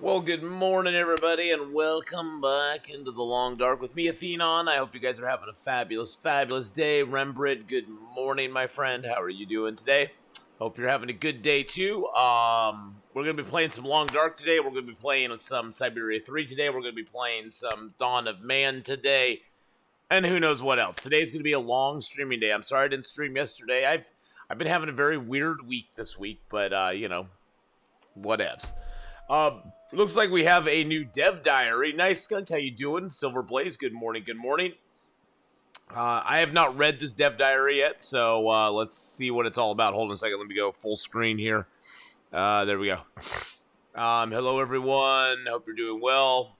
Well, good morning, everybody, and welcome back into the Long Dark with me, Athenon. I hope you guys are having a fabulous, fabulous day. Rembrandt, good morning, my friend. How are you doing today? Hope you're having a good day, too. We're going to be playing some Long Dark today. We're going to be playing some Siberia 3 today. We're going to be playing some Dawn of Man today, and who knows what else. Today's going to be a long streaming day. I'm sorry I didn't stream yesterday. I've been having a very weird week this week, but, whatevs. Looks like we have a new dev diary. Nice, Skunk. How you doing? Silver Blaze, good morning, good morning. I have not read this dev diary yet, so let's see what it's all about. Hold on a second. Let me go full screen here. There we go. Hello, everyone. Hope you're doing well.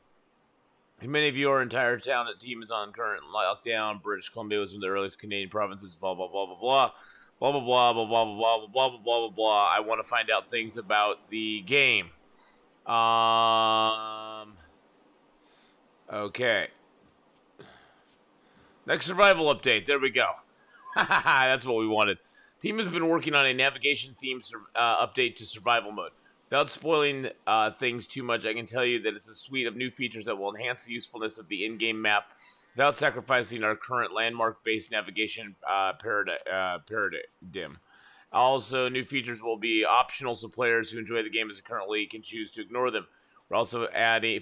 Many of your entire town team is on current lockdown. British Columbia was one of the earliest Canadian provinces. Blah, blah, blah, blah, blah. Blah, blah, blah, blah, blah, blah, blah, blah, blah, blah, blah. I want to find out things about the game. Okay. Next survival update. There we go. That's what we wanted. Team has been working on a navigation theme update to survival mode. Without spoiling things too much, I can tell you that it's a suite of new features that will enhance the usefulness of the in-game map without sacrificing our current landmark-based navigation paradigm. Also, new features will be optional, so players who enjoy the game as it currently can choose to ignore them. We're also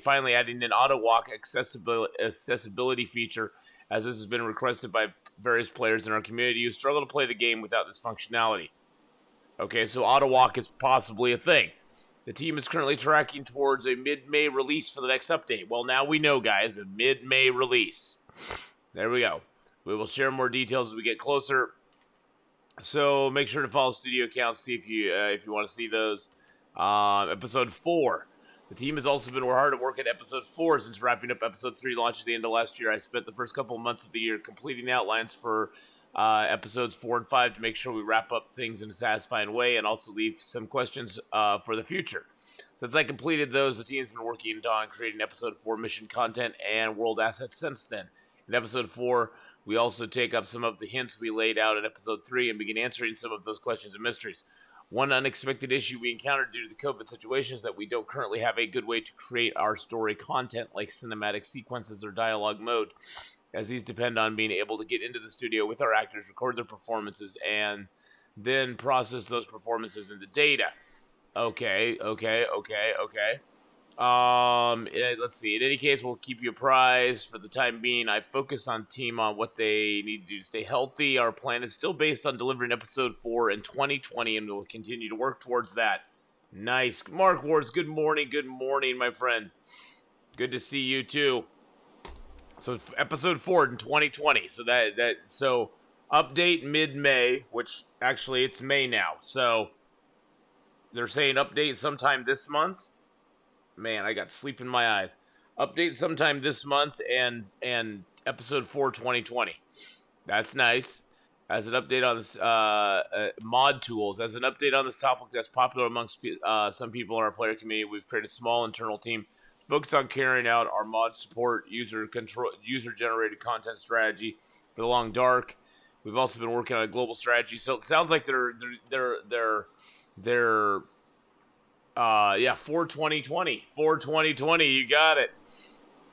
finally adding an auto-walk accessibility feature, as this has been requested by various players in our community who struggle to play the game without this functionality. Okay, so auto-walk is possibly a thing. The team is currently tracking towards a mid-May release for the next update. Well, now we know, guys, a mid-May release. There we go. We will share more details as we get closer. So make sure to follow studio accounts, see if you want to see those. Episode 4. The team has also been hard at work at episode 4 since wrapping up episode 3 launch at the end of last year. I spent the first couple of months of the year completing the outlines for episodes 4 and 5 to make sure we wrap up things in a satisfying way and also leave some questions for the future. Since I completed those, the team's been working on creating episode 4 mission content and world assets since then. In episode 4, we also take up some of the hints we laid out in episode 3 and begin answering some of those questions and mysteries. One unexpected issue we encountered due to the COVID situation is that we don't currently have a good way to create our story content like cinematic sequences or dialogue mode, as these depend on being able to get into the studio with our actors, record their performances, and then process those performances into data. Okay. Let's see. In any case, we'll keep you apprised. For the time being, I focus on team on what they need to do to stay healthy. Our plan is still based on delivering episode 4 in 2020, and we'll continue to work towards that. Nice. Mark Wars, good morning, my friend. Good to see you, too. So, episode 4 in 2020. So update mid-May, which actually it's May now. So, they're saying update sometime this month. Man, I got sleep in my eyes. Update sometime this month and episode 4 2020. That's nice. As an update on this mod tools, as an update on this topic that's popular amongst some people in our player community, we've created a small internal team focused on carrying out our mod support, user generated content strategy for the Long Dark. We've also been working on a global strategy. So it sounds like they're 2020, you got it.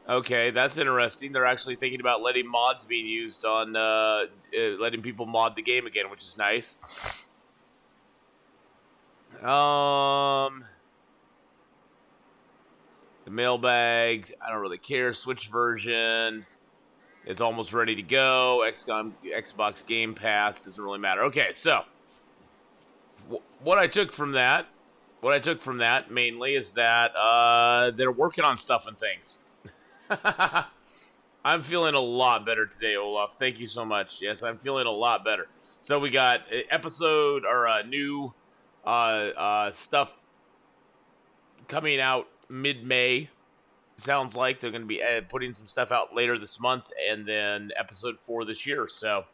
Okay, that's interesting. They're actually thinking about letting mods being used on, letting people mod the game again, which is nice. The mailbag, I don't really care. Switch version is almost ready to go. Xbox Game Pass doesn't really matter. Okay, so what I took from that mainly is that they're working on stuff and things. I'm feeling a lot better today, Olaf. Thank you so much. Yes, I'm feeling a lot better. So we got new stuff coming out mid-May. Sounds like they're going to be putting some stuff out later this month, and then episode 4 this year. So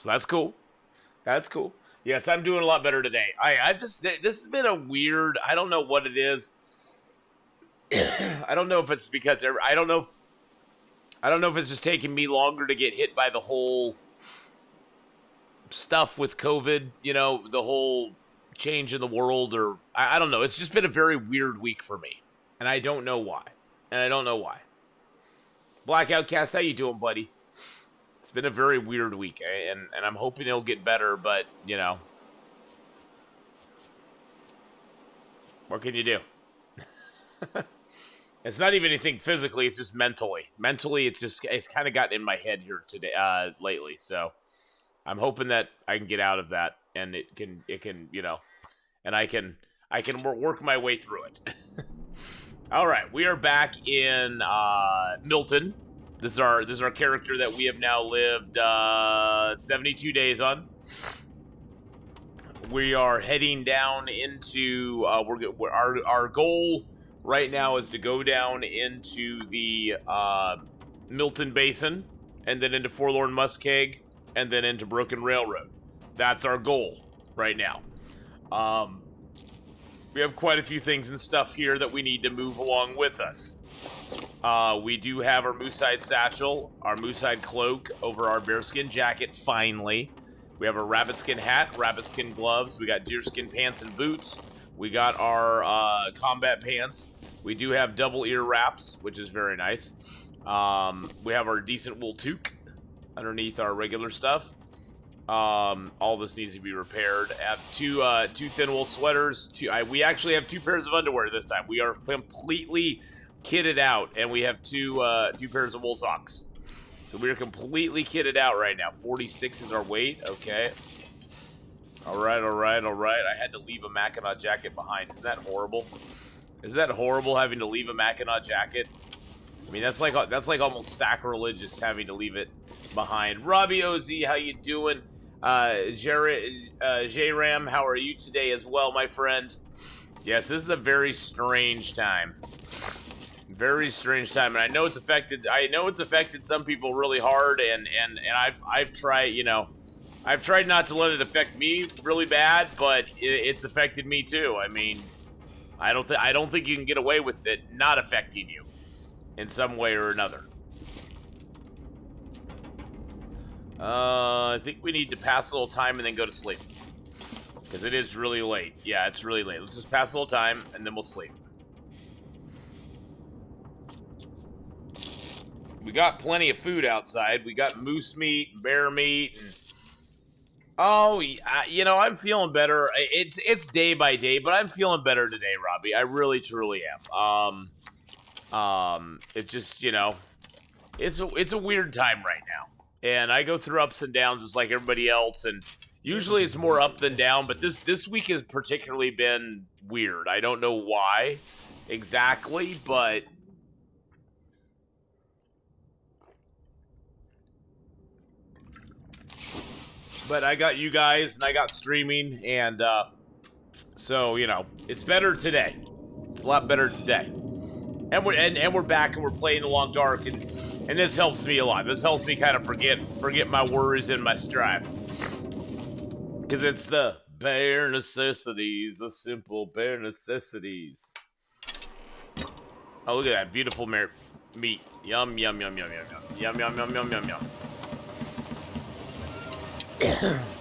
that's cool. That's cool. Yes, I'm doing a lot better today. This has been a weird, I don't know what it is. I don't know if it's because, I don't know if it's just taking me longer to get hit by the whole stuff with COVID, the whole change in the world, or I don't know. It's just been a very weird week for me, and I don't know why. Black Outcast, how you doing, buddy? It's been a very weird week, and I'm hoping it'll get better, but, you know. What can you do? It's not even anything physically, it's just mentally. Mentally, it's kind of gotten in my head here today, lately, so I'm hoping that I can get out of that, and it can, you know, and I can work my way through it. All right, we are back in Milton. This is our character that we have now lived 72 days on. We are heading down into our goal right now is to go down into the Milton Basin, and then into Forlorn Muskeg, and then into Broken Railroad. That's our goal right now. We have quite a few things and stuff here that we need to move along with us. We do have our moose-hide satchel, our moose-hide cloak over our bearskin jacket, finally. We have a rabbit-skin hat, rabbit-skin gloves. We got deerskin pants and boots. We got our combat pants. We do have double ear wraps, which is very nice. We have our decent wool toque underneath our regular stuff. All this needs to be repaired. I have two thin wool sweaters. We actually have 2 pairs of underwear this time. We are completely kitted out, and we have two pairs of wool socks. So we are completely kitted out right now. 46 is our weight. Okay. All right. I had to leave a Mackinac jacket behind. Isn't that horrible? Isn't that horrible having to leave a Mackinac jacket? I mean, that's like almost sacrilegious having to leave it behind. Robbie OZ, how you doing? J-Ram, how are you today as well, my friend? Yes, this is a very strange time. Very strange time, and I know it's affected some people really hard, and I've tried, you know, I've tried not to let it affect me really bad, but it's affected me too. I mean, I don't think you can get away with it not affecting you in some way or another. I think we need to pass a little time and then go to sleep, because it is really late. Yeah, it's really late. Let's just pass a little time and then we'll sleep. We got plenty of food outside. We got moose meat, bear meat, and you know, I'm feeling better. It's day by day, but I'm feeling better today, Robbie. I really, truly am. It's just, you know, it's a weird time right now, and I go through ups and downs just like everybody else, and usually it's more up than down, but this week has particularly been weird. I don't know why exactly, but I got you guys, and I got streaming, and so, you know, it's better today. It's a lot better today. And we're back, and we're playing the Long Dark, and this helps me a lot. This helps me kind of forget my worries and my strife. Because it's the bare necessities, the simple bare necessities. Oh, look at that beautiful meat. Yum, yum, yum, yum, yum, yum. Yum, yum, yum, yum, yum, yum.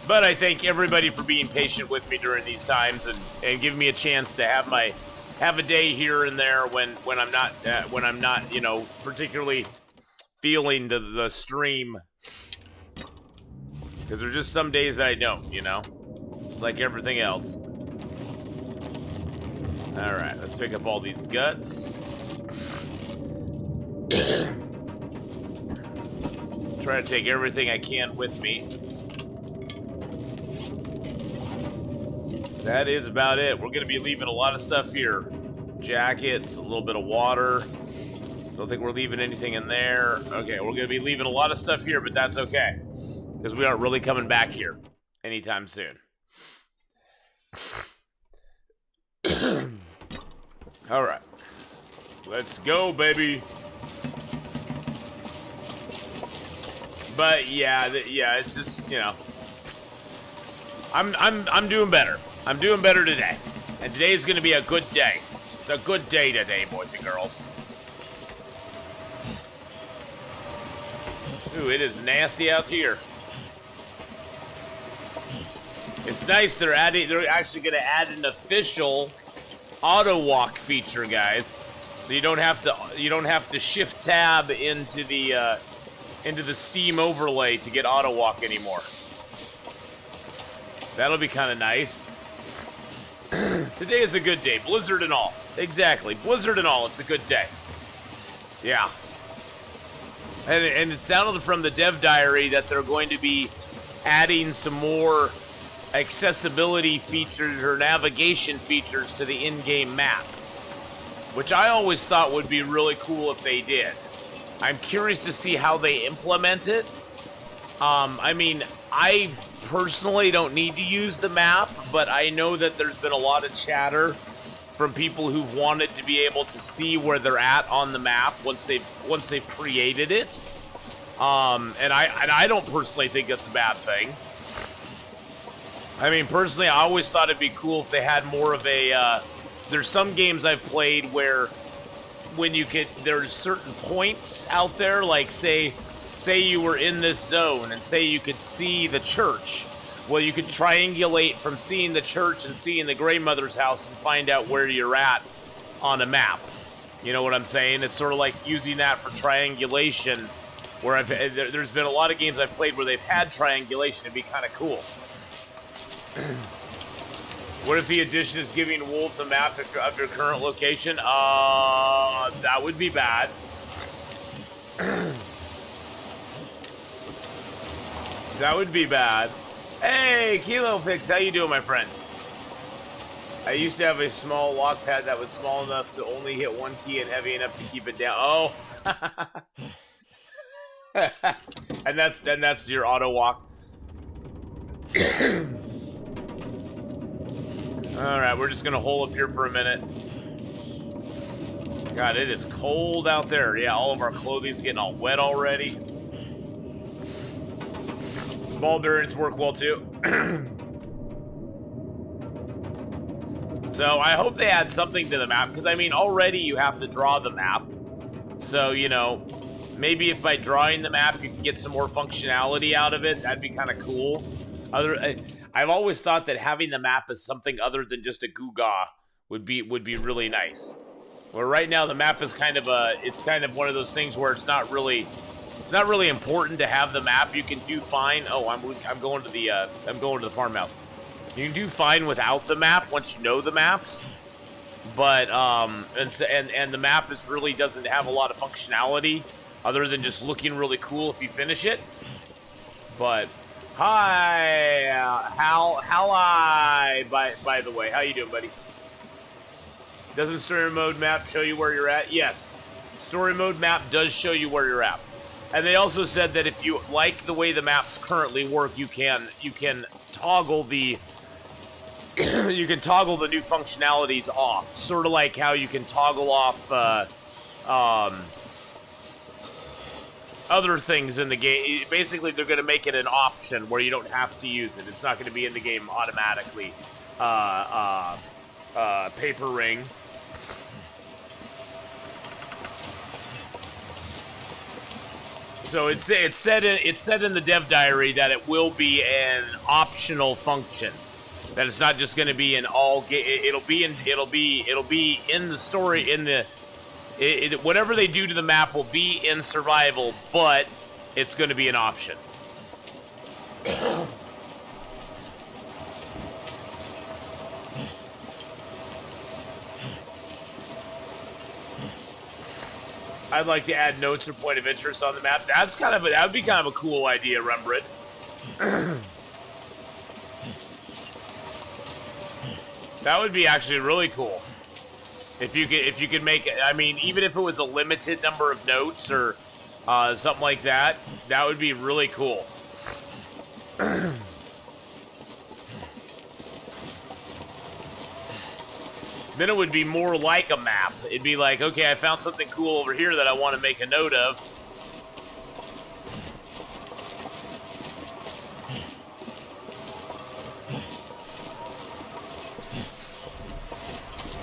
But I thank everybody for being patient with me during these times and giving me a chance to have a day here and there when I'm not you know, particularly feeling the stream, because there's just some days that I don't, you know, it's like everything else. All right, let's pick up all these guts. Try to take everything I can with me. That is about it. We're going to be leaving a lot of stuff here. Jackets, a little bit of water. Don't think we're leaving anything in there. Okay, we're going to be leaving a lot of stuff here, but that's okay, because we aren't really coming back here anytime soon. All right. Let's go, baby. But yeah, it's just, you know, I'm doing better. I'm doing better today. And today's going to be a good day. It's a good day today, boys and girls. Ooh, it is nasty out here. It's nice they're actually going to add an official auto walk feature, guys. So you don't have to shift tab into the Steam overlay to get auto walk anymore. That'll be kind of nice. Today is a good day, Blizzard and all. Exactly, Blizzard and all. It's a good day. Yeah. And it sounded from the dev diary that they're going to be adding some more accessibility features or navigation features to the in-game map, which I always thought would be really cool if they did. I'm curious to see how they implement it. I mean, I personally don't need to use the map, but I know that there's been a lot of chatter from people who've wanted to be able to see where they're at on the map once they've created it. And I don't personally think that's a bad thing. I mean, personally, I always thought it'd be cool if they had more of a, there's some games I've played where when there's certain points out there, like say you were in this zone and say you could see the church. Well, you could triangulate from seeing the church and seeing the Grey Mother's house and find out where you're at on a map. You know what I'm saying? It's sort of like using that for triangulation, where there's been a lot of games I've played where they've had triangulation. It'd be kind of cool. What if the addition is giving wolves a map of their current location? That would be bad. That would be bad. Hey, Kilo Fix, how you doing, my friend? I used to have a small lock pad that was small enough to only hit one key and heavy enough to keep it down. Oh. and that's your auto walk. Alright, we're just gonna hole up here for a minute. God, it is cold out there. Yeah, all of our clothing's getting all wet already. Ball bearings work well too. So I hope they add something to the map, because I mean already you have to draw the map. So, you know, maybe if by drawing the map you can get some more functionality out of it, that'd be kind of cool. I've always thought that having the map as something other than just a Googaw would be really nice. Well, right now the map is kind of one of those things where it's not really important to have the map. You can do fine. Oh, I'm going to the farmhouse. You can do fine without the map once you know the maps. But and the map really doesn't have a lot of functionality other than just looking really cool if you finish it. But hi, by the way, how you doing, buddy? Doesn't story mode map show you where you're at? Yes, story mode map does show you where you're at. And they also said that if you like the way the maps currently work, you can toggle the the new functionalities off, sort of like how you can toggle off other things in the game. Basically, they're going to make it an option where you don't have to use it. It's not going to be in the game automatically. Paper ring. So it said in the dev diary that it will be an optional function. That it's not just going to be in all game. It'll be in the story whatever they do to the map will be in survival, but it's going to be an option. I'd like to add notes or point of interest on the map. That would be kind of a cool idea, Rembrandt. That would be actually really cool. If you could make it, I mean, even if it was a limited number of notes or something like that, that would be really cool. Then it would be more like a map. It'd be like, okay, I found something cool over here that I want to make a note of.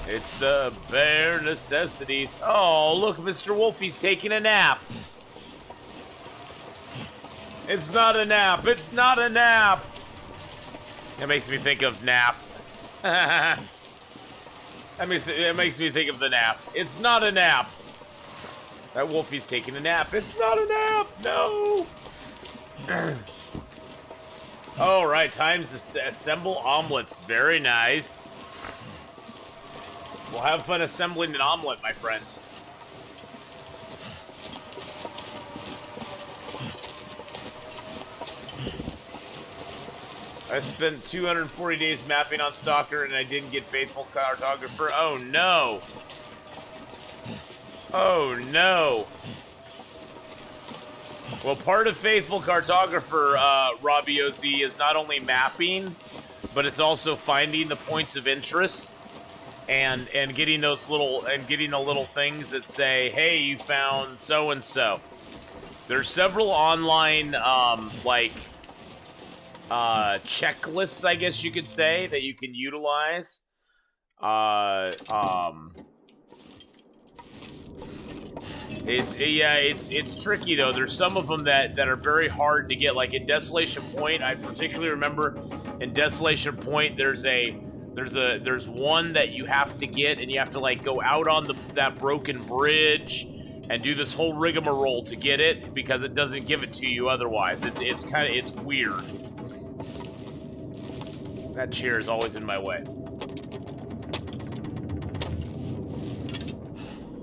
It's the bare necessities. Oh, look, Mr. Wolfie's taking a nap. It's not a nap. It's not a nap. It makes me think of nap. It makes me think of the nap. It's not a nap. That Wolfie's taking a nap. It's not a nap. No. All right, time to assemble omelets. Very nice. We'll have fun assembling an omelet, my friend. I spent 240 days mapping on Stalker and I didn't get Faithful Cartographer. Oh no. Oh no. Well, part of Faithful Cartographer, Robbie OZ, is not only mapping, but it's also finding the points of interest and getting those little the little things that say, hey, you found so and so. There's several online checklists, I guess you could say, that you can utilize. It's tricky though. There's some of them that are very hard to get. Like in Desolation Point, I particularly remember in Desolation Point, there's one that you have to get, and you have to like go out on that broken bridge and do this whole rigmarole to get it because it doesn't give it to you otherwise. It's weird. That chair is always in my way.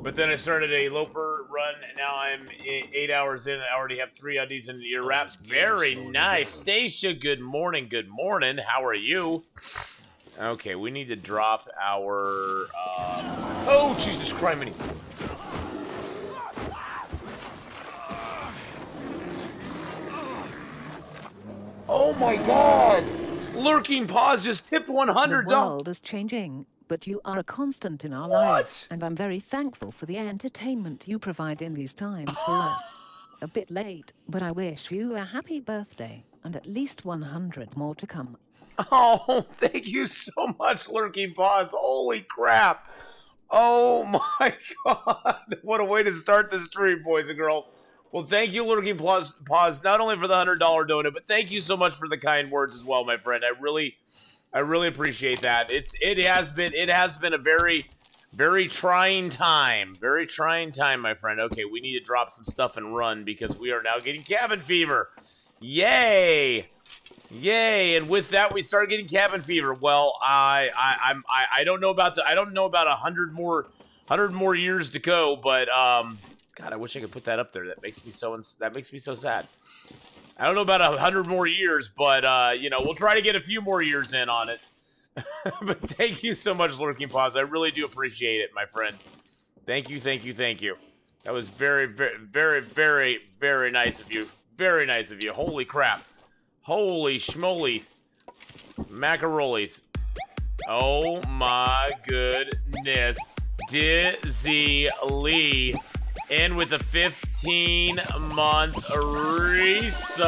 But then I started a Loper run, and now I'm 8 hours in, and I already have 3 undies and ear wraps. Very nice. Stacia, good morning, good morning. How are you? Okay, we need to drop our, oh, Jesus Christ. Oh my God! Lurking Paws just tipped $100. The world is changing, but you are a constant in our lives, and I'm very thankful for the entertainment you provide in these times for us. A bit late, but I wish you a happy birthday, and at least 100 more to come. Oh, thank you so much, Lurking Paws. Holy crap. Oh my God. What a way to start the stream, boys and girls. Well, thank you, Lurking Paws, not only for the $100 donut, but thank you so much for the kind words as well, my friend. I really appreciate that. It has been a very, very trying time. Very trying time, my friend. Okay, we need to drop some stuff and run because we are now getting cabin fever. Yay! Yay! And with that, we start getting cabin fever. Well, I don't know about 100 more years to go, but God, I wish I could put that up there. That makes me so sad. I don't know about 100 more years, but you know, we'll try to get a few more years in on it. But thank you so much, Lurking Paws. I really do appreciate it, my friend. Thank you, thank you, thank you. That was very, very, very, very, very nice of you. Very nice of you. Holy crap. Holy schmolies. Macarolis. Oh my goodness. Dizzy Lee. In with a 15-month resub.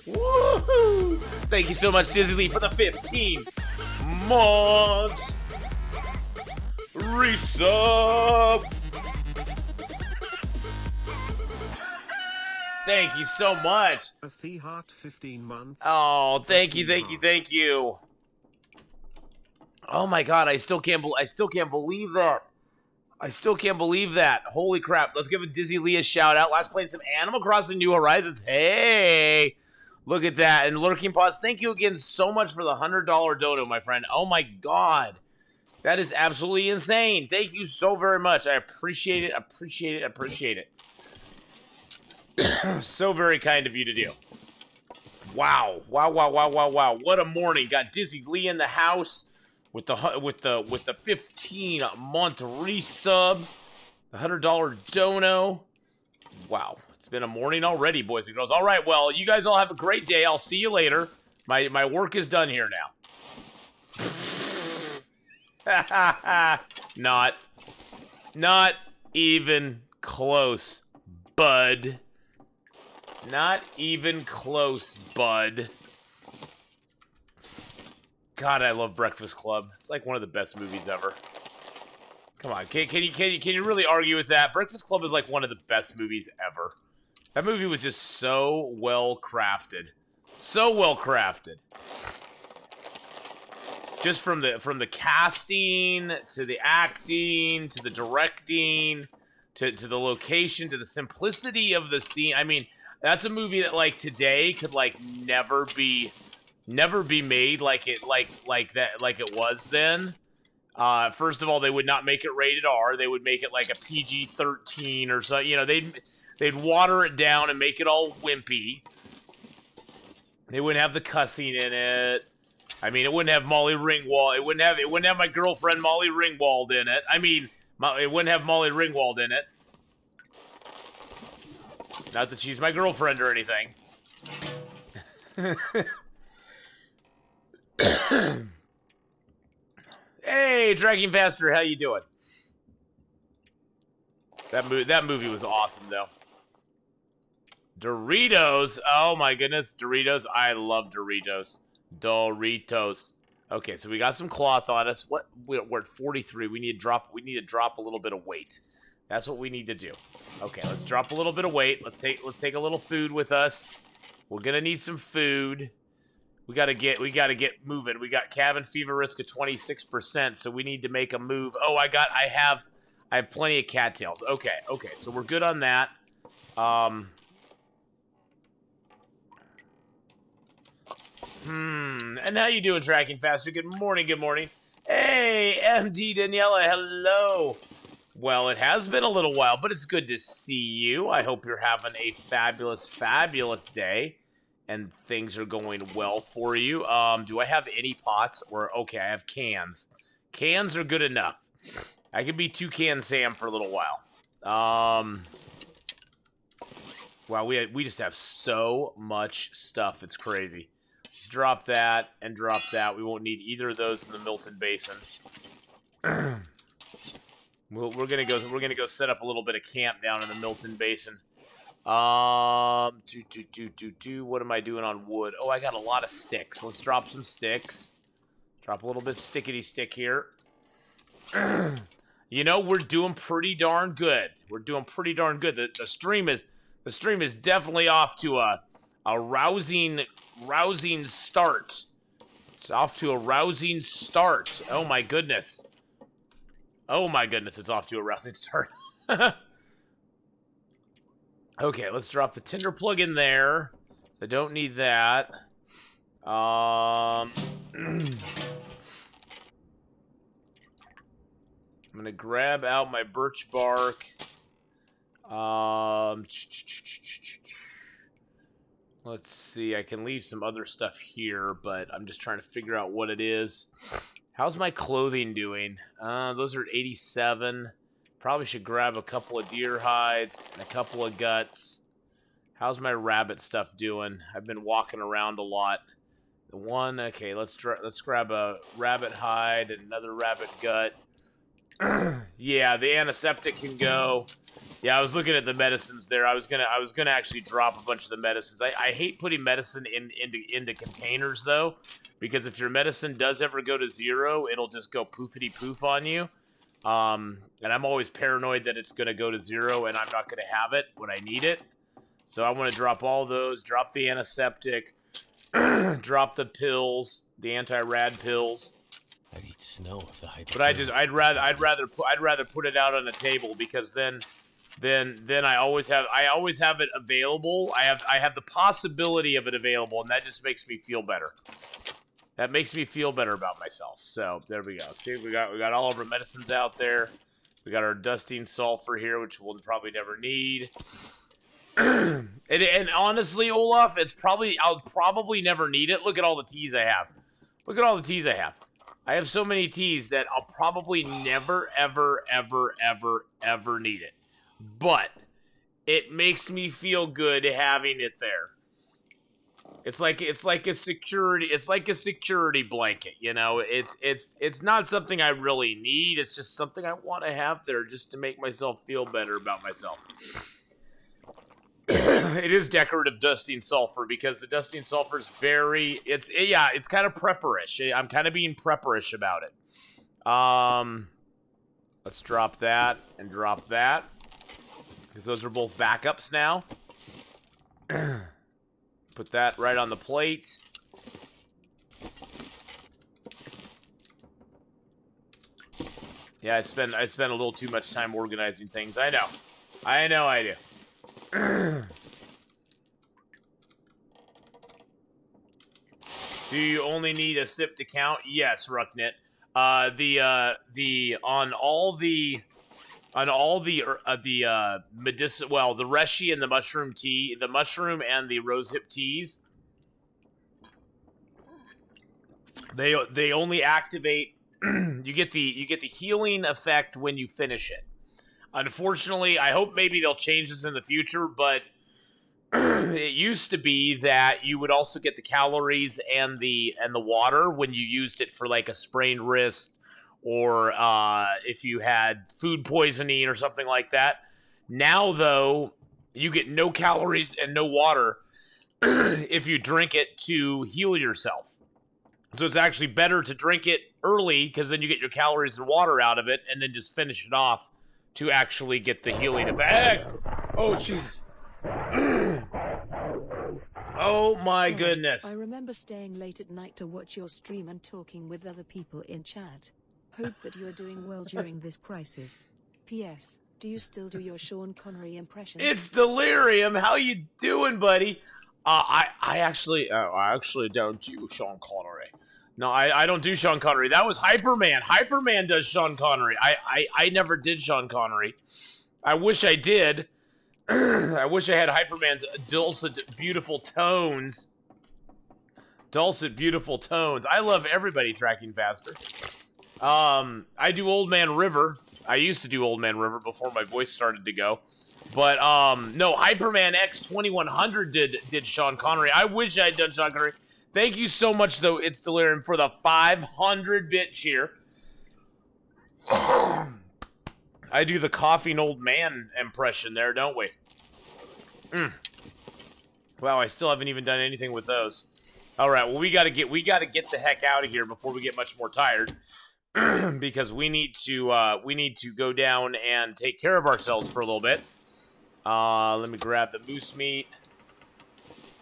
Woohoo! Thank you so much, Dizzy Lee, for the 15 months resub. Thank you so much. The heart 15 months. Oh, thank you, thank you, thank you. Oh my God, I still can't believe that. I still can't believe that. Holy crap. Let's give a Dizzy Lee a shout out. Last playing some Animal Crossing New Horizons. Hey, look at that. And Lurking Paws, thank you again so much for the $100 dono, my friend. Oh my God. That is absolutely insane. Thank you so very much. I appreciate it, appreciate it, appreciate it. So very kind of you to do. Wow. Wow, wow, wow, wow, wow. What a morning. Got Dizzy Lee in the house with the 15-month resub, the $100 dono. Wow. It's been a morning already, boys and girls. All right, well, you guys all have a great day. I'll see you later. My work is done here now. Not even close, bud. Not even close, bud. God, I love Breakfast Club. It's like one of the best movies ever. Come on, can you really argue with that? Breakfast Club is like one of the best movies ever. That movie was just so well crafted, so well crafted. Just from the casting to the acting to the directing to the location to the simplicity of the scene. I mean, that's a movie that like today could like never be made like it it was then. First of all, they would not make it rated R. They would make it like a PG-13 or so. You know, they'd water it down and make it all wimpy. They wouldn't have the cussing in it. I mean, it wouldn't have Molly Ringwald. It wouldn't have my girlfriend Molly Ringwald in it. I mean, it wouldn't have Molly Ringwald in it. Not that she's my girlfriend or anything. Hey, Dragging Faster, how you doing? That movie was awesome, though. Doritos. Oh my goodness, Doritos. I love Doritos. Doritos. Okay, so we got some cloth on us. What? We're at 43. We need to drop a little bit of weight. That's what we need to do. Okay, let's drop a little bit of weight. Let's take a little food with us. We're gonna need some food. We gotta get moving. We got cabin fever risk of 26%, so we need to make a move. Oh, I have plenty of cattails. Okay, so we're good on that. And how you doing, Tracking Faster? Good morning. Hey, MD Daniela, hello. Well, it has been a little while, but it's good to see you. I hope you're having a fabulous day, and things are going well for you. Do I have any pots? Or, okay, I have cans. Cans are good enough. I could be Toucan Sam for a little while. Wow, we just have so much stuff. It's crazy. Let's drop that and drop that. We won't need either of those in the Milton Basin. We're gonna go set up a little bit of camp down in the Milton Basin. What am I doing on wood? Oh, I got a lot of sticks. Let's drop some sticks. Drop a little bit stickety stick here. You know, we're doing pretty darn good. The stream is definitely off to a rousing start. It's off to a rousing start. Oh my goodness, it's off to a rousing start. Okay, let's drop the tinder plug in there. So I don't need that. I'm gonna grab out my birch bark. Let's see, I can leave some other stuff here, but I'm just trying to figure out what it is. How's my clothing doing? Those are 87. Probably should grab a couple of deer hides and a couple of guts. How's my rabbit stuff doing? I've been walking around a lot. Okay, let's grab a rabbit hide and another rabbit gut. Yeah, the antiseptic can go. Yeah, I was looking at the medicines there. I was gonna actually drop a bunch of the medicines. I hate putting medicine into containers though, because if your medicine does ever go to zero, it'll just go poofity poof on you. And I'm always paranoid that it's gonna go to zero and I'm not gonna have it when I need it. So I want to drop all those. Drop the antiseptic. Drop the pills, the anti-rad pills. I'd eat snow if the hyper. But I'd rather put it out on the table, because then I always have it available. I have the possibility of it available, and that just makes me feel better. That makes me feel better about myself. So there we go. See, we got all of our medicines out there. We got our dusting sulfur here, which we'll probably never need. and honestly, Olaf, I'll probably never need it. Look at all the teas I have. I have so many teas that I'll probably never, ever, ever, ever, ever need it. But it makes me feel good having it there. It's like a security blanket, you know. It's not something I really need. It's just something I want to have there just to make myself feel better about myself. It is decorative dusting sulfur, because the dusting sulfur is it's kind of prepperish. I'm kind of being prepperish about it. Let's drop that and drop that. Because those are both backups now. Put that right on the plate. Yeah, I spent a little too much time organizing things. I know. I do. Do you only need a SIP to count? Yes, Rucknit. Medicinal, well, the Reshi and the mushroom tea, the mushroom and the rosehip teas, they only activate. you get the healing effect when you finish it. Unfortunately, I hope maybe they'll change this in the future, but it used to be that you would also get the calories and the water when you used it for like a sprained wrist or if you had food poisoning or something like that. Now, though, you get no calories and no water if you drink it to heal yourself. So it's actually better to drink it early because then you get your calories and water out of it and then just finish it off to actually get the healing effect. Oh, jeez. Oh my goodness. I remember staying late at night to watch your stream and talking with other people in chat. Hope that you are doing well during this crisis. P.S. Do you still do your Sean Connery impression? It's Delirium. How you doing, buddy? I actually don't do Sean Connery. No, I don't do Sean Connery. That was Hyperman. Hyperman does Sean Connery. I never did Sean Connery. I wish I did. I wish I had Hyperman's dulcet, beautiful tones. Dulcet, beautiful tones. I love everybody tracking faster. I do Old Man River. I used to do Old Man River before my voice started to go. But, no, Hyperman X2100 did Sean Connery. I wish I'd done Sean Connery. Thank you so much, though, It's Delirium, for the 500-bit cheer. I do the coughing old man impression there, don't we? Wow, I still haven't even done anything with those. All right, well, we gotta get the heck out of here before we get much more tired, because we need to go down and take care of ourselves for a little bit. Let me grab the moose meat.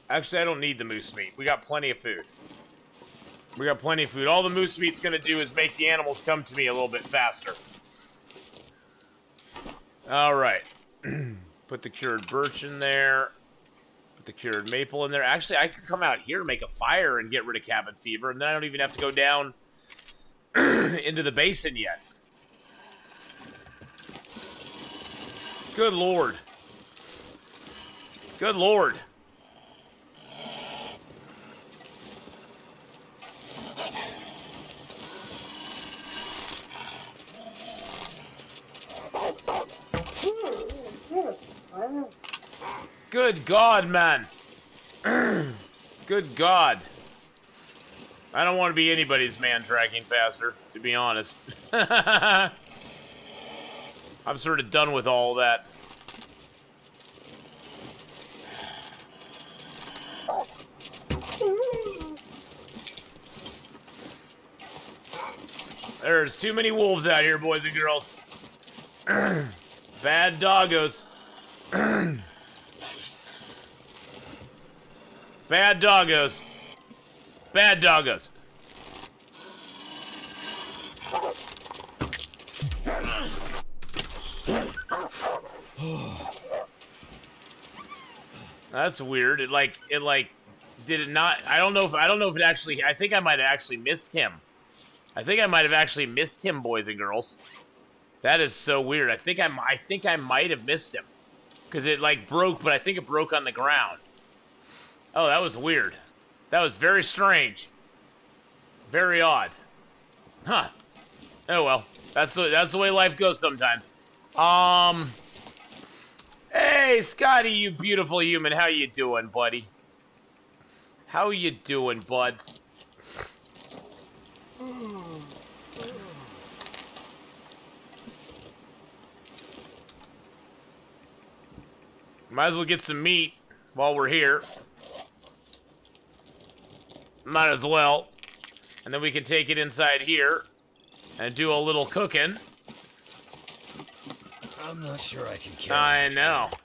Actually, I don't need the moose meat. We got plenty of food. We got plenty of food. All the moose meat's gonna do is make the animals come to me a little bit faster. All right. Put the cured birch in there. Put the cured maple in there. Actually, I could come out here and make a fire and get rid of cabin fever, and then I don't even have to go down into the basin yet. Good Lord. Good Lord. Good God, man. Good God. I don't want to be anybody's man tracking faster, to be honest. I'm sort of done with all that. There's too many wolves out here, boys and girls. Bad doggos. Bad doggos. Bad doggos. That's weird. It did it not? I don't know if it actually. I think I might have actually missed him. I think I might have actually missed him, boys and girls. That is so weird. I think I might have missed him because it broke, but I think it broke on the ground. Oh, that was weird. That was very strange. Very odd. Huh. Oh well. That's the way life goes sometimes. Hey, Scotty, you beautiful human. How you doing, buddy? How you doing, buds? Might as well get some meat while we're here. Might as well. And then we can take it inside here and do a little cooking. I'm not sure I can carry I much know. more.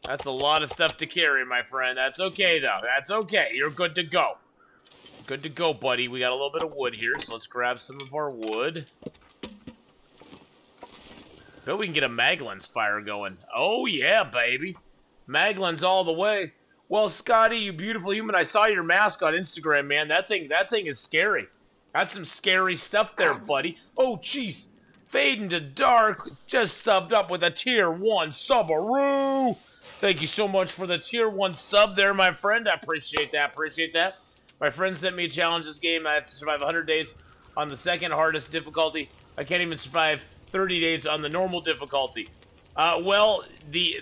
That's a lot of stuff to carry, my friend. That's okay, though. That's okay. You're good to go. Good to go, buddy. We got a little bit of wood here, so let's grab some of our wood. Bet we can get a Maglins fire going. Oh, yeah, baby. Maglins all the way. Well, Scotty, you beautiful human, I saw your mask on Instagram, man. That thing is scary. That's some scary stuff there, buddy. Oh, jeez. Fading to Dark just subbed up with a tier 1 subaroo. Thank you so much for the tier 1 sub there, my friend. I appreciate that. Appreciate that. My friend sent me a challenge this game. I have to survive 100 days on the second hardest difficulty. I can't even survive 30 days on the normal difficulty. Well, the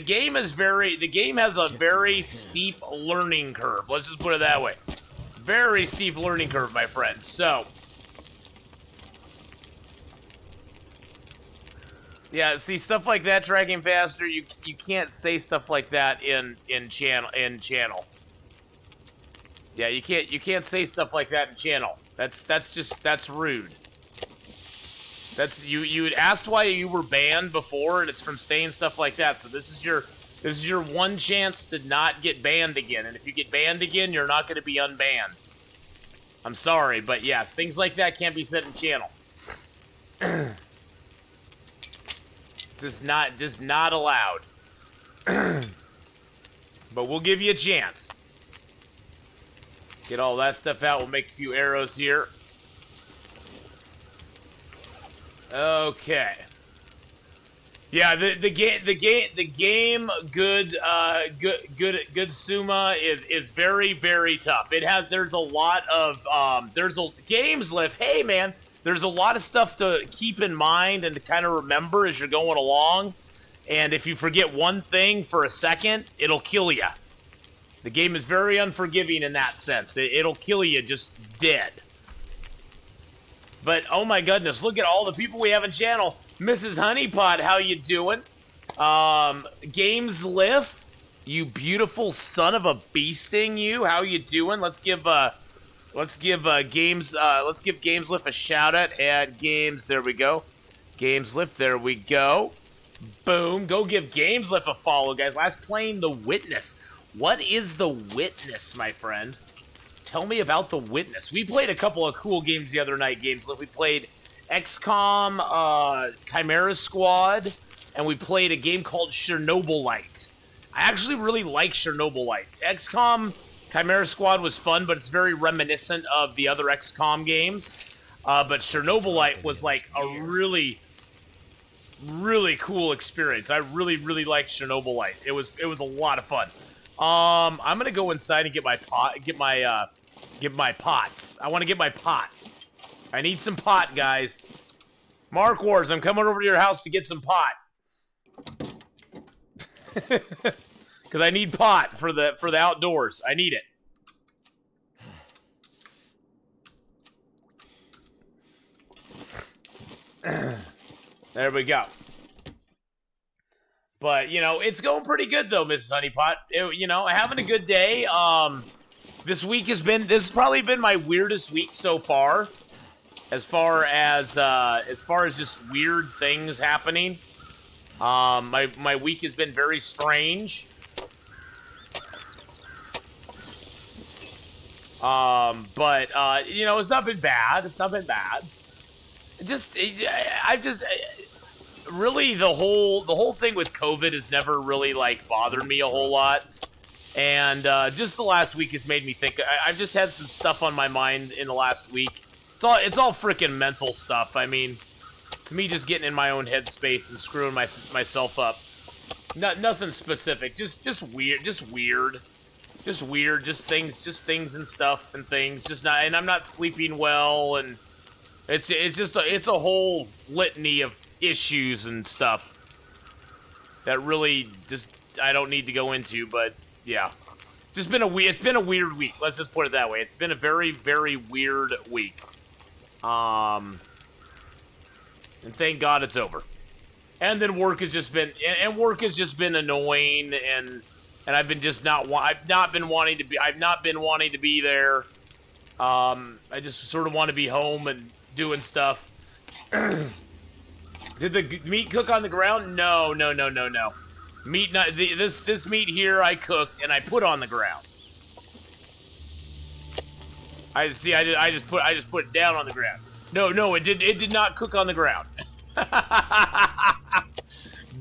game is the game has a very steep learning curve. Let's just put it that way. Very steep learning curve, my friend. So, yeah, see stuff like that, Tracking Faster. You can't say stuff like that in channel. Yeah, you can't say stuff like that in channel. That's rude. That's you had asked why you were banned before, and it's from saying stuff like that. So this is your one chance to not get banned again. And if you get banned again, you're not going to be unbanned. I'm sorry, but yeah, things like that can't be said in channel. just not allowed. But we'll give you a chance. Get all that stuff out. We'll make a few arrows here. Okay. Yeah, the game good Suma is very, very tough. There's a lot of games live. Hey man, there's a lot of stuff to keep in mind and to kind of remember as you're going along. And if you forget one thing for a second, it'll kill you. The game is very unforgiving in that sense. It'll kill you just dead. But, oh my goodness, look at all the people we have in channel. Mrs. Honeypot, how you doing? Games Lift, you beautiful son of a bee sting, you. How you doing? Let's give Games Lift a shout out. Add Games, there we go. Games Lift, there we go. Boom, go give Games Lift a follow, guys. Last playing The Witness. What is The Witness, my friend? Tell me about The Witness. We played a couple of cool games the other night, Games. We played XCOM, Chimera Squad, and we played a game called Chernobylite. I actually really like Chernobylite. XCOM, Chimera Squad was fun, but it's very reminiscent of the other XCOM games. But Chernobylite was like a really, really cool experience. I really, really liked Chernobylite. It was a lot of fun. I'm gonna go inside and get my pots. I want to get my pot. I need some pot, guys. Mark Wars, I'm coming over to your house to get some pot. Because I need pot for the outdoors. I need it. There we go. But, you know, it's going pretty good, though, Mrs. Honeypot. Having a good day. This has probably been my weirdest week so far. As far as just weird things happening. My week has been very strange. But it's not been bad. It's not been bad. Really, the whole thing with COVID has never really, like, bothered me a whole lot. And just the last week has made me think. I've just had some stuff on my mind in the last week. It's all freaking mental stuff. I mean, to me, just getting in my own headspace and screwing myself up. Nothing specific. Just weird. Just things and stuff and things. And I'm not sleeping well, and it's a whole litany of issues and stuff that really just I don't need to go into, but yeah. It's been a weird week. Let's just put it that way. It's been a very, very weird week. And thank God it's over. And then work has just been annoying, and I've not been wanting to be there. I just sort of want to be home and doing stuff. Did the meat cook on the ground? No, no, no, no, no. Meat not this meat here I cooked and I put on the ground. I just put it down on the ground. No, it did not cook on the ground.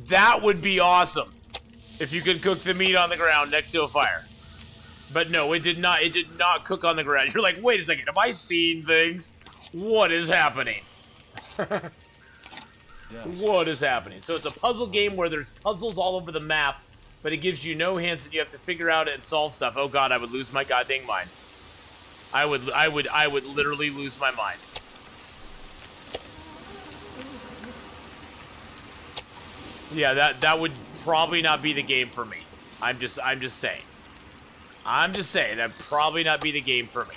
That would be awesome if you could cook the meat on the ground next to a fire. But no, it did not cook on the ground. You're like, wait a second, have I seen things? What is happening? What is happening? So it's a puzzle game where there's puzzles all over the map, but it gives you no hints and you have to figure out and solve stuff. Oh god, I would lose my goddamn mind. I would literally lose my mind. Yeah, that would probably not be the game for me. I'm just saying. I'm just saying that'd probably not be the game for me.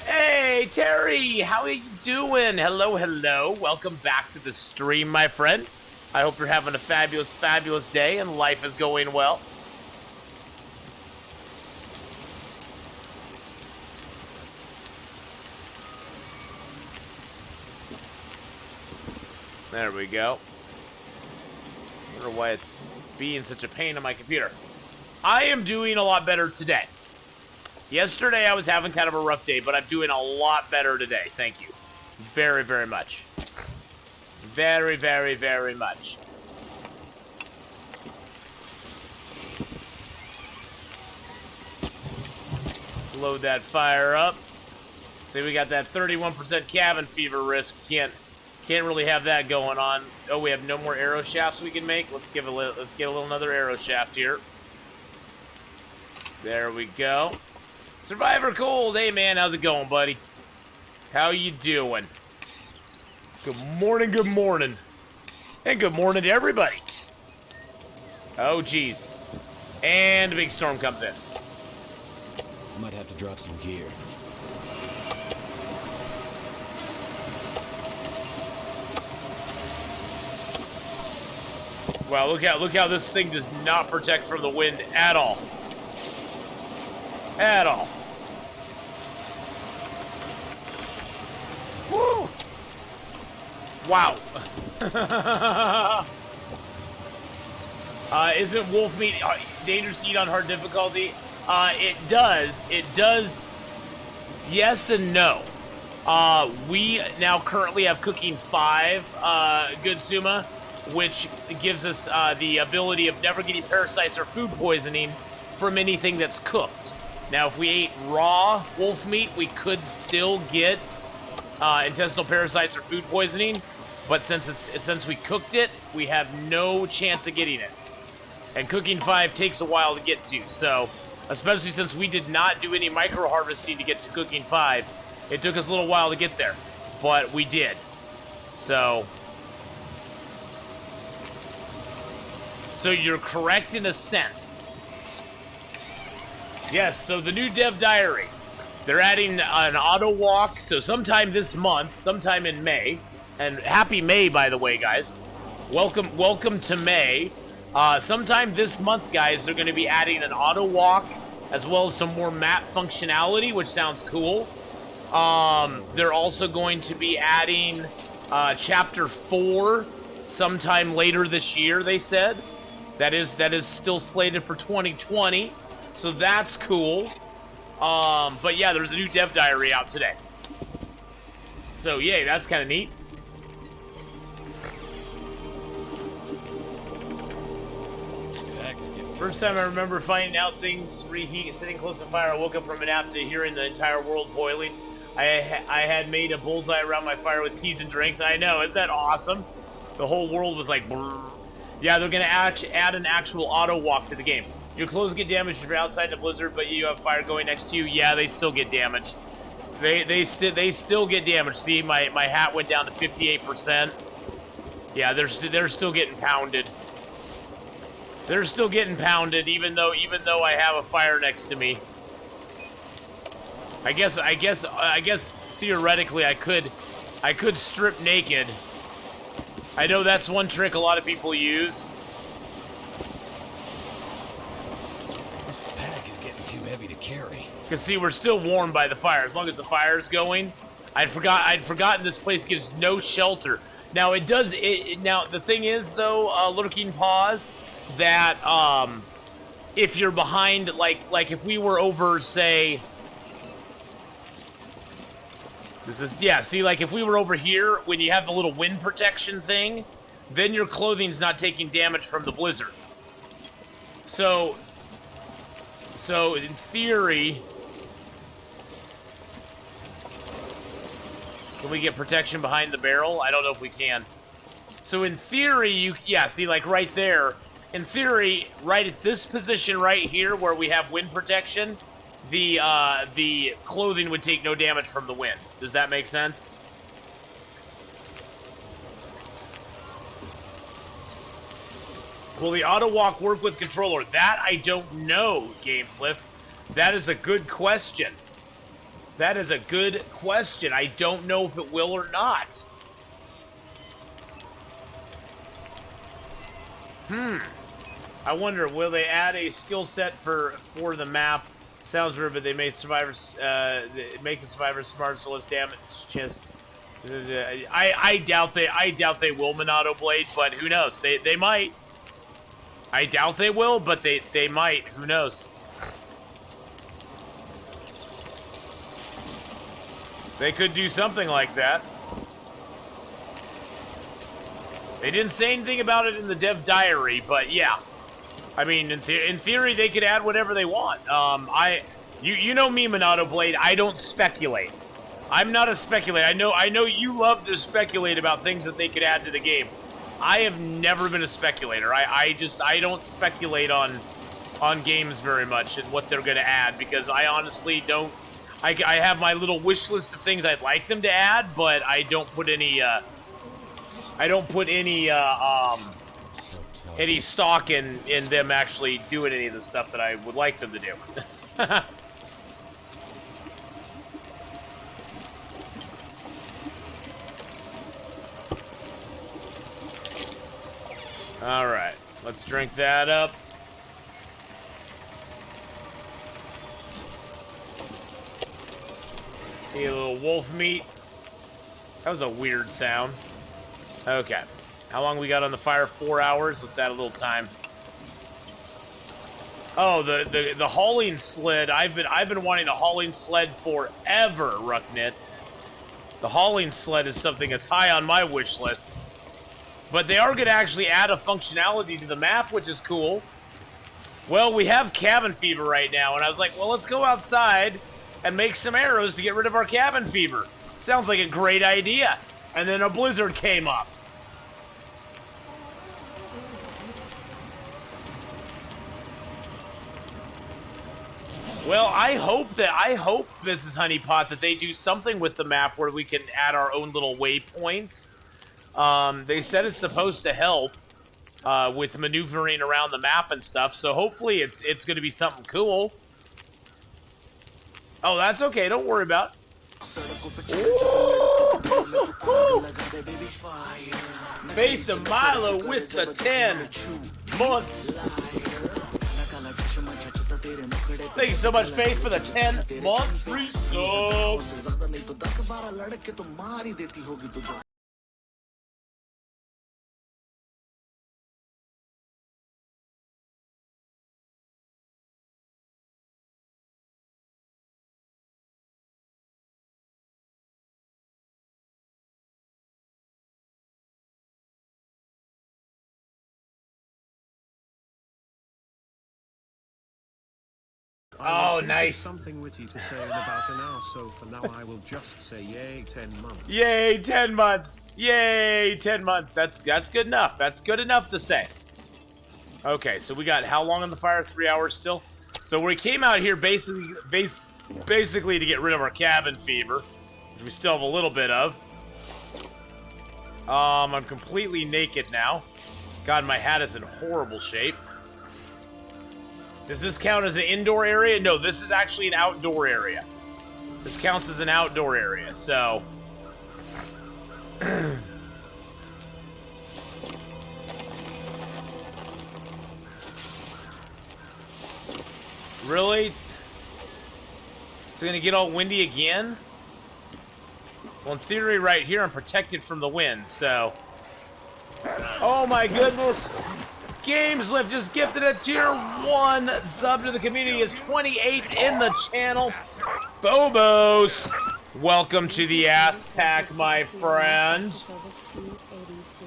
Hey, Terry, how are you doing? Hello, hello. Welcome back to the stream, my friend. I hope you're having a fabulous, fabulous day and life is going well. There we go. I wonder why it's being such a pain on my computer. I am doing a lot better today. Yesterday I was having kind of a rough day, but I'm doing a lot better today. Thank you. Very, very much. Very, very, very much. Load that fire up. See, we got that 31% cabin fever risk. Can't really have that going on. Oh, we have no more arrow shafts we can make. Let's get a little another arrow shaft here. There we go. Survivor Cold, hey man, how's it going, buddy? How you doing? Good morning, good morning. And good morning to everybody. Oh, geez. And a big storm comes in. Might have to drop some gear. Wow, look how this thing does not protect from the wind at all. At all. Woo! Wow. Isn't wolf meat dangerous to eat on hard difficulty? It does. It does. Yes and no. We now currently have cooking 5, Good Suma, which gives us the ability of never getting parasites or food poisoning from anything that's cooked. Now, if we ate raw wolf meat, we could still get intestinal parasites or food poisoning, but since we cooked it, we have no chance of getting it. And cooking 5 takes a while to get to, so especially since we did not do any micro harvesting to get to cooking 5, it took us a little while to get there, but we did. So you're correct in a sense. Yes, so the new dev diary. They're adding an auto walk, so sometime this month, sometime in May. And happy May, by the way, guys. Welcome to May. Sometime this month, guys, they're going to be adding an auto walk as well as some more map functionality, which sounds cool. They're also going to be adding Chapter 4 sometime later this year, they said. That is still slated for 2020, so that's cool. But yeah, there's a new dev diary out today. So yay, that's kind of neat. First time I remember finding out things reheat sitting close to fire. I woke up from a nap to hearing the entire world boiling. I had made a bullseye around my fire with teas and drinks. I know, isn't that awesome? The whole world was like, brrr. Yeah, they're gonna add an actual auto walk to the game. Your clothes get damaged if you're outside in a blizzard, but you have fire going next to you. Yeah, they still get damaged. They still get damaged. See, my hat went down to 58%. Yeah, they're still getting pounded. They're still getting pounded, even though I have a fire next to me. I guess theoretically I could strip naked. I know that's one trick a lot of people use. This pack backpack is getting too heavy to carry. Because see, we're still warm by the fire. As long as the fire's going. I'd forgotten this place gives no shelter. Now it does. Now the thing is though, lurking pause, that if you're behind, like if we were over, say, this is see, like if we were over here, when you have the little wind protection thing, then your clothing's not taking damage from the blizzard. So in theory, can we get protection behind the barrel? I don't know if we can. So in theory, see, like right there, in theory, right at this position right here where we have wind protection, the clothing would take no damage from the wind. Does that make sense? Will the auto walk work with controller? That I don't know, GameSliff. That is a good question. That is a good question. I don't know if it will or not. I wonder, will they add a skill set for the map? Sounds weird, but they made survivors make the survivors smart, so less damage chance. I doubt they will, Monado Blade, but who knows? They might. I doubt they will, but they might. Who knows? They could do something like that. They didn't say anything about it in the dev diary, but yeah. I mean, in theory, they could add whatever they want. You know me, Monado Blade. I don't speculate. I'm not a speculator. I know you love to speculate about things that they could add to the game. I have never been a speculator. I don't speculate on games very much and what they're going to add, because I honestly don't. I have my little wish list of things I'd like them to add, but I don't put any any stock in them actually doing any of the stuff that I would like them to do. All right, let's drink that up. Eat a little wolf meat. That was a weird sound. Okay. How long we got on the fire? 4 hours. Let's add a little time. Oh, the hauling sled. I've been wanting a hauling sled forever, Rucknit. The hauling sled is something that's high on my wish list. But they are going to actually add a functionality to the map, which is cool. Well, we have cabin fever right now, and I was like, well, let's go outside and make some arrows to get rid of our cabin fever. Sounds like a great idea. And then a blizzard came up. Well, I hope, Mrs. Honeypot, that they do something with the map where we can add our own little waypoints. They said it's supposed to help with maneuvering around the map and stuff, so hopefully it's going to be something cool. Oh, that's okay. Don't worry about it. Faith of Milo with the 10 months. Thank you so much, Faith, for the 10 months free subs. Oh, nice. Something witty to say in about an hour, so for now I will just say yay 10 months. Yay 10 months. Yay 10 months. That's good enough. That's good enough to say. Okay, so we got how long on the fire? 3 hours still. So we came out here basically to get rid of our cabin fever, which we still have a little bit of. I'm completely naked now. God, my hat is in horrible shape. Does this count as an indoor area? No, this is actually an outdoor area. This counts as an outdoor area, so... Really? It's gonna get all windy again? Well, in theory, right here, I'm protected from the wind, so... Oh my goodness! Gameslift just gifted a tier 1 sub to the community. Is 28 in the channel. Phobos! Welcome to the ass pack, my friend.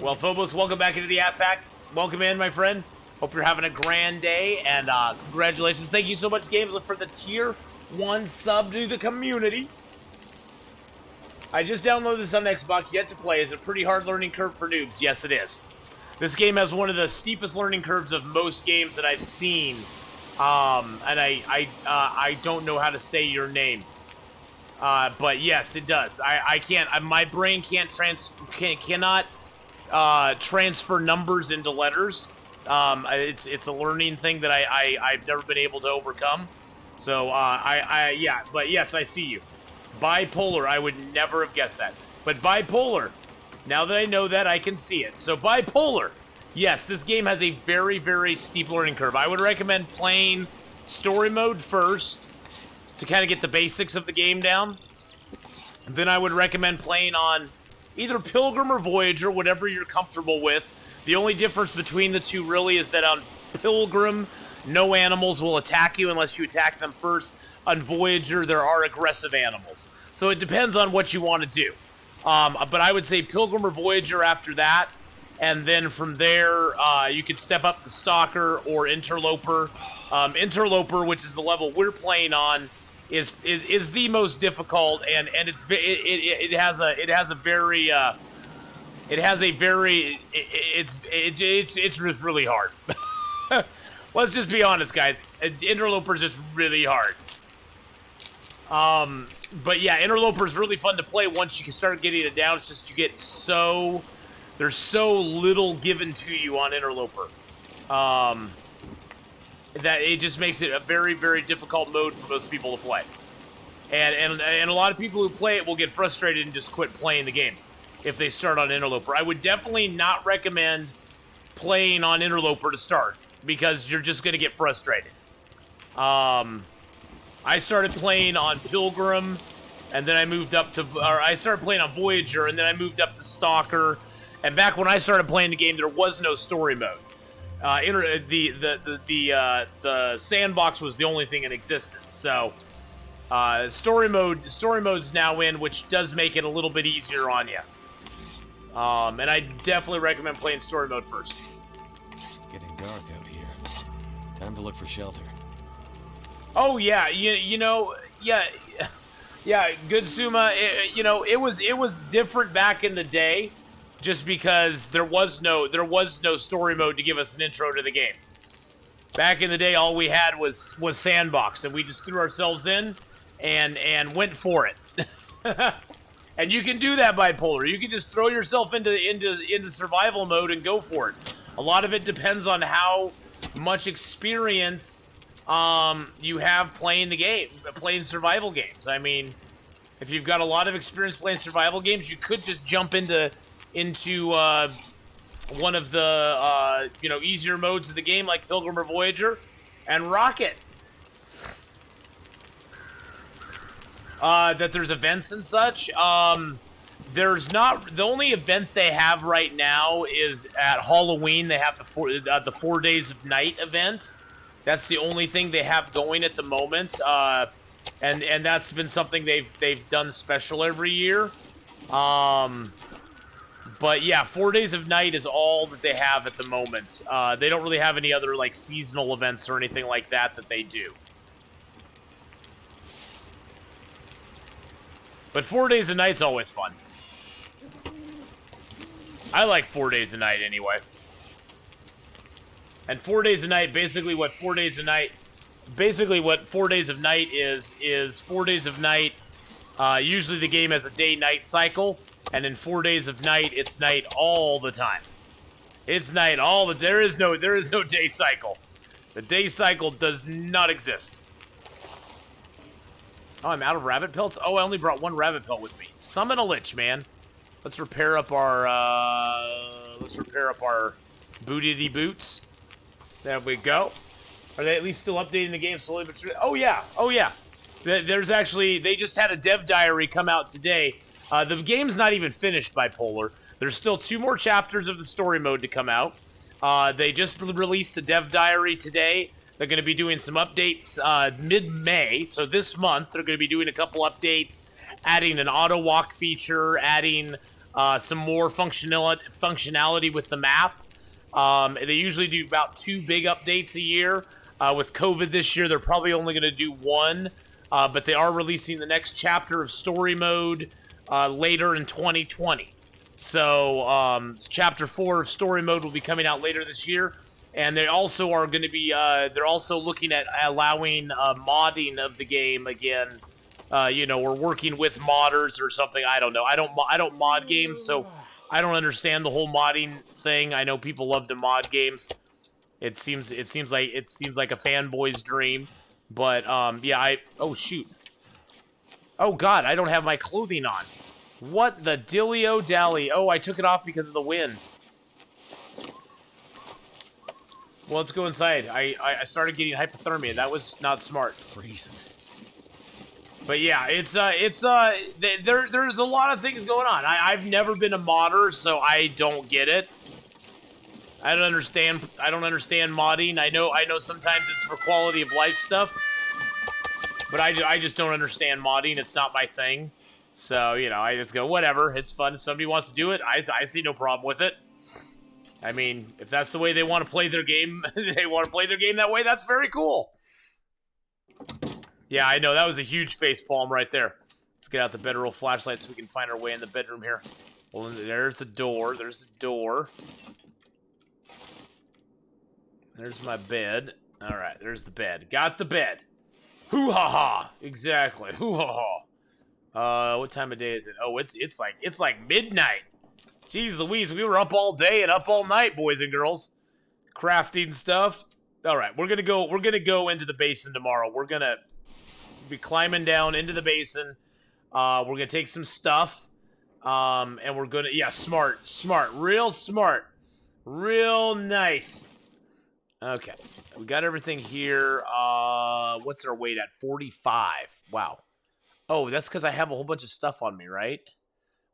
Well, Phobos, welcome back into the ass pack. Welcome in, my friend. Hope you're having a grand day, and congratulations. Thank you so much, Gameslift, for the tier 1 sub to the community. I just downloaded this on Xbox, yet to play. Is a pretty hard learning curve for noobs. Yes, it is. This game has one of the steepest learning curves of most games that I've seen. And I don't know how to say your name. But yes, it does. I can't. My brain cannot transfer numbers into letters. It's a learning thing that I've never been able to overcome. So yeah. But yes, I see you. Bipolar, I would never have guessed that. But bipolar, now that I know that, I can see it. So bipolar, yes, this game has a very, very steep learning curve. I would recommend playing story mode first to kind of get the basics of the game down. Then I would recommend playing on either Pilgrim or Voyager, whatever you're comfortable with. The only difference between the two really is that on Pilgrim, no animals will attack you unless you attack them first. On Voyager, there are aggressive animals. So it depends on what you want to do. But I would say Pilgrim or Voyager after that. And then from there, you could step up to Stalker or Interloper. Interloper, which is the level we're playing on, is the most difficult, and it's just really hard. Let's just be honest, guys. Interloper is just really hard. But yeah, Interloper is really fun to play once you can start getting it down. It's just there's so little given to you on Interloper, that it just makes it a very, very difficult mode for most people to play. And a lot of people who play it will get frustrated and just quit playing the game if they start on Interloper. I would definitely not recommend playing on Interloper to start, because you're just going to get frustrated. I started playing on Pilgrim, and then I started playing on Voyager, and then I moved up to Stalker. And back when I started playing the game, there was no story mode. The sandbox was the only thing in existence. So, story mode's now in, which does make it a little bit easier on you. And I definitely recommend playing story mode first. Getting dark out here. Time to look for shelter. Oh yeah, yeah, good Suma. It was different back in the day, just because there was no story mode to give us an intro to the game. Back in the day, all we had was sandbox, and we just threw ourselves in and went for it. And you can do that, bipolar. You can just throw yourself into survival mode and go for it. A lot of it depends on how much experience you have playing the game, playing survival games. I mean, if you've got a lot of experience playing survival games, you could just jump into one of the easier modes of the game, like Pilgrim or Voyager, and rock it. That there's events and such. There's not. The only event they have right now is at Halloween. They have the 4 days of night event. That's the only thing they have going at the moment, and that's been something they've done special every year. But yeah, 4 days of night is all that they have at the moment. They don't really have any other like seasonal events or anything like that they do. But 4 days of night's always fun. I like 4 days of night anyway. And 4 days of night, basically what 4 days of night is 4 days of night. Usually the game has a day-night cycle, and in 4 days of night, it's night all the time. It's night all the. There is no day cycle. The day cycle does not exist. Oh, I'm out of rabbit pelts. Oh, I only brought one rabbit pelt with me. Summon a lich, man. Let's repair up our bootity boots. There we go. Are they at least still updating the game slowly but surely? Oh yeah, oh yeah. There's actually, they just had a dev diary come out today. The game's not even finished, Bipolar. There's still 2 more chapters of the story mode to come out. They just released a dev diary today. They're going to be doing some updates mid-May. So this month, they're going to be doing a couple updates, adding an auto walk feature, adding some more functionality with the map. They usually do about 2 big updates a year. With COVID this year, they're probably only going to do 1. But they are releasing the next chapter of story mode later in 2020. So chapter 4 of story mode will be coming out later this year. And they also are going to be, they're also looking at allowing modding of the game again. You know, we're working with modders or something. I don't know. I don't mod games, so I don't understand the whole modding thing. I know people love to mod games. It seems like a fanboy's dream. But yeah, oh shoot. Oh god, I don't have my clothing on. What the dillio dally? Oh, I took it off because of the wind. Well, let's go inside. I started getting hypothermia. That was not smart. Freezing. But yeah, there's a lot of things going on. I've never been a modder, so I don't get it. I don't understand modding. I know sometimes it's for quality of life stuff, but I just don't understand modding. It's not my thing. So, you know, I just go, whatever. It's fun. If somebody wants to do it, I see no problem with it. I mean, if that's the way they want to play their game, they want to play their game that way, that's very cool. Yeah, I know. That was a huge facepalm right there. Let's get out the bedroll flashlight so we can find our way in the bedroom here. Well, there's the door. There's the door. There's my bed. All right, there's the bed. Got the bed. Hoo-ha-ha. Exactly. Hoo-ha-ha. What time of day is it? Oh, it's like midnight. Jeez Louise, we were up all day and up all night, boys and girls. Crafting stuff. All right, we're gonna go into the basin tomorrow. We're gonna be climbing down into the basin. We're gonna take some stuff. And we're gonna, yeah, smart, real smart. Real nice. Okay, we got everything here. What's our weight at? 45. Wow. Oh, that's because I have a whole bunch of stuff on me, right?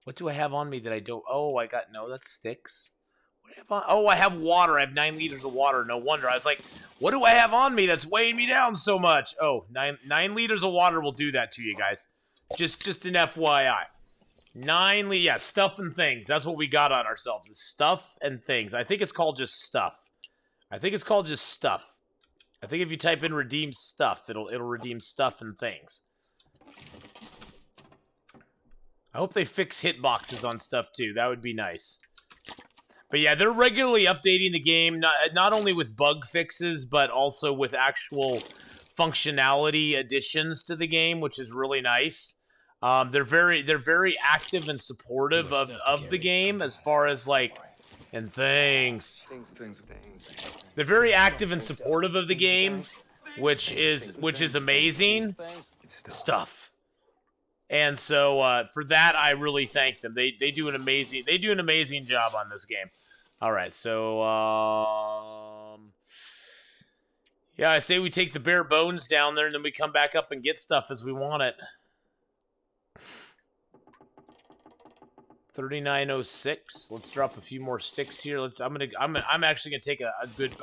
What do I have on me that I don't? Oh, no, that's sticks. What do I have on? Oh, I have water. I have 9 liters of water. No wonder. I was like, what do I have on me that's weighing me down so much? Oh, 9 liters of water will do that to you guys. Just an FYI. 9 liters. Yeah, stuff and things. That's what we got on ourselves. Is stuff and things. I think it's called just stuff. I think if you type in redeem stuff, it'll redeem stuff and things. I hope they fix hitboxes on stuff too. That would be nice. But yeah, they're regularly updating the game, not only with bug fixes, but also with actual functionality additions to the game, which is really nice. They're very active and supportive of the game as far as like and things. They're very active and supportive of the game, which is amazing stuff. And so for that, I really thank them. They do an amazing job on this game. All right, so yeah, I say we take the bare bones down there, and then we come back up and get stuff as we want it. 3906. Let's drop a few more sticks here. I'm actually gonna take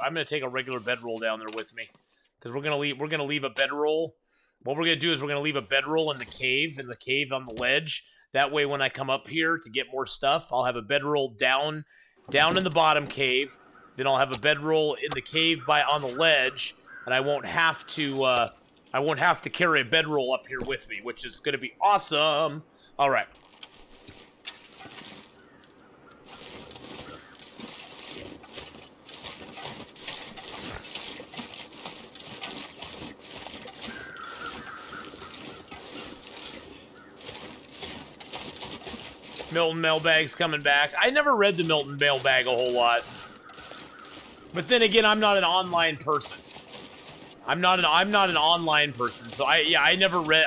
I'm gonna take a regular bedroll down there with me, because we're gonna leave a bedroll. What we're gonna do is we're gonna leave a bedroll in the cave on the ledge. That way, when I come up here to get more stuff, I'll have a bedroll down in the bottom cave. Then I'll have a bedroll in the cave on the ledge, and I won't have to carry a bedroll up here with me, which is gonna be awesome. All right. Milton mailbag's coming back. I never read the Milton mailbag a whole lot. But then again, I'm not an online person. I'm not an online person. So I never read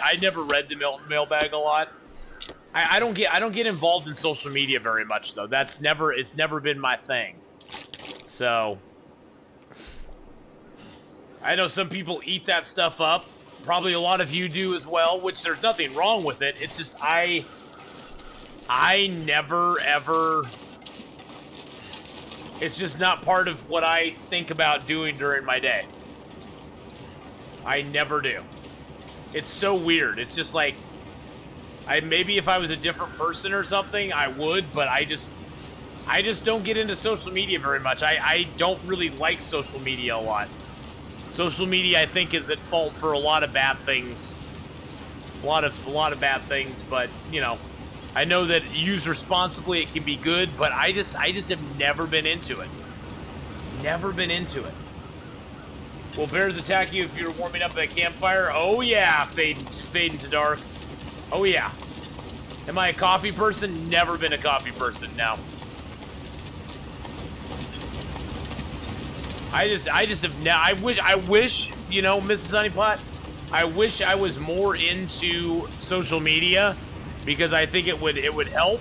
the Milton mailbag a lot. I don't get involved in social media very much though. It's never been my thing. So I know some people eat that stuff up. Probably a lot of you do as well, which there's nothing wrong with it. It's just I never ever. It's just not part of what I think about doing during my day. I never do. It's so weird. It's just like, maybe if I was a different person or something, I would, but I just don't get into social media very much. I don't really like social media a lot. Social media, I think, is at fault for a lot of bad things. A lot of bad things, but, you know, I know that used responsibly it can be good, but I just have never been into it. Never been into it. Will bears attack you if you're warming up at a campfire? Oh yeah, fading to dark. Oh yeah. Am I a coffee person? Never been a coffee person, no. I just have now. I wish, you know, Mrs. Honeypot, I wish I was more into social media because I think it would help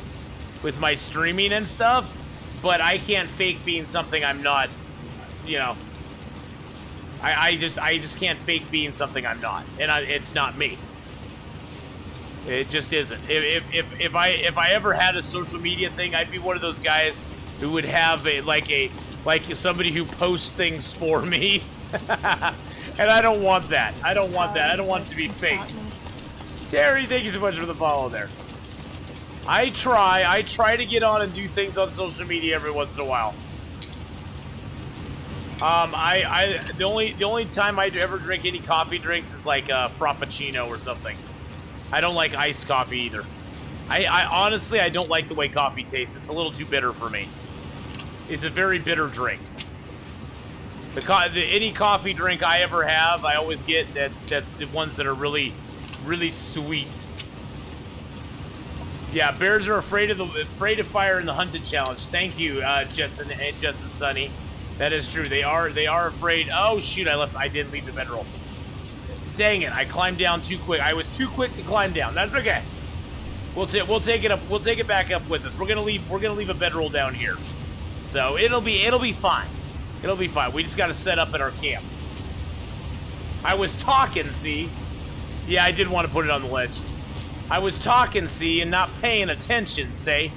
with my streaming and stuff. But I can't fake being something I'm not, you know. I just can't fake being something I'm not, and it's not me. It just isn't. If I ever had a social media thing, I'd be one of those guys who would have like somebody who posts things for me, and I don't want that. I don't want that. I don't want it to be fake. Terry, thank you so much for the follow there. I try to get on and do things on social media every once in a while. The only time I ever drink any coffee drinks is like a frappuccino or something. I don't like iced coffee either. I honestly, I don't like the way coffee tastes. It's a little too bitter for me. It's a very bitter drink. Any coffee drink I ever have, I always get that's the ones that are really, really sweet. Yeah, bears are afraid of fire in the hunted challenge. Thank you, Justin Sunny. That is true. They are afraid. Oh shoot! I didn't leave the bedroll. Dang it! I climbed down too quick. I was too quick to climb down. That's okay. We'll take it up. We'll take it back up with us. We're gonna leave a bedroll down here. So it'll be fine. It'll be fine. We just got to set up at our camp. I was talking, see? Yeah, I did want to put it on the ledge. I was talking, see, and not paying attention, see?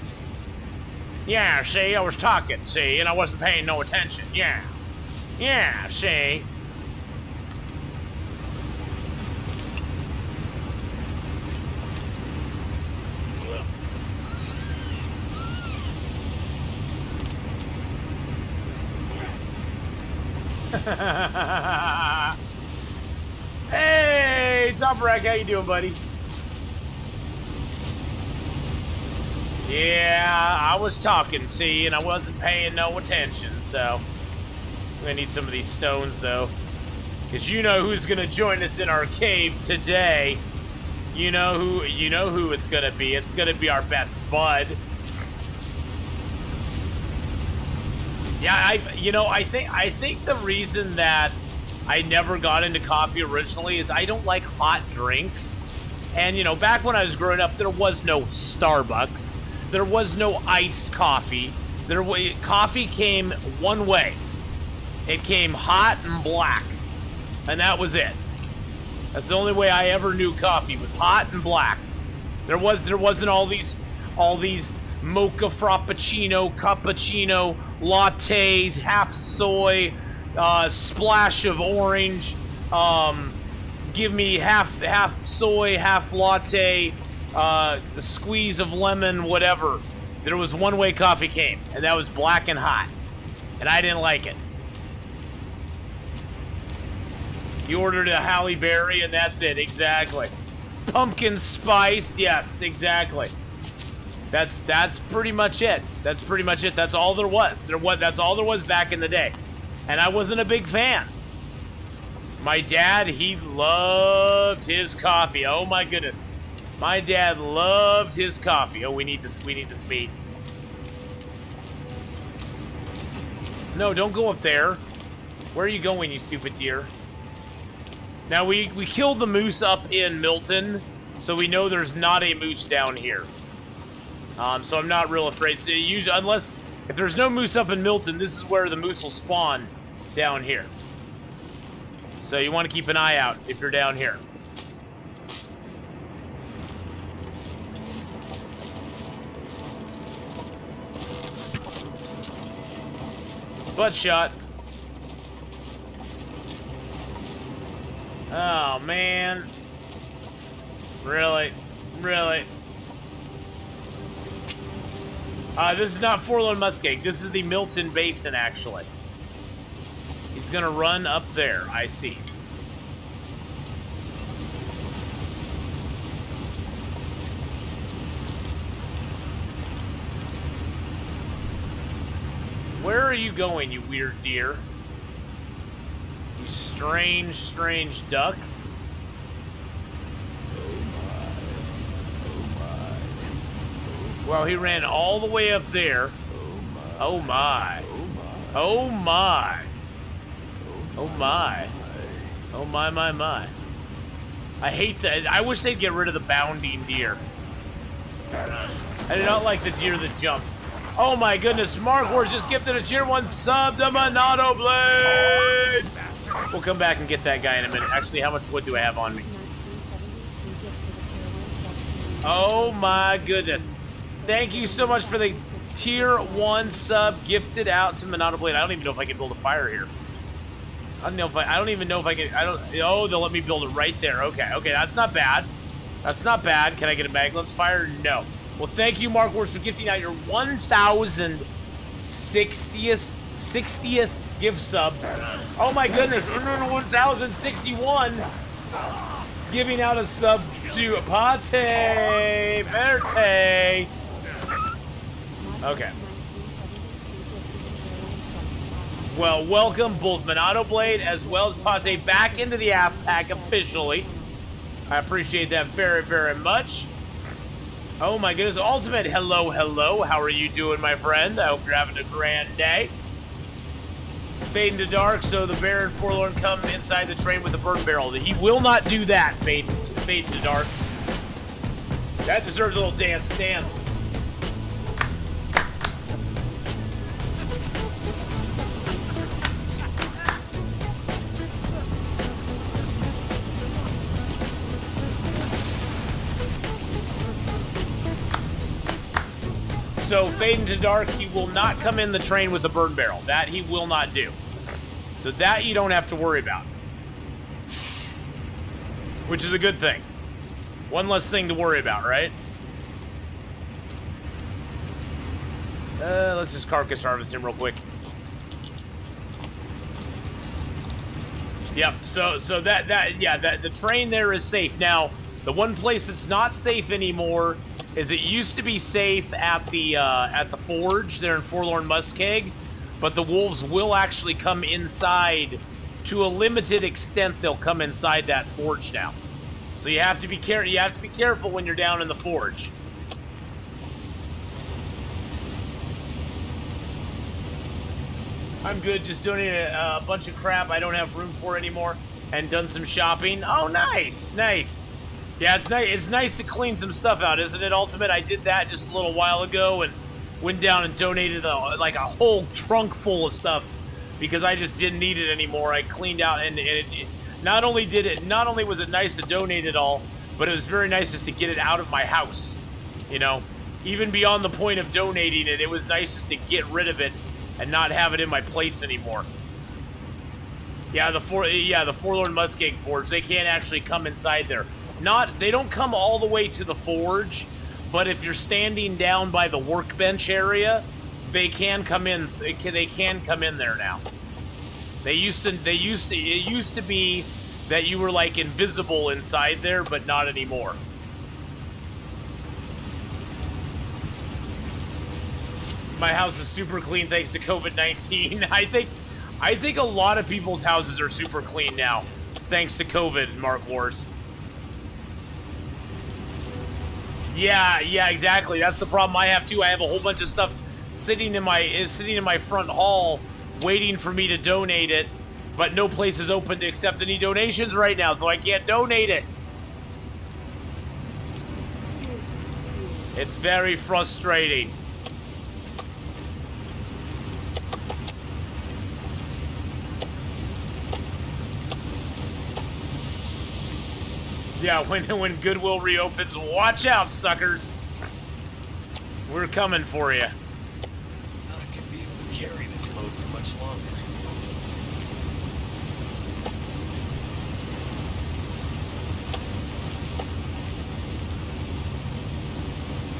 Yeah, see, I was talking, see, and I wasn't paying no attention. Yeah. Yeah, see? Hey, Toprak, how you doing, buddy? Yeah, I was talking, see, and I wasn't paying no attention, so I'm gonna need some of these stones, though, because you know who's gonna join us in our cave today. You know who it's gonna be. It's gonna be our best bud. Yeah, I think the reason that I never got into coffee originally is I don't like hot drinks. And, you know, back when I was growing up, there was no Starbucks. There was no iced coffee. Coffee came one way. It came hot and black. And that was it. That's the only way I ever knew coffee, was hot and black. There wasn't all these mocha frappuccino, cappuccino, lattes, half soy, splash of orange, give me half soy, half latte, a squeeze of lemon, whatever. There was one way coffee came, and that was black and hot. And I didn't like it. You ordered a Halle Berry, and that's it, exactly. Pumpkin spice, yes, exactly. That's pretty much it. That's pretty much it. That's all there was. That's all there was back in the day. And I wasn't a big fan. My dad, he loved his coffee. Oh my goodness. My dad loved his coffee. Oh, we need the speed. No, don't go up there. Where are you going, you stupid deer? Now, we killed the moose up in Milton, so we know there's not a moose down here. So I'm not real afraid. So usually, if there's no moose up in Milton, this is where the moose will spawn down here. So you want to keep an eye out if you're down here. Butt shot. Oh, man. Really? Really? This is not Forlorn Muskeg. This is the Milton Basin, actually. He's gonna run up there. I see. Where are you going, you weird deer? You strange, strange duck. Well, he ran all the way up there. Oh my. Oh my. Oh my. Oh my, my, my. I hate that. I wish they'd get rid of the bounding deer. I do not like the deer that jumps. Oh my goodness, Mark Wars just gifted a tier 1 sub to Monado Blade! We'll come back and get that guy in a minute. Actually, how much wood do I have on me? Oh my goodness. Thank you so much for the tier 1 sub gifted out to Monado Blade. I don't even know if I can build a fire here. I don't even know if I can. Oh, they'll let me build it right there. Okay, that's not bad. That's not bad. Can I get a Maglens fire? No. Well, thank you, Mark Wars, for gifting out your 1,060th gift sub. Oh my goodness, 1,061 giving out a sub to Pate Verte. Okay. Well, welcome both Monado Blade as well as Pate back into the AF pack officially. I appreciate that very, very much. Oh my goodness, Ultimate, hello, hello. How are you doing, my friend? I hope you're having a grand day. Fade into dark, so the Bear and Forlorn come inside the train with the burn barrel. He will not do that, Fade into dark. That deserves a little dance. So, Fade into dark, he will not come in the train with the burn barrel. That he will not do. So that you don't have to worry about. Which is a good thing. One less thing to worry about, right? Let's just carcass harvest him real quick. Yep, so the train there is safe. Now, the one place that's not safe anymore is it used to be safe at the forge there in Forlorn Muskeg, but the wolves will actually come inside to a limited extent. They'll come inside that forge now, so you have to be careful when you're down in the forge. I'm good. Just donated a bunch of crap I don't have room for anymore, and done some shopping. Oh, nice. Yeah, it's nice to clean some stuff out, isn't it, Ultimate? I did that just a little while ago and went down and donated a whole trunk full of stuff because I just didn't need it anymore. I cleaned out, and not only was it nice to donate it all, but it was very nice just to get it out of my house. You know, even beyond the point of donating it, it was nice just to get rid of it and not have it in my place anymore. Yeah, the Forlorn Muskeg Forge, they can't actually come inside there. They don't come all the way to the forge, but if you're standing down by the workbench area, they can come in. They can come in there now. It used to be that you were like invisible inside there, but not anymore. My house is super clean thanks to COVID-19. I think a lot of people's houses are super clean now, thanks to COVID, Mark Wars. Yeah, exactly. That's the problem I have too. I have a whole bunch of stuff sitting in my front hall, waiting for me to donate it, but no place is open to accept any donations right now, so I can't donate it. It's very frustrating. Yeah, when Goodwill reopens, watch out, suckers. We're coming for you. Not gonna be able to carry this load for much longer.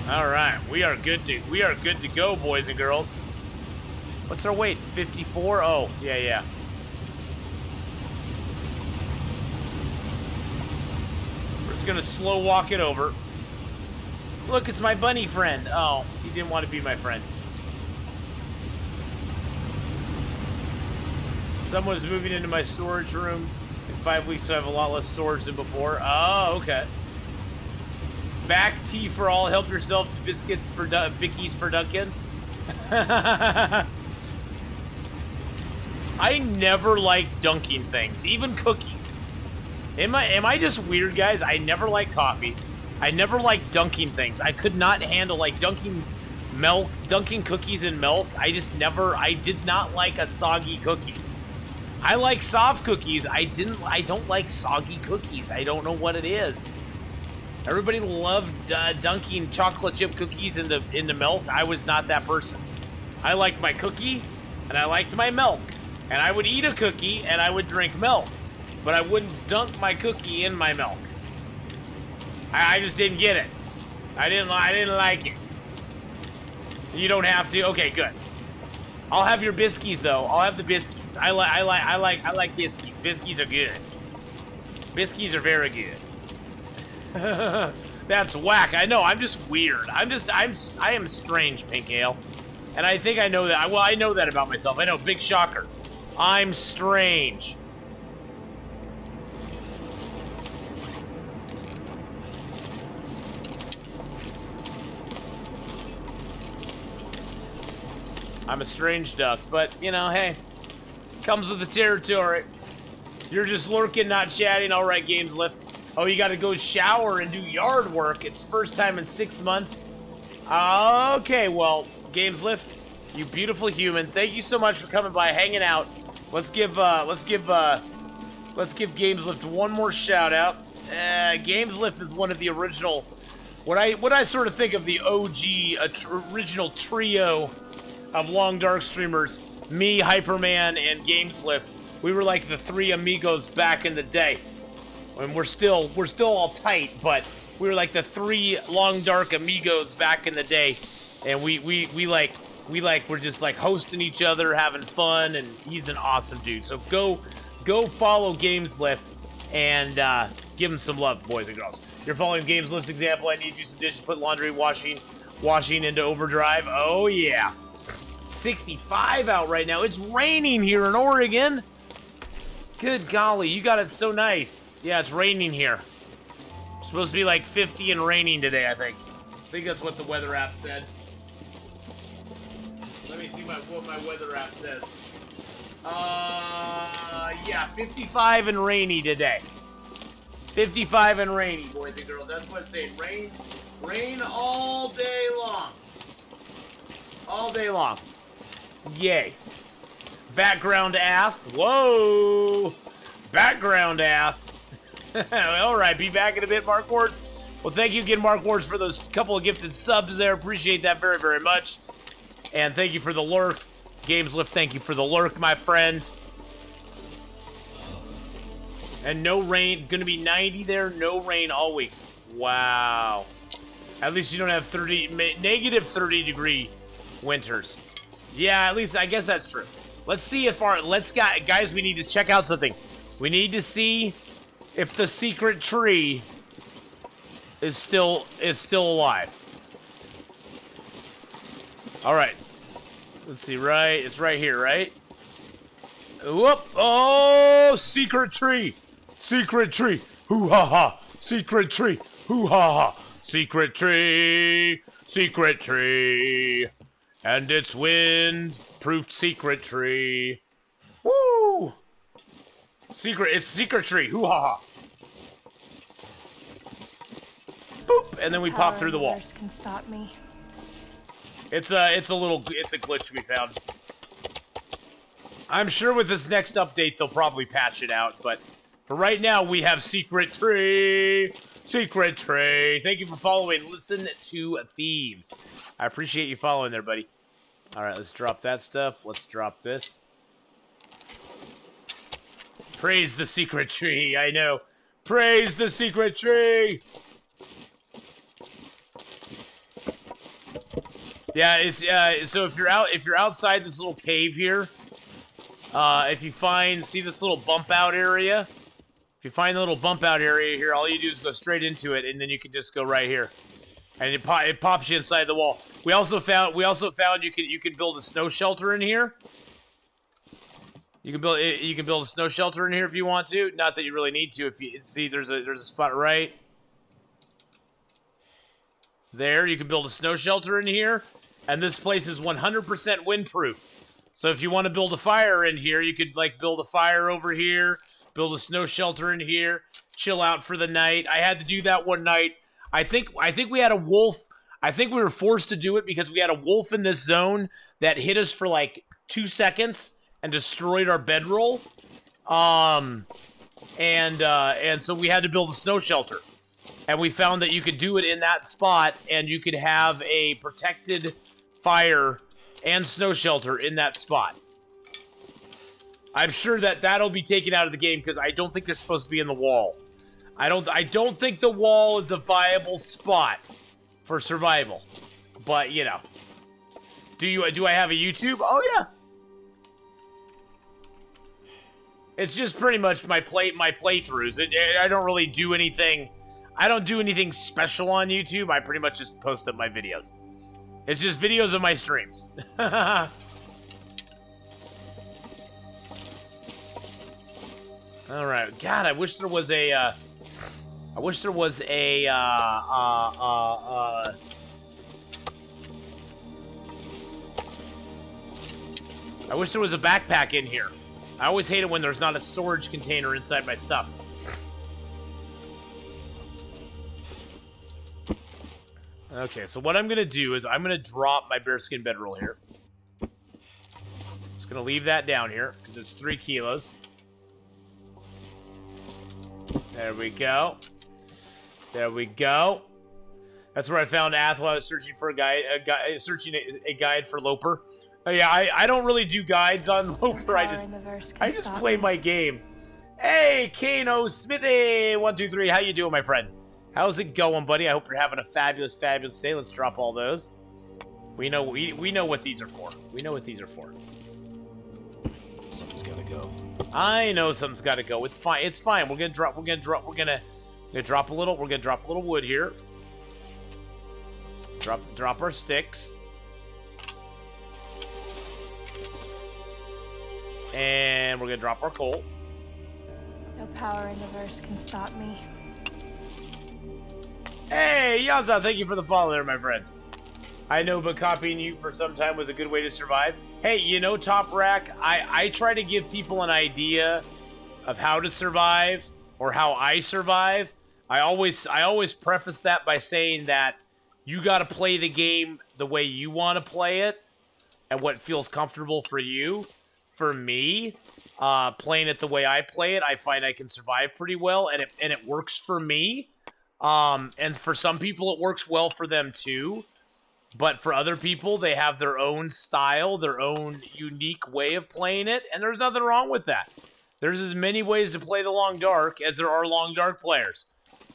All right, we are good to go, boys and girls. What's our weight? 54? Oh, yeah. We're just gonna slow walk it over. Look, it's my bunny friend. Oh, he didn't want to be my friend. Someone's moving into my storage room. In 5 weeks, so I have a lot less storage than before. Oh, okay. Back tea for all. Help yourself to biscuits for Bickies for Duncan. I never like dunking things, even cookies. Am I just weird, guys? I never like coffee. I never like dunking things. I could not handle like dunking cookies in milk. I did not like a soggy cookie. I like soft cookies. I don't like soggy cookies. I don't know what it is. Everybody loved dunking chocolate chip cookies into milk. I was not that person. I liked my cookie, and I liked my milk. And I would eat a cookie, and I would drink milk. But I wouldn't dunk my cookie in my milk. I just didn't get it. I didn't like it. You don't have to? Okay, good. I'll have your biscuits, though. I'll have the biscuits. I like biscuits. Biscuits are good. Biscuits are very good. That's whack. I know. I'm just weird. I am strange, Pink Ale. And I think I know that. Well, I know that about myself. I know. Big shocker. I'm strange. I'm a strange duck, but, you know, hey. Comes with the territory. You're just lurking, not chatting. All right, Games Lift. Oh, you got to go shower and do yard work. It's first time in 6 months. Okay, well, Games Lift, you beautiful human. Thank you so much for coming by, hanging out. Let's give Games Lift one more shout out. Games Lift is one of the original. What I sort of think of the OG original trio of Long Dark streamers. Me, Hyperman, and Games Lift. We were like the three amigos back in the day. And we're still all tight, but we were like the three Long Dark amigos back in the day, and we're just like hosting each other, having fun, and he's an awesome dude. So go follow Games Lift and give him some love, boys and girls. You're following Games Lift's example. I need to do some dishes, put laundry, washing into overdrive. Oh yeah, 65 out right now. It's raining here in Oregon. Good golly, you got it so nice. Yeah, it's raining here. It's supposed to be like 50 and raining today, I think. I think that's what the weather app said. Let me see what my weather app says. Yeah, 55 and rainy today. 55 and rainy, boys and girls. That's what it's saying. Rain all day long. All day long. Yay. Background ath. Whoa. Background ath. All right, be back in a bit, Mark Wars. Well, thank you again, Mark Wars, for those couple of gifted subs there. Appreciate that very, very much. And thank you for the lurk. Games Lift, thank you for the lurk, my friend. And no rain. Going to be 90 there. No rain all week. Wow. At least you don't have negative 30 degree winters. Yeah, at least I guess that's true. Let's see if guys, we need to check out something. We need to see if the secret tree is still alive. All right. Let's see, right? It's right here, right? Whoop! Oh, secret tree! Secret tree! Hoo ha ha! Secret tree! Hoo ha ha! Secret tree! Secret tree! And it's wind-proofed secret tree. Woo! It's secret tree. Hoo ha ha. Boop, and then we pop through the wall. Can stop me. It's a glitch we found. I'm sure with this next update they'll probably patch it out, but For right now, we have Secret Tree. Secret Tree. Thank you for following. Listen to Thieves. I appreciate you following there, buddy. All right, let's drop that stuff. Let's drop this. Praise the Secret Tree. I know. Praise the Secret Tree. Yeah, it's so if you're outside this little cave here, if you see this little bump out area, if you find the little bump out area here, all you do is go straight into it, and then you can just go right here, and it pops you inside the wall. We also found you can build a snow shelter in here. You can build a snow shelter in here if you want to. Not that you really need to. If you see, there's a spot right there. You can build a snow shelter in here, and this place is 100% windproof. So if you want to build a fire in here, you could like build a fire over here, build a snow shelter in here, chill out for the night. I had to do that one night. I think we had a wolf. I think we were forced to do it because we had a wolf in this zone that hit us for like 2 seconds and destroyed our bedroll. And so we had to build a snow shelter. And we found that you could do it in that spot, and you could have a protected fire and snow shelter in that spot. I'm sure that that'll be taken out of the game because I don't think they're supposed to be in the wall. I don't think the wall is a viable spot for survival. But you know, do I have a YouTube? Oh yeah. It's just pretty much my playthroughs. I don't really do anything. I don't do anything special on YouTube. I pretty much just post up my videos. It's just videos of my streams. All right. God, I wish there was a. I wish there was a. I wish there was a backpack in here. I always hate it when there's not a storage container inside my stuff. Okay, so what I'm going to do is I'm going to drop my bearskin bedroll here. Just going to leave that down here because it's 3 kilos. There we go. There we go. That's where I found Ath while I was searching for a guide for Loper. Oh, yeah, I don't really do guides on Loper. I just play my game. Hey, Kano Smithy 123, how you doing, my friend? How's it going, buddy? I hope you're having a fabulous, fabulous day. Let's drop all those. We know what these are for. We know what these are for. Something's gotta go. I know something's gotta go. It's fine. It's fine. We're gonna drop a little wood here. Drop our sticks. And we're gonna drop our coal. No power in the verse can stop me. Hey, Yaza, thank you for the follow there, my friend. I know, but copying you for some time was a good way to survive. Hey, you know, Top Rack, I try to give people an idea of how to survive or how I survive. I always preface that by saying that you got to play the game the way you want to play it and what feels comfortable for you. For me, playing it the way I play it, I find I can survive pretty well, and it works for me. And for some people, it works well for them too. But for other people, they have their own style, their own unique way of playing it, and there's nothing wrong with that. There's as many ways to play the Long Dark as there are Long Dark players.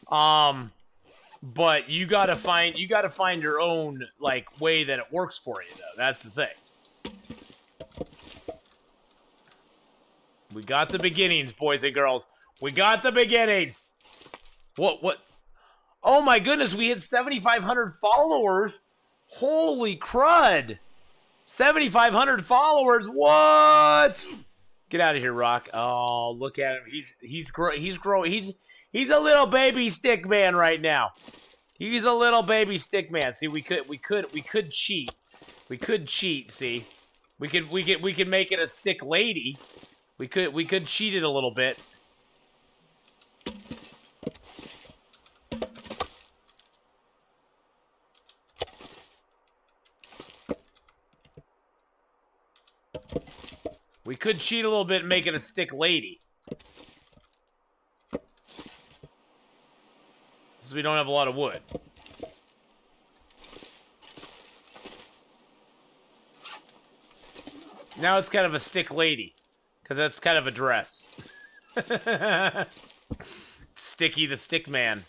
But you gotta find your own like way that it works for you, though. That's the thing. We got the beginnings, boys and girls. We got the beginnings. What? Oh my goodness, we hit 7,500 followers. Holy crud. 7,500 followers. What? Get out of here, Rock. Oh, look at him. He's growing. He's a little baby stick man right now. He's a little baby stick man. See, we could cheat. We could cheat, see. We could make it a stick lady. We could cheat it a little bit. We could cheat a little bit and make it a stick lady. since we don't have a lot of wood. Now it's kind of a stick lady, because that's kind of a dress. Sticky the stick man.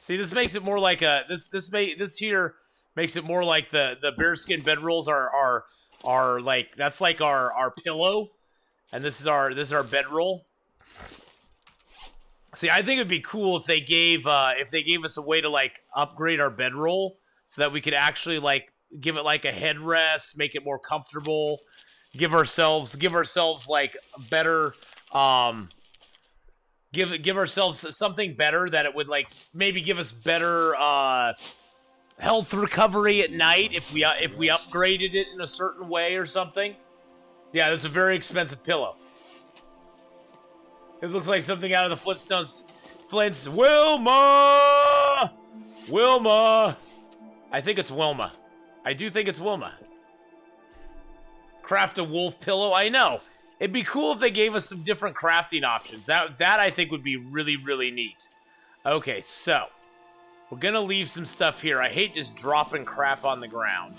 See, this makes it more like a this here makes it more like the bearskin bedrolls are like that's like our pillow, and this is our bedroll. See, I think it'd be cool if they gave us a way to like upgrade our bedroll so that we could actually like give it like a headrest, make it more comfortable, give ourselves like better give ourselves something better that it would like maybe give us better health recovery at night if we upgraded it in a certain way or something. Yeah, that's a very expensive pillow. It looks like something out of the Flintstones. Flint's Wilma! Wilma! I think it's Wilma. I do think it's Wilma. Craft a wolf pillow? I know. It'd be cool if they gave us some different crafting options. That I think would be really, really neat. Okay, so we're gonna leave some stuff here. I hate just dropping crap on the ground.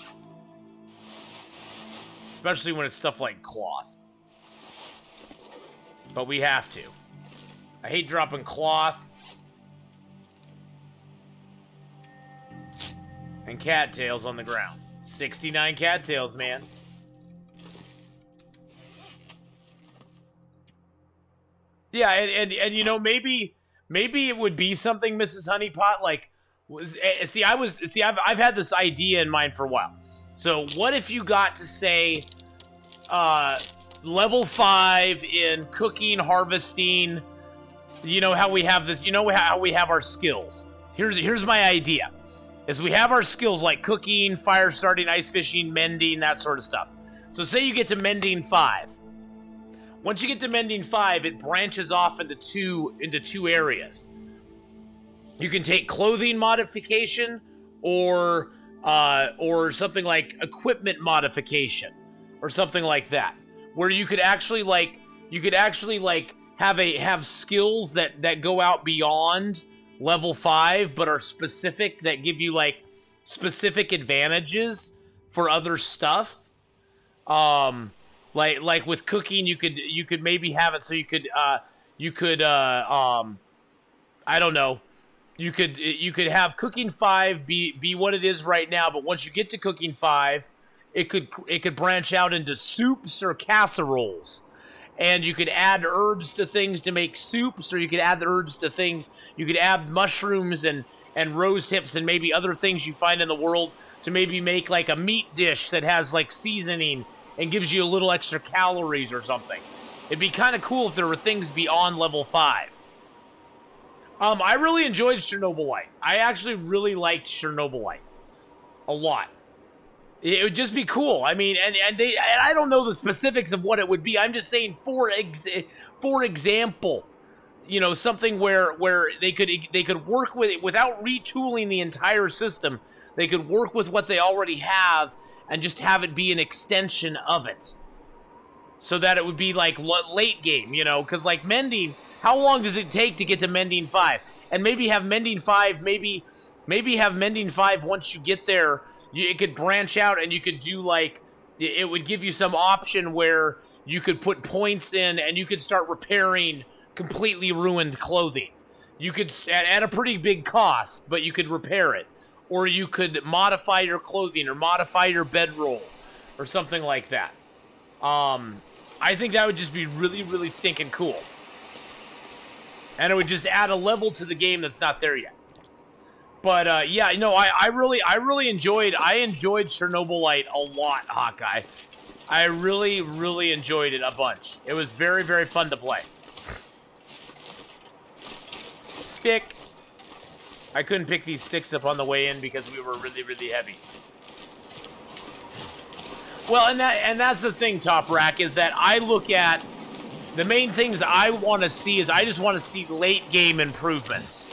Especially when it's stuff like cloth. But we have to. I hate dropping cloth. And cattails on the ground. 69 cattails, man. Yeah, and you know, maybe it would be something, Mrs. Honeypot, like I've had this idea in mind for a while. So what if you got to say level 5 in cooking, harvesting, you know how we have this, you know how we have our skills. Here's my idea. Is we have our skills like cooking, fire starting, ice fishing, mending, that sort of stuff. So say you get to mending 5. Once you get to mending 5, it branches off into two areas. You can take clothing modification or something like equipment modification or something like that, where you could actually have skills that go out beyond level 5 but are specific, that give you like specific advantages for other stuff. Like with cooking, you could maybe have it so you could I don't know, you could have cooking 5 be what it is right now, but once you get to cooking 5, it could branch out into soups or casseroles. And you could add herbs to things to make soups, or you could add the herbs to things. You could add mushrooms and rose hips and maybe other things you find in the world to maybe make like a meat dish that has like seasoning and gives you a little extra calories or something. It'd be kind of cool if there were things beyond level 5. I really enjoyed Chernobylite. I actually really liked Chernobylite a lot. It would just be cool. I mean, and I don't know the specifics of what it would be. I'm just saying, for example, you know, something where they could work with it without retooling the entire system. They could work with what they already have and just have it be an extension of it, so that it would be like late game, you know, because like mending, how long does it take to get to mending 5? And maybe have mending 5, maybe have mending 5 once you get there. It could branch out and you could do like, it would give you some option where you could put points in and you could start repairing completely ruined clothing. You could, at a pretty big cost, but you could repair it. Or you could modify your clothing or modify your bedroll or something like that. I think that would just be really, really stinking cool. And it would just add a level to the game that's not there yet. But yeah, no, I really enjoyed Chernobylite a lot, Hawkeye. I really, really enjoyed it a bunch. It was very, very fun to play. Stick. I couldn't pick these sticks up on the way in because we were really, really heavy. Well, and that's the thing, Top Rack, is that I look at the main things I want to see is I just want to see late game improvements.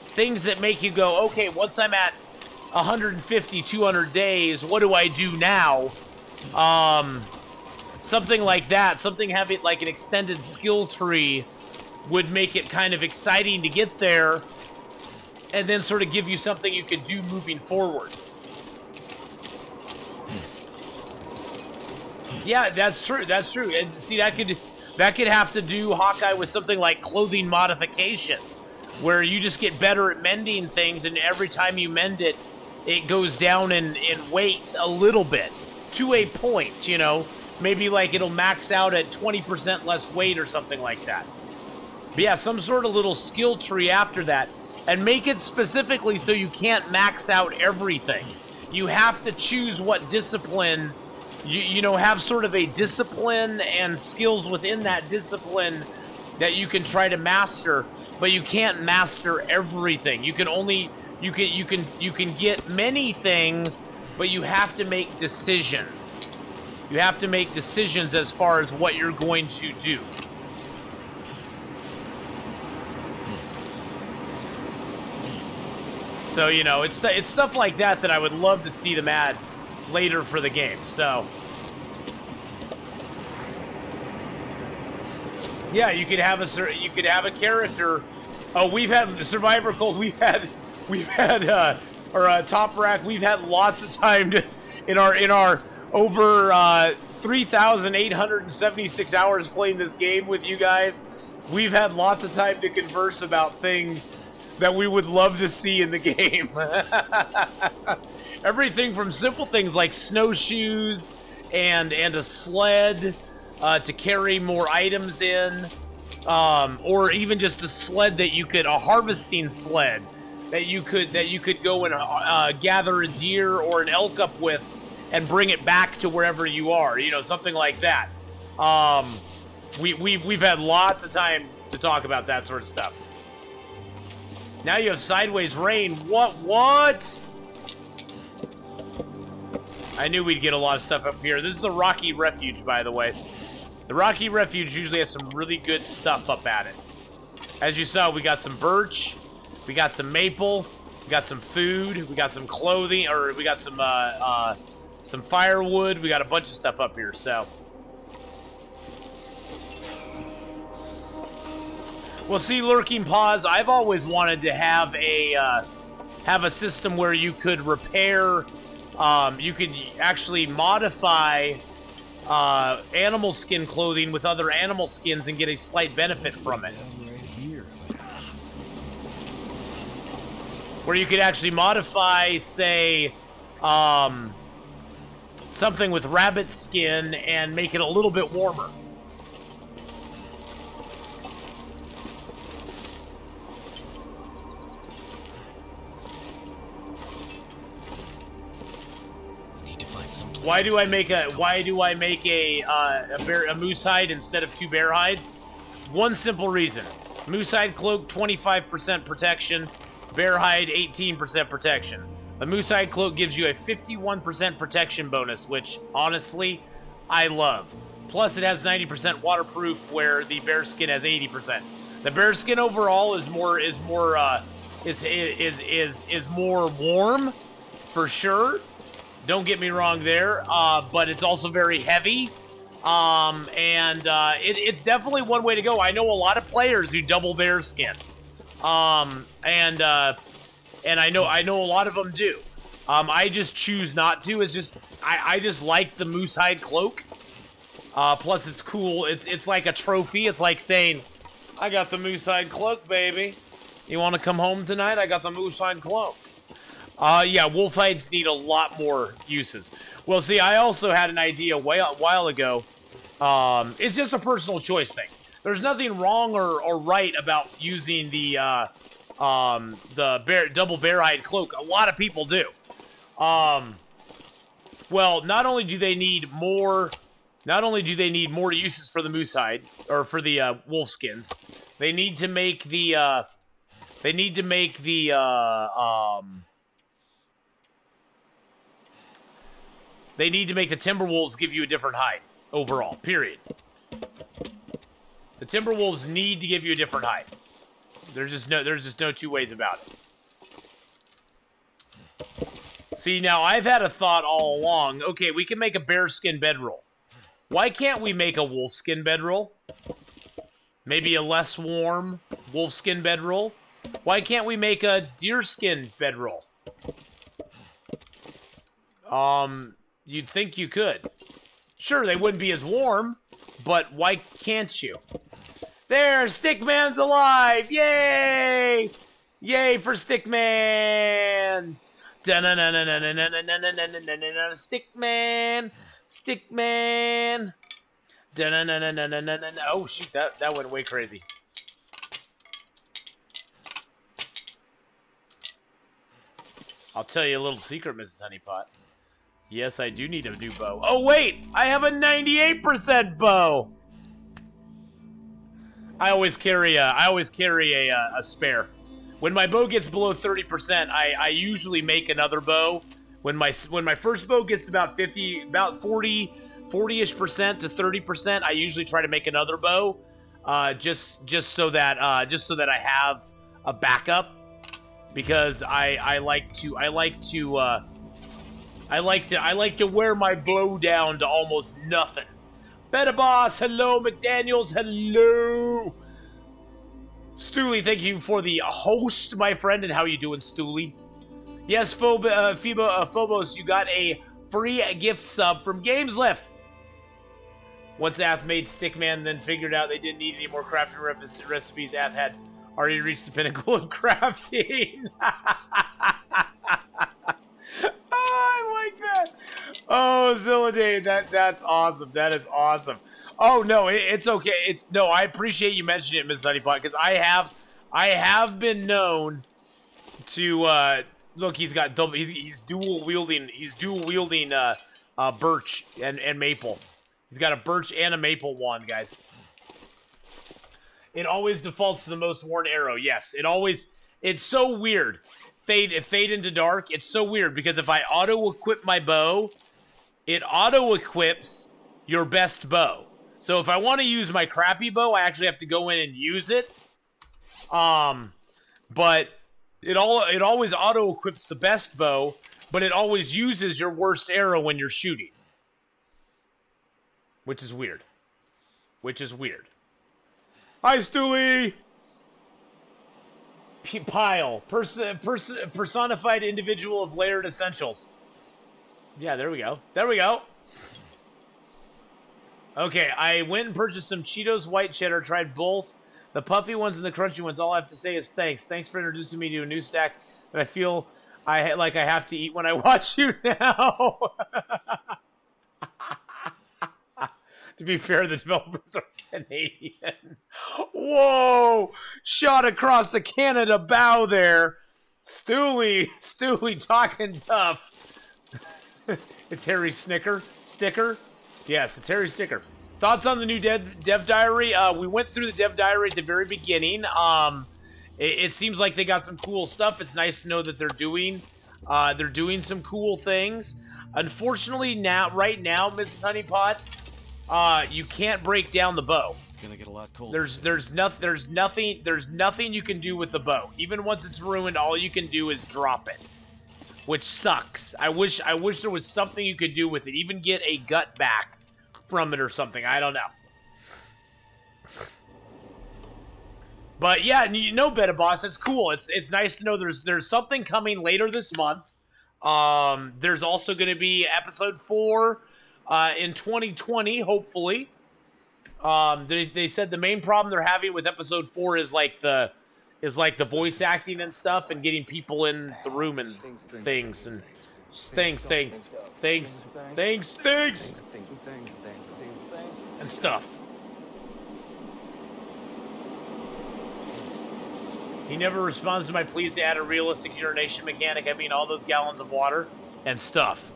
Things that make you go, okay, once I'm at 150, 200 days, what do I do now? Something like that. Something having like an extended skill tree would make it kind of exciting to get there. and then sort of give you something you could do moving forward. Yeah, that's true. That's true. And see, that could have to do, Hawkeye, with something like clothing modification, where you just get better at mending things, and every time you mend it, it goes down in weight a little bit to a point, you know. Maybe like it'll max out at 20% less weight or something like that. But yeah, some sort of little skill tree after that, and make it specifically so you can't max out everything. You have to choose what discipline, you know, have sort of a discipline and skills within that discipline that you can try to master, but you can't master everything. You can only, you can get many things, but you have to make decisions. You have to make decisions as far as what you're going to do. So, you know, it's stuff like that that I would love to see them add later for the game. So, yeah, you could have a character. Oh, we've had the Survivor Cult. We've had our Top Rack. We've had lots of time to, in our over 3,876 hours playing this game with you guys. We've had lots of time to converse about things that we would love to see in the game. Everything from simple things like snowshoes and a sled to carry more items in, or even just a sled that you could, a harvesting sled that you could go and gather a deer or an elk up with and bring it back to wherever you are, you know, something like that. We've had lots of time to talk about that sort of stuff. Now you have sideways rain. What? I knew we'd get a lot of stuff up here. This is the Rocky Refuge, by the way. The Rocky Refuge usually has some really good stuff up at it. As you saw, we got some birch, we got some maple, we got some food, we got some clothing, or we got some firewood. We got a bunch of stuff up here, so. Well, see, Lurking Paws, I've always wanted to have a system where you could repair, you could actually modify animal skin clothing with other animal skins and get a slight benefit from it. Where you could actually modify, say, something with rabbit skin and make it a little bit warmer. Why do I make a moose hide instead of 2 bear hides? One simple reason. Moose hide cloak 25% protection, bear hide 18% protection. The moose hide cloak gives you a 51% protection bonus, which honestly I love. Plus it has 90% waterproof, where the bear skin has 80%. The bear skin overall is more warm for sure. Don't get me wrong there, but it's also very heavy, it's definitely one way to go. I know a lot of players who double bear skin, and I know a lot of them do. I just choose not to. It's just I just like the moose hide cloak. Plus it's cool. It's like a trophy. It's like saying, I got the moose hide cloak, baby. You want to come home tonight? I got the moose hide cloak. Yeah, wolf hides need a lot more uses. Well, see, I also had an idea a while ago. It's just a personal choice thing. There's nothing wrong or right about using the double bear hide cloak. A lot of people do. Well, not only do they need more uses for the moose hide or for the wolf skins, they need to make the Timberwolves give you a different hide overall, period. The Timberwolves need to give you a different hide. There's just no two ways about it. See, now I've had a thought all along. Okay, we can make a bearskin bedroll. Why can't we make a wolfskin bedroll? Maybe a less warm wolfskin bedroll, Why can't we make a deerskin bedroll? You'd think you could. Sure, they wouldn't be as warm, but why can't you? There, Stickman's alive! Yay! Yay for Stickman! Stickman! Stickman! Oh shoot, that went way crazy. I'll tell you a little secret, Mrs. Honeypot. Yes, I do need a new bow. Oh wait, I have a 98% bow. I always carry a spare. When my bow gets below 30%, I usually make another bow. When my first bow gets about 40-ish% to 30%, I usually try to make another bow, just so that I have a backup, because I like to wear my bow down to almost nothing. Beta Boss, hello. McDaniels, hello. Stooley, thank you for the host, my friend. And how you doing, Stooley? Yes, Phobos, you got a free gift sub from Gameslift. Once Ath made Stickman, then figured out they didn't need any more crafting recipes, Ath had already reached the pinnacle of crafting. I like that. Oh, Zilladane, that's awesome. That is awesome. Oh no, it's okay. No, I appreciate you mentioning it, Ms. Honeypot, because I have been known to look. He's got double. He's dual wielding. He's dual wielding birch and maple. He's got a birch and a maple wand, guys. It always defaults to the most worn arrow. Yes, it always. It's so weird. Fade into dark. It's so weird because if I auto-equip my bow, it auto-equips your best bow. So if I want to use my crappy bow, I actually have to go in and use it. But it always auto-equips the best bow, but it always uses your worst arrow when you're shooting. Which is weird. Hi, Stewie! Pile. Personified individual of layered essentials. Yeah, there we go. Okay, I went and purchased some Cheetos white cheddar, tried both. The puffy ones and the crunchy ones. All I have to say is thanks. Thanks for introducing me to a new stack that I feel I have to eat when I watch you now. To be fair, the developers are Canadian. Whoa! Shot across the Canada bow there. Stooley talking tough. It's Harry Sticker? Yes, it's Harry Sticker. Thoughts on the new dev diary? We went through the dev diary at the very beginning. It seems like they got some cool stuff. It's nice to know that they're doing some cool things. Unfortunately, right now, Mrs. Honeypot, you can't break down the bow. It's gonna get a lot colder. There's nothing you can do with the bow. Even once it's ruined, all you can do is drop it, which sucks. I wish there was something you could do with it. Even get a gut back from it or something. I don't know. But yeah, you know, Beta Boss, it's cool. It's nice to know there's something coming later this month. There's also going to be episode 4 in 2020, hopefully. They said the main problem they're having with episode 4 is like the voice acting and stuff and getting people in the room and things and things and stuff. He never responds to my pleas to add a realistic urination mechanic. I mean, all those gallons of water and stuff.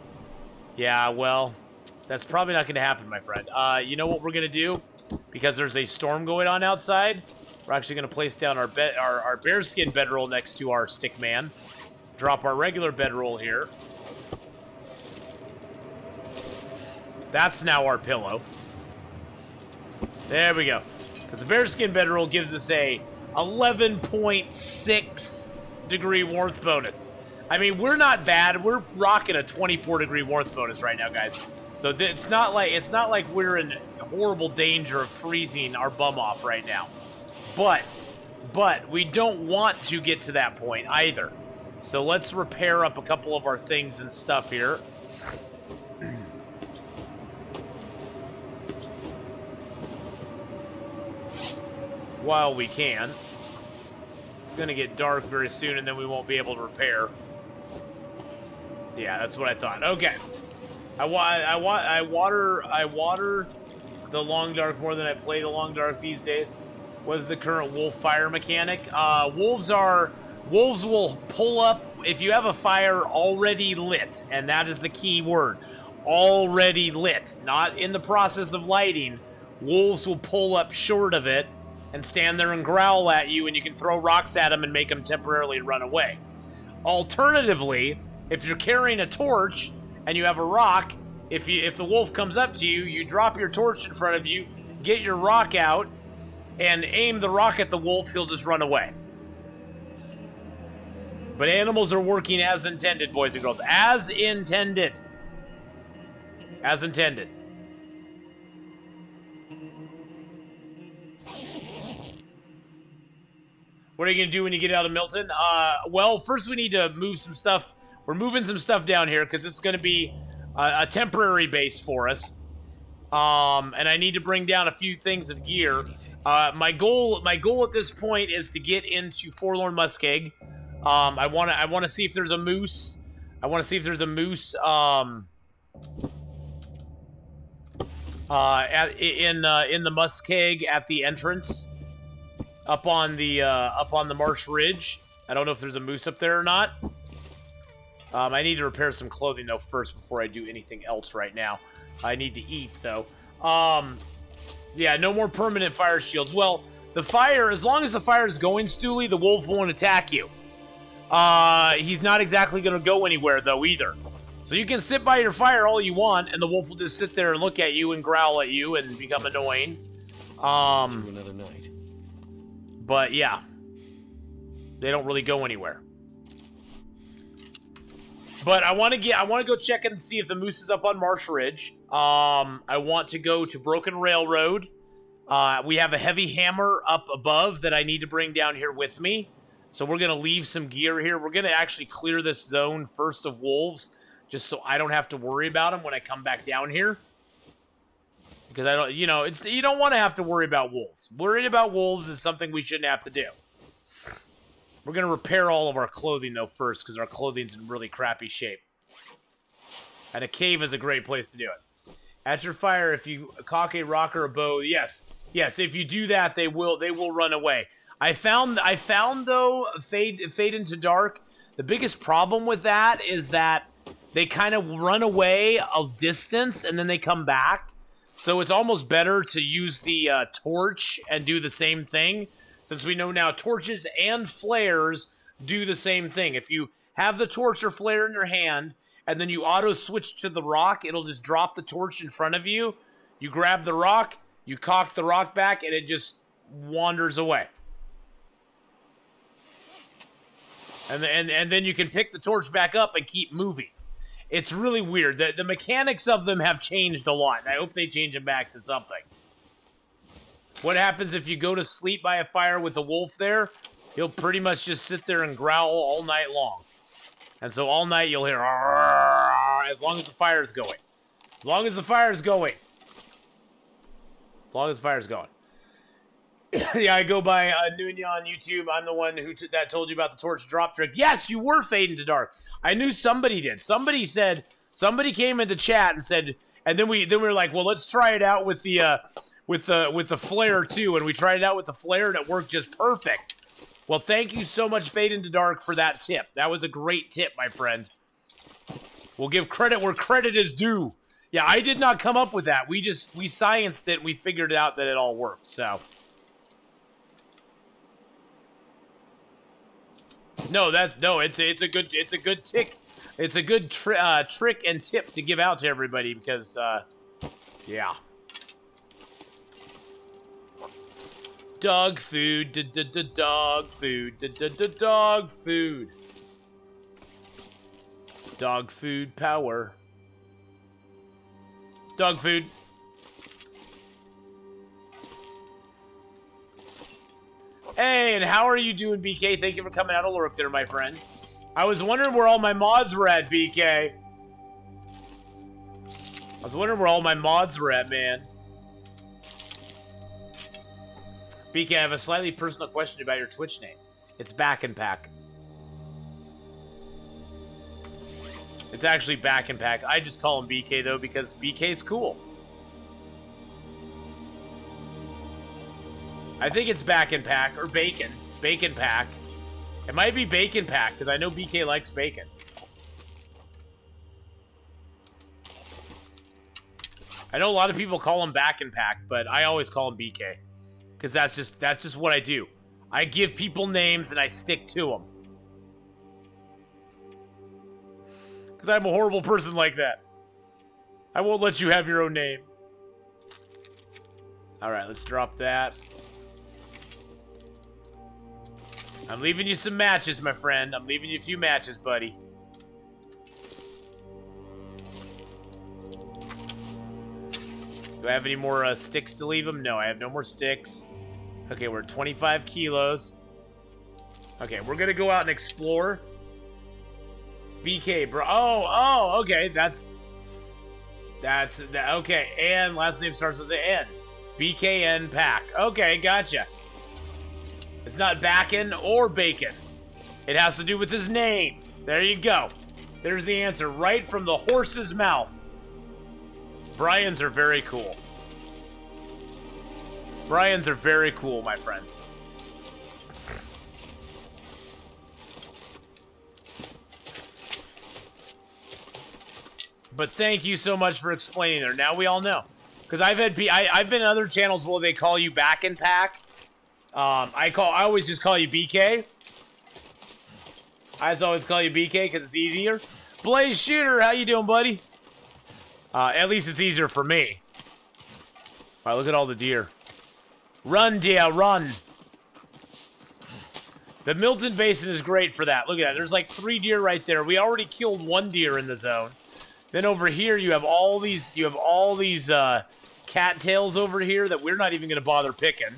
Yeah, well, that's probably not going to happen, my friend. You know what we're going to do? Because there's a storm going on outside, we're actually going to place down our bearskin bedroll next to our Stickman. Drop our regular bedroll here. That's now our pillow. There we go. Because the bearskin bedroll gives us a 11.6 degree warmth bonus. I mean, we're not bad. We're rocking a 24 degree warmth bonus right now, guys. So it's not like we're in horrible danger of freezing our bum off right now. But But we don't want to get to that point either. So let's repair up a couple of our things and stuff here. While we can. It's going to get dark very soon, and then we won't be able to repair. Yeah, that's what I thought. Okay. I water the Long Dark more than I play the Long Dark these days. What is the current wolf fire mechanic? Wolves will pull up if you have a fire already lit, and that is the key word. Already lit, not in the process of lighting. Wolves will pull up short of it and stand there and growl at you, and you can throw rocks at them and make them temporarily run away. Alternatively, if you're carrying a torch and you have a rock, if the wolf comes up to you, you drop your torch in front of you, get your rock out, and aim the rock at the wolf, he'll just run away. But animals are working as intended, boys and girls. As intended. As intended. What are you going to do when you get out of Milton? Well, first we need to move some stuff. We're moving some stuff down here because this is going to be a temporary base for us. And I need to bring down a few things of gear. My goal at this point is to get into Forlorn Muskeg. I want to see if there's a moose. I want to see if there's a moose in the Muskeg at the entrance up on the Marsh Ridge. I don't know if there's a moose up there or not. I need to repair some clothing though first before I do anything else right now. I need to eat though. Yeah, no more permanent fire shields. Well, the fire, as long as the fire is going, Stooley, the wolf won't attack you. He's not exactly going to go anywhere, though, either. So you can sit by your fire all you want, and the wolf will just sit there and look at you and growl at you and become annoying. Another night. But, yeah. They don't really go anywhere. But I want to go check and see if the moose is up on Marsh Ridge. I want to go to Broken Railroad. We have a heavy hammer up above that I need to bring down here with me. So we're going to leave some gear here. We're going to actually clear this zone first of wolves, just so I don't have to worry about them when I come back down here. Because I don't, you don't want to have to worry about wolves. Worried about wolves is something we shouldn't have to do. We're going to repair all of our clothing, though, first, because our clothing's in really crappy shape. And a cave is a great place to do it. At your fire, if you cock a rock or a bow, yes, if you do that, they will run away. I found though, fade into dark. The biggest problem with that is that they kind of run away a distance and then they come back. So it's almost better to use the torch and do the same thing. Since we know now torches and flares do the same thing. If you have the torch or flare in your hand and then you auto switch to the rock, it'll just drop the torch in front of you. You grab the rock, you cock the rock back, and it just wanders away. And then you can pick the torch back up and keep moving. It's really weird. The mechanics of them have changed a lot. I hope they change them back to something. What happens if you go to sleep by a fire with a wolf there? He'll pretty much just sit there and growl all night long. And so all night you'll hear, as long as the fire's going. As long as the fire's going. As long as the fire's going. Yeah, I go by Nunya on YouTube. I'm the one who that told you about the torch drop trick. Yes, you were fading to dark. I knew somebody did. Somebody came into chat and said, and then we were like, well, let's try it out with the flare too. And we tried it out with the flare and it worked just perfect. Well, thank you so much, Fade into Dark, for that tip. That was a great tip, my friend. We'll give credit where credit is due. Yeah, I did not come up with that. We scienced it and we figured out that it all worked. So. No, it's a good tick. It's a good trick and tip to give out to everybody because yeah. Dog food, dog food, dog food. Dog food power. Dog food. Hey, and how are you doing, BK? Thank you for coming out of Lurk there, my friend. I was wondering where all my mods were at, BK. I was wondering where all my mods were at, man. BK, I have a slightly personal question about your Twitch name. It's Back and Pack. It's actually Back and Pack. I just call him BK, though, because BK's cool. I think it's Back and Pack, or Bacon. Bacon Pack. It might be Bacon Pack, because I know BK likes bacon. I know a lot of people call him Back and Pack, but I always call him BK. Because that's just what I do. I give people names and I stick to them. Because I'm a horrible person like that. I won't let you have your own name. Alright, let's drop that. I'm leaving you some matches, my friend. I'm leaving you a few matches, buddy. Do I have any more sticks to leave him? No, I have no more sticks. Okay, we're at 25 kilos. Okay, we're gonna go out and explore. BK, bro. Oh, okay. That's okay. And last name starts with an N. BKN Pack. Okay, gotcha. It's not Bacon or Bacon. It has to do with his name. There you go. There's the answer right from the horse's mouth. Bryans are very cool. Bryans are very cool, my friend. But thank you so much for explaining there. Now we all know. Because I've been in other channels where they call you Back and Pack. I always just call you BK. I just always call you BK because it's easier. Blaze Shooter, how you doing, buddy? At least it's easier for me. All right, look at all the deer. Run, deer, run. The Milton Basin is great for that. Look at that. There's like 3 deer right there. We already killed 1 deer in the zone. Then over here you have all these cattails over here that we're not even going to bother picking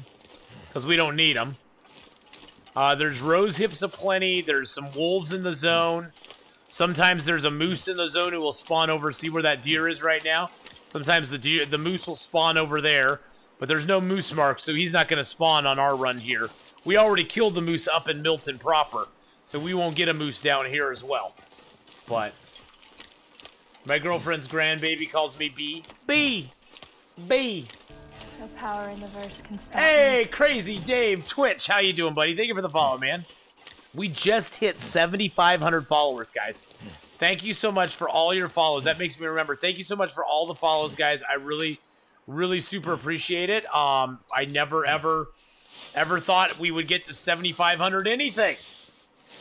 because we don't need them. There's rose hips aplenty. There's some wolves in the zone. Sometimes there's a moose in the zone who will spawn over. See where that deer is right now? Sometimes the moose will spawn over there, but there's no moose mark, so he's not going to spawn on our run here. We already killed the moose up in Milton proper, so we won't get a moose down here as well. But my girlfriend's grandbaby calls me B. B! B! No power in the verse can stop Hey, me. Crazy Dave, Twitch, how you doing, buddy? Thank you for the follow, man. We just hit 7,500 followers, guys. Thank you so much for all your follows. That makes me remember. Thank you so much for all the follows, guys. I really, really super appreciate it. I never, ever thought we would get to 7,500 anything.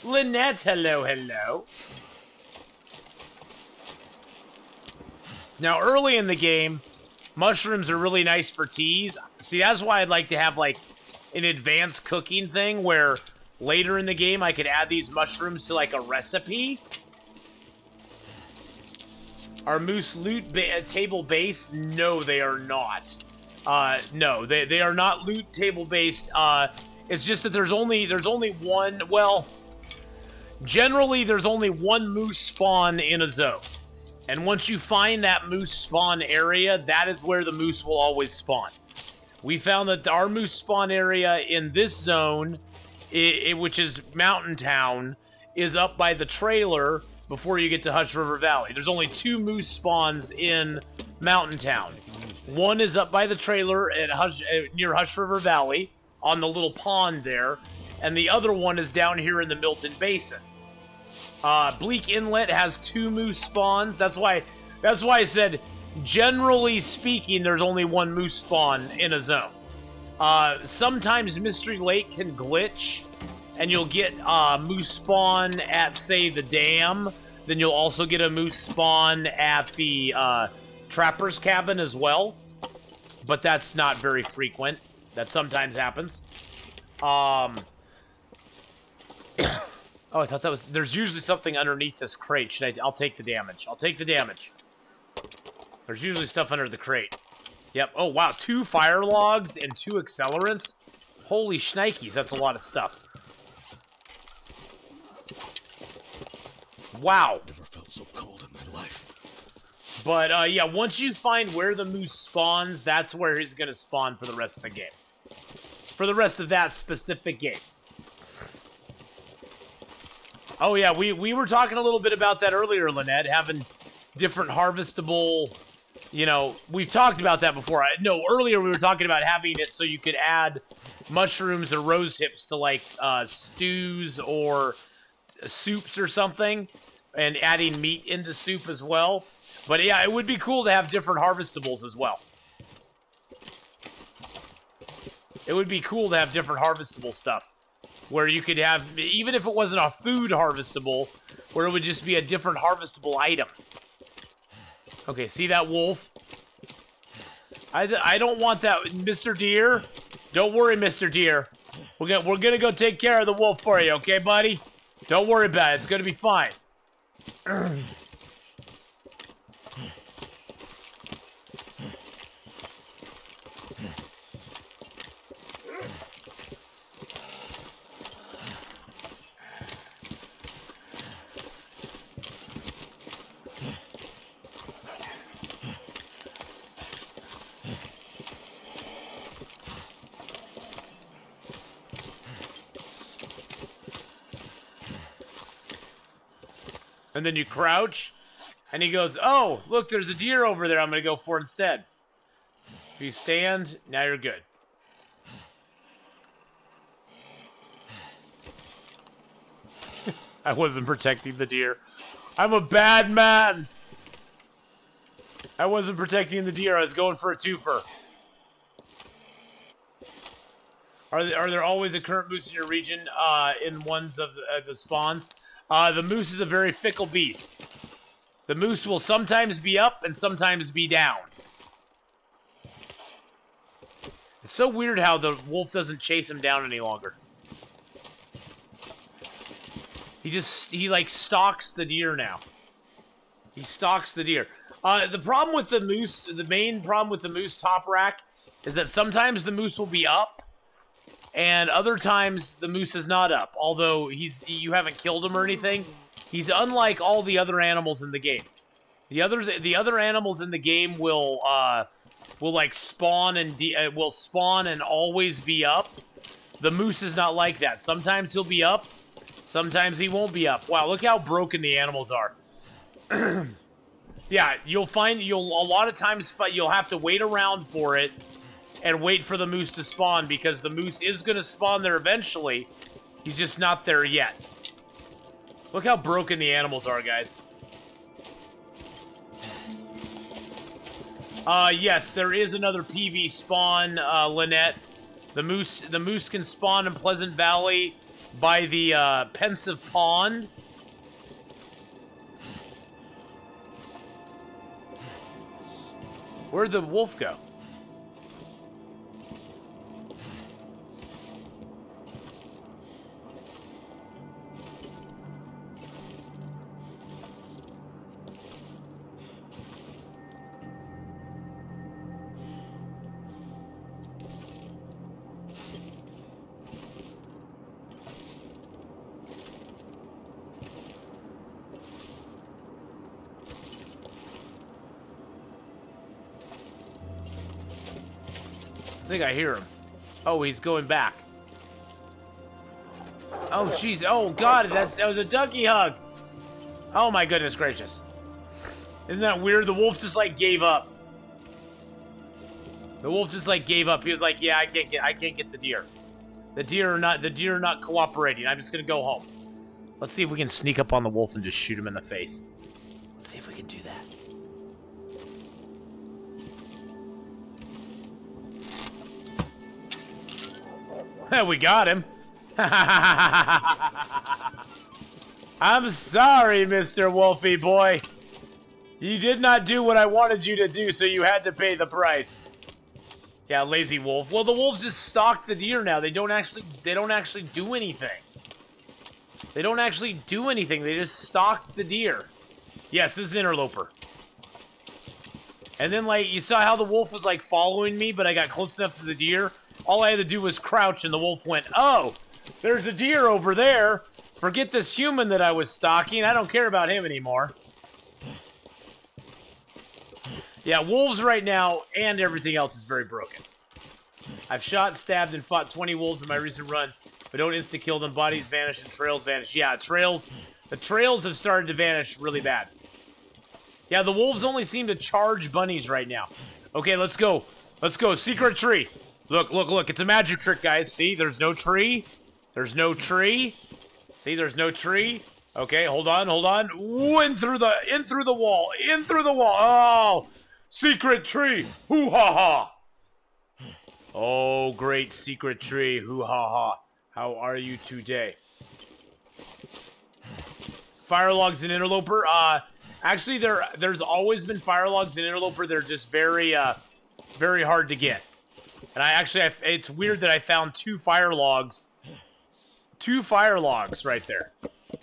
Lynette, hello, hello. Now, early in the game, mushrooms are really nice for teas. See, that's why I'd like to have, like, an advanced cooking thing where later in the game I could add these mushrooms to, like, a recipe. Are moose loot table based? No, they are not. No, they are not loot table based. It's just that there's only one. Well, generally there's only one moose spawn in a zone, and once you find that moose spawn area, that is where the moose will always spawn. We found that our moose spawn area in this zone, which is Mountain Town, is up by the trailer. Before you get to Hush River Valley, there's only 2 moose spawns in Mountain Town. One is up by the trailer at near Hush River Valley on the little pond there, and the other one is down here in the Milton Basin. Bleak Inlet has 2 moose spawns. That's why I said, generally speaking, there's only 1 moose spawn in a zone. Sometimes Mystery Lake can glitch, and you'll get moose spawn at, say, the dam. Then you'll also get a moose spawn at the trapper's cabin as well. But that's not very frequent. That sometimes happens. Oh, I thought that was... There's usually something underneath this crate. I'll take the damage. I'll take the damage. There's usually stuff under the crate. Yep. Oh, wow. 2 fire logs and 2 accelerants. Holy shnikes, that's a lot of stuff. Wow. Never felt so cold in my life. But, yeah, once you find where the moose spawns, that's where he's gonna spawn for the rest of the game. For the rest of that specific game. Oh, yeah, we were talking a little bit about that earlier, Lynette, having different harvestable, you know, we've talked about that before. No, earlier we were talking about having it so you could add mushrooms or rose hips to, like, stews or soups or something, and adding meat into soup as well. But, yeah, it would be cool to have different harvestables as well. It would be cool to have different harvestable stuff. Where you could have, even if it wasn't a food harvestable, where it would just be a different harvestable item. Okay, see that wolf? I don't want that, Mr. Deer. Don't worry, Mr. Deer. We're gonna go take care of the wolf for you, okay, buddy? Don't worry about it. It's gonna be fine. And then you crouch, and he goes, oh, look, there's a deer over there I'm going to go for instead. If you stand, now you're good. I wasn't protecting the deer. I'm a bad man. I wasn't protecting the deer. I was going for a twofer. Are there always a current moose in your region in ones of the spawns? The moose is a very fickle beast. The moose will sometimes be up and sometimes be down. It's so weird how the wolf doesn't chase him down any longer. He like stalks the deer now. He stalks the deer. The problem with the moose, the main problem with the moose top rack is that sometimes the moose will be up and other times the moose is not up. Although you haven't killed him or anything, he's unlike all the other animals in the game. The other animals in the game will like spawn and will spawn and always be up. The moose is not like that. Sometimes he'll be up, sometimes he won't be up. Wow, look how broken the animals are. Yeah, a lot of times you'll have to wait around for it and wait for the moose to spawn, because the moose is going to spawn there eventually. He's just not there yet. Look how broken the animals are, guys. Yes, there is another PV spawn, Lynette. The moose can spawn in Pleasant Valley by the Pensive Pond. Where'd the wolf go? I think I hear him. Oh, he's going back. Oh, jeez. Oh, God, that was a ducky hug. Oh, my goodness gracious. Isn't that weird? The wolf just, like, gave up. The wolf just, like, gave up. He was like, yeah, I can't get the deer. The deer are not cooperating. I'm just gonna go home. Let's see if we can sneak up on the wolf and just shoot him in the face. Let's see if we can do that. We got him. I'm sorry, Mr. Wolfie boy. You did not do what I wanted you to do, so you had to pay the price. Yeah, lazy wolf. Well, the wolves just stalk the deer now. They don't actually do anything. They don't actually do anything. They just stalk the deer. Yes, this is Interloper. And then, like, you saw how the wolf was, like, following me, but I got close enough to the deer All I had to do was crouch, and the wolf went, oh, there's a deer over there. Forget this human that I was stalking. I don't care about him anymore. Yeah, wolves right now and everything else is very broken. I've shot, stabbed, and fought 20 wolves in my recent run, but don't insta-kill them. Bodies vanish and trails vanish. Yeah, the trails have started to vanish really bad. Yeah, the wolves only seem to charge bunnies right now. Okay, let's go. Let's go. Secret tree. Look, look, look. It's a magic trick, guys. See, there's no tree. There's no tree. See, there's no tree. Okay, hold on, hold on. Ooh, in through the wall. In through the wall. Oh, secret tree. Hoo-ha-ha. Oh, great secret tree. Hoo-ha-ha. How are you today? Fire logs in Interloper. Actually, there's always been fire logs in Interloper. They're just very hard to get. And it's weird that I found two fire logs right there.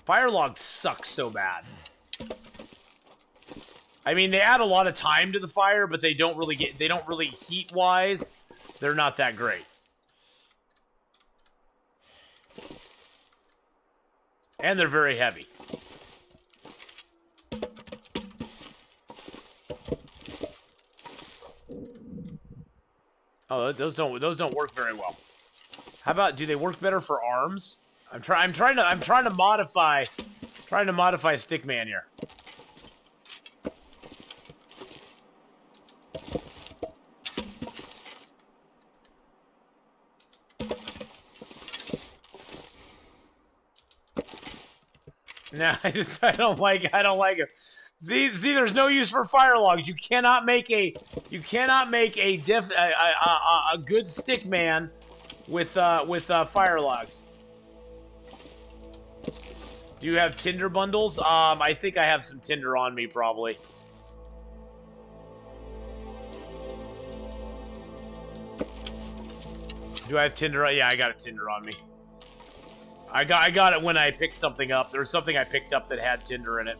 Fire logs suck so bad. I mean, they add a lot of time to the fire, but they don't really heat-wise, they're not that great. And they're very heavy. Oh, those don't work very well. How about, do they work better for arms? I'm trying to modify Stickman here. No, I don't like it. See, there's no use for fire logs. You cannot make a good Stickman with fire logs. Do you have Tinder bundles? I think I have some Tinder on me, probably. Do I have Tinder? Yeah, I got a Tinder on me. I got it when I picked something up. There was something I picked up that had Tinder in it.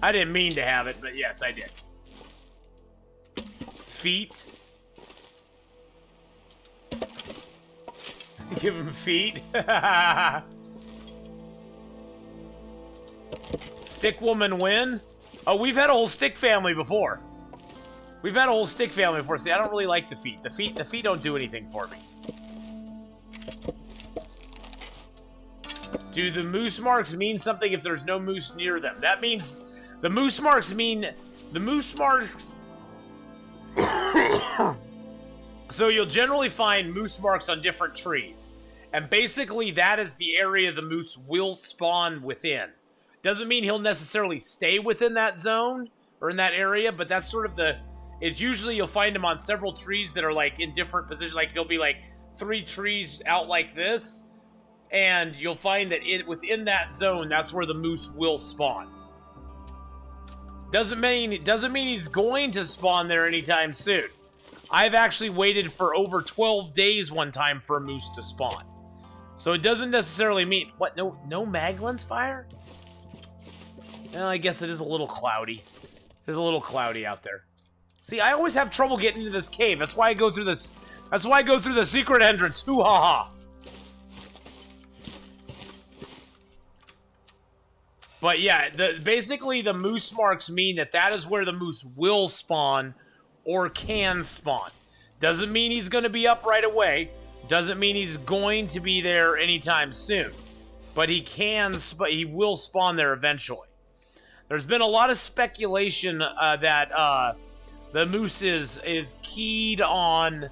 I didn't mean to have it, but yes, I did. Feet. Give him feet. Stick woman win. Oh, we've had a whole stick family before. See, I don't really like the feet. The feet don't do anything for me. Do the moose marks mean something if there's no moose near them? That means the moose marks so you'll generally find moose marks on different trees. And basically that is the area the moose will spawn within. Doesn't mean he'll necessarily stay within that zone or in that area, but that's sort of it's usually you'll find him on several trees that are like in different positions. Like there'll be like 3 trees out like this, and you'll find that within that zone, that's where the moose will spawn. Doesn't mean he's going to spawn there anytime soon. I've actually waited for over 12 days one time for a moose to spawn. So it doesn't necessarily mean... What? No Maglins fire? Well, I guess it is a little cloudy. It's a little cloudy out there. See, I always have trouble getting into this cave. That's why I go through this... That's why I go through the secret entrance. Hoo-ha-ha. But yeah, basically the moose marks mean that is where the moose will spawn or can spawn. Doesn't mean he's going to be up right away. Doesn't mean he's going to be there anytime soon. But he will spawn there eventually. There's been a lot of speculation that the moose is keyed on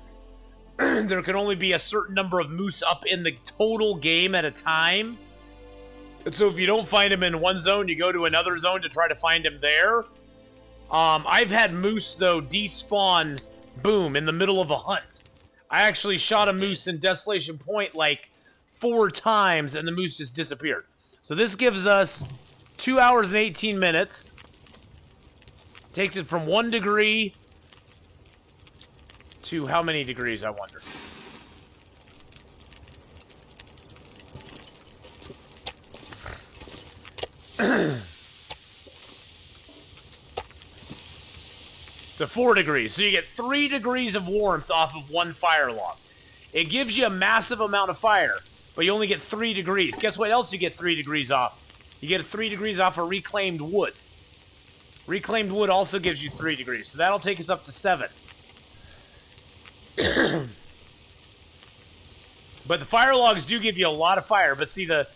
there can only be a certain number of moose up in the total game at a time. And so if you don't find him in one zone, you go to another zone to try to find him there. I've had moose, though, despawn, boom, in the middle of a hunt. I actually shot a moose in Desolation Point like 4 times, and the moose just disappeared. So this gives us 2 hours and 18 minutes. Takes it from 1 degree to how many degrees, I wonder? to 4 degrees. So you get 3 degrees of warmth off of one fire log. It gives you a massive amount of fire, but you only get 3 degrees. Guess what else you get 3 degrees off? You get 3 degrees off of reclaimed wood. Reclaimed wood also gives you 3 degrees, so that'll take us up to 7. But the fire logs do give you a lot of fire. But see, the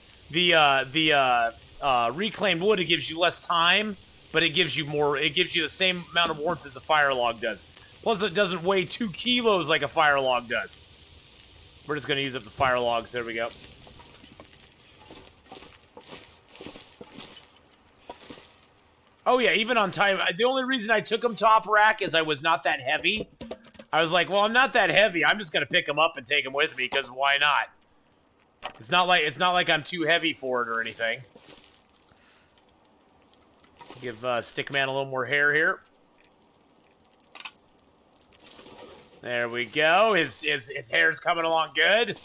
reclaimed wood, it gives you less time, but it gives you more. It gives you the same amount of warmth as a fire log does. Plus, it doesn't weigh 2 kilos like a fire log does. We're just going to use up the fire logs. There we go. Oh, yeah, even on time. The only reason I took them top rack is I was not that heavy. I was like, well, I'm not that heavy. I'm just going to pick them up and take them with me, because why not? It's not like I'm too heavy for it or anything. Give Stickman a little more hair here. There we go. His hair's coming along good.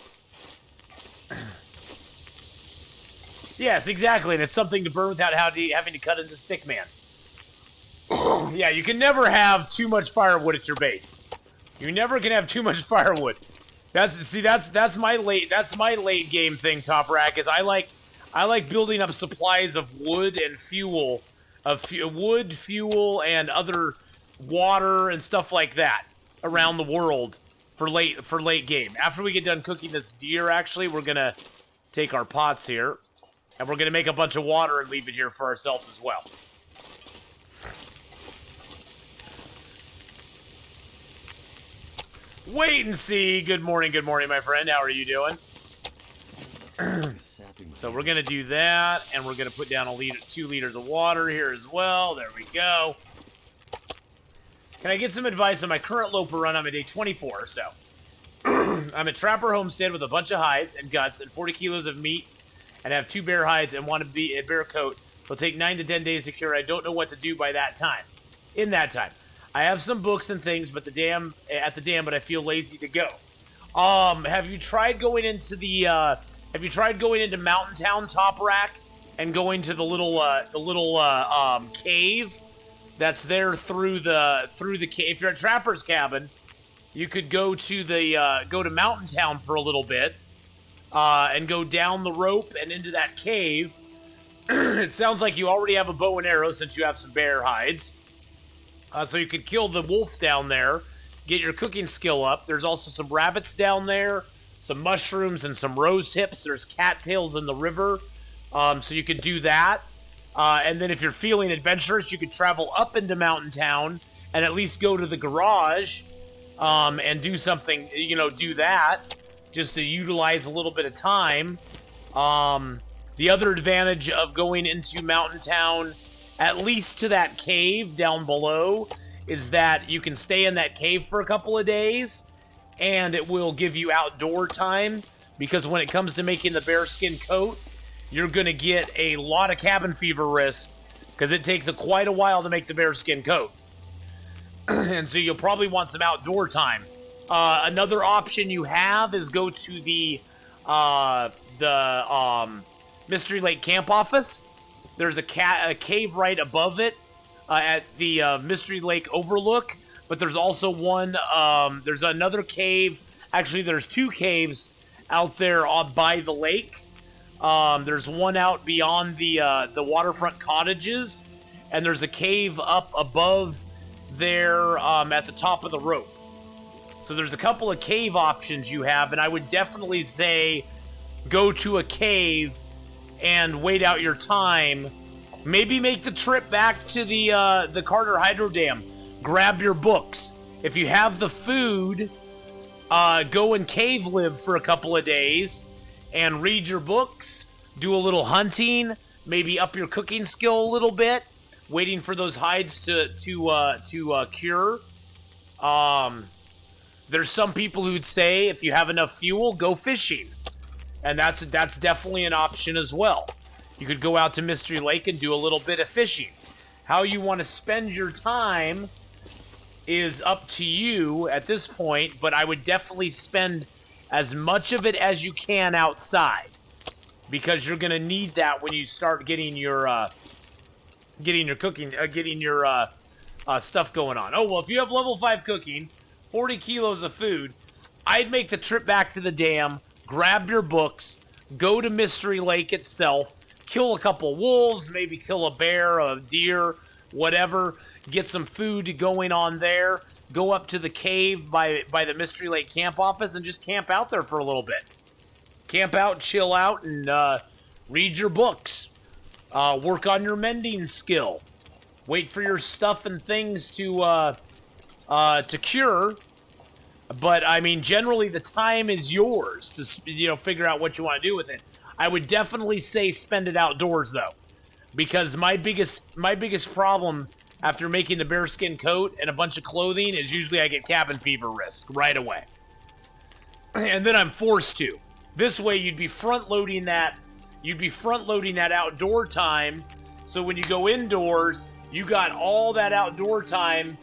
Yes, exactly, and it's something to burn without having to cut into Stickman. Yeah, you can never have too much firewood at your base. You never can have too much firewood. That's my late game thing, Top Rack, is I like building up supplies of wood and fuel, wood, fuel, and other water and stuff like that around the world for late game. After we get done cooking this deer, actually, we're gonna take our pots here, and we're gonna make a bunch of water and leave it here for ourselves as well. Wait and see. Good morning, my friend. How are you doing? So we're gonna do that, and we're gonna put down 2 liters of water here as well. There we go. Can I get some advice on my current Loper run? I'm at day 24 or so. I'm at Trapper Homestead with a bunch of hides and guts and 40 kilos of meat, and have 2 bear hides and want to be a bear coat. It'll take 9 to 10 days to cure. I don't know what to do by that time. In that time, I have some books and things, but but I feel lazy to go. Have you tried going into Mountain Town, Top Rack, and going to the little cave that's there through the cave? If you're at Trapper's Cabin, you could go to Mountain Town for a little bit, and go down the rope and into that cave. It sounds like you already have a bow and arrow since you have some bear hides. So you could kill the wolf down there, get your cooking skill up. There's also some rabbits down there, some mushrooms, and some rose hips. There's cattails in the river, so you could do that. And then if you're feeling adventurous, you could travel up into Mountain Town and at least go to the garage, and do something, do that, just to utilize a little bit of time. The other advantage of going into Mountain Town, at least to that cave down below, is that you can stay in that cave for a couple of days, and it will give you outdoor time, because when it comes to making the bearskin coat, you're going to get a lot of cabin fever risk, because it takes quite a while to make the bearskin coat. And so you'll probably want some outdoor time. Another option you have is go to the Mystery Lake Camp Office. There's a cave right above it, at the Mystery Lake Overlook. But there's also one, there's another cave. Actually, there's 2 caves out there by the lake. There's one out beyond the waterfront cottages. And there's a cave up above there, at the top of the rope. So there's a couple of cave options you have. And I would definitely say go to a cave and wait out your time. Maybe make the trip back to the Carter Hydro Dam. Grab your books. If you have the food, go and cave live for a couple of days and read your books. Do a little hunting. Maybe up your cooking skill a little bit. Waiting for those hides to cure. There's some people who'd say if you have enough fuel, go fishing. And that's definitely an option as well. You could go out to Mystery Lake and do a little bit of fishing. How you want to spend your time is up to you at this point, but I would definitely spend as much of it as you can outside, because you're going to need that when you start getting your stuff going on. Oh, well, if you have level 5 cooking, 40 kilos of food, I'd make the trip back to the dam, grab your books, go to Mystery Lake itself, kill a couple wolves, maybe kill a bear, a deer, whatever, get some food going on there, go up to the cave by the Mystery Lake camp office and just camp out there for a little bit. Camp out, chill out, and read your books. Work on your mending skill. Wait for your stuff and things to cure. But, I mean, generally the time is yours to, figure out what you want to do with it. I would definitely say spend it outdoors, though. Because my biggest problem after making the bearskin coat and a bunch of clothing is usually I get cabin fever risk right away. And then I'm forced to. This way you'd be front-loading that outdoor time, so when you go indoors, you got all that outdoor time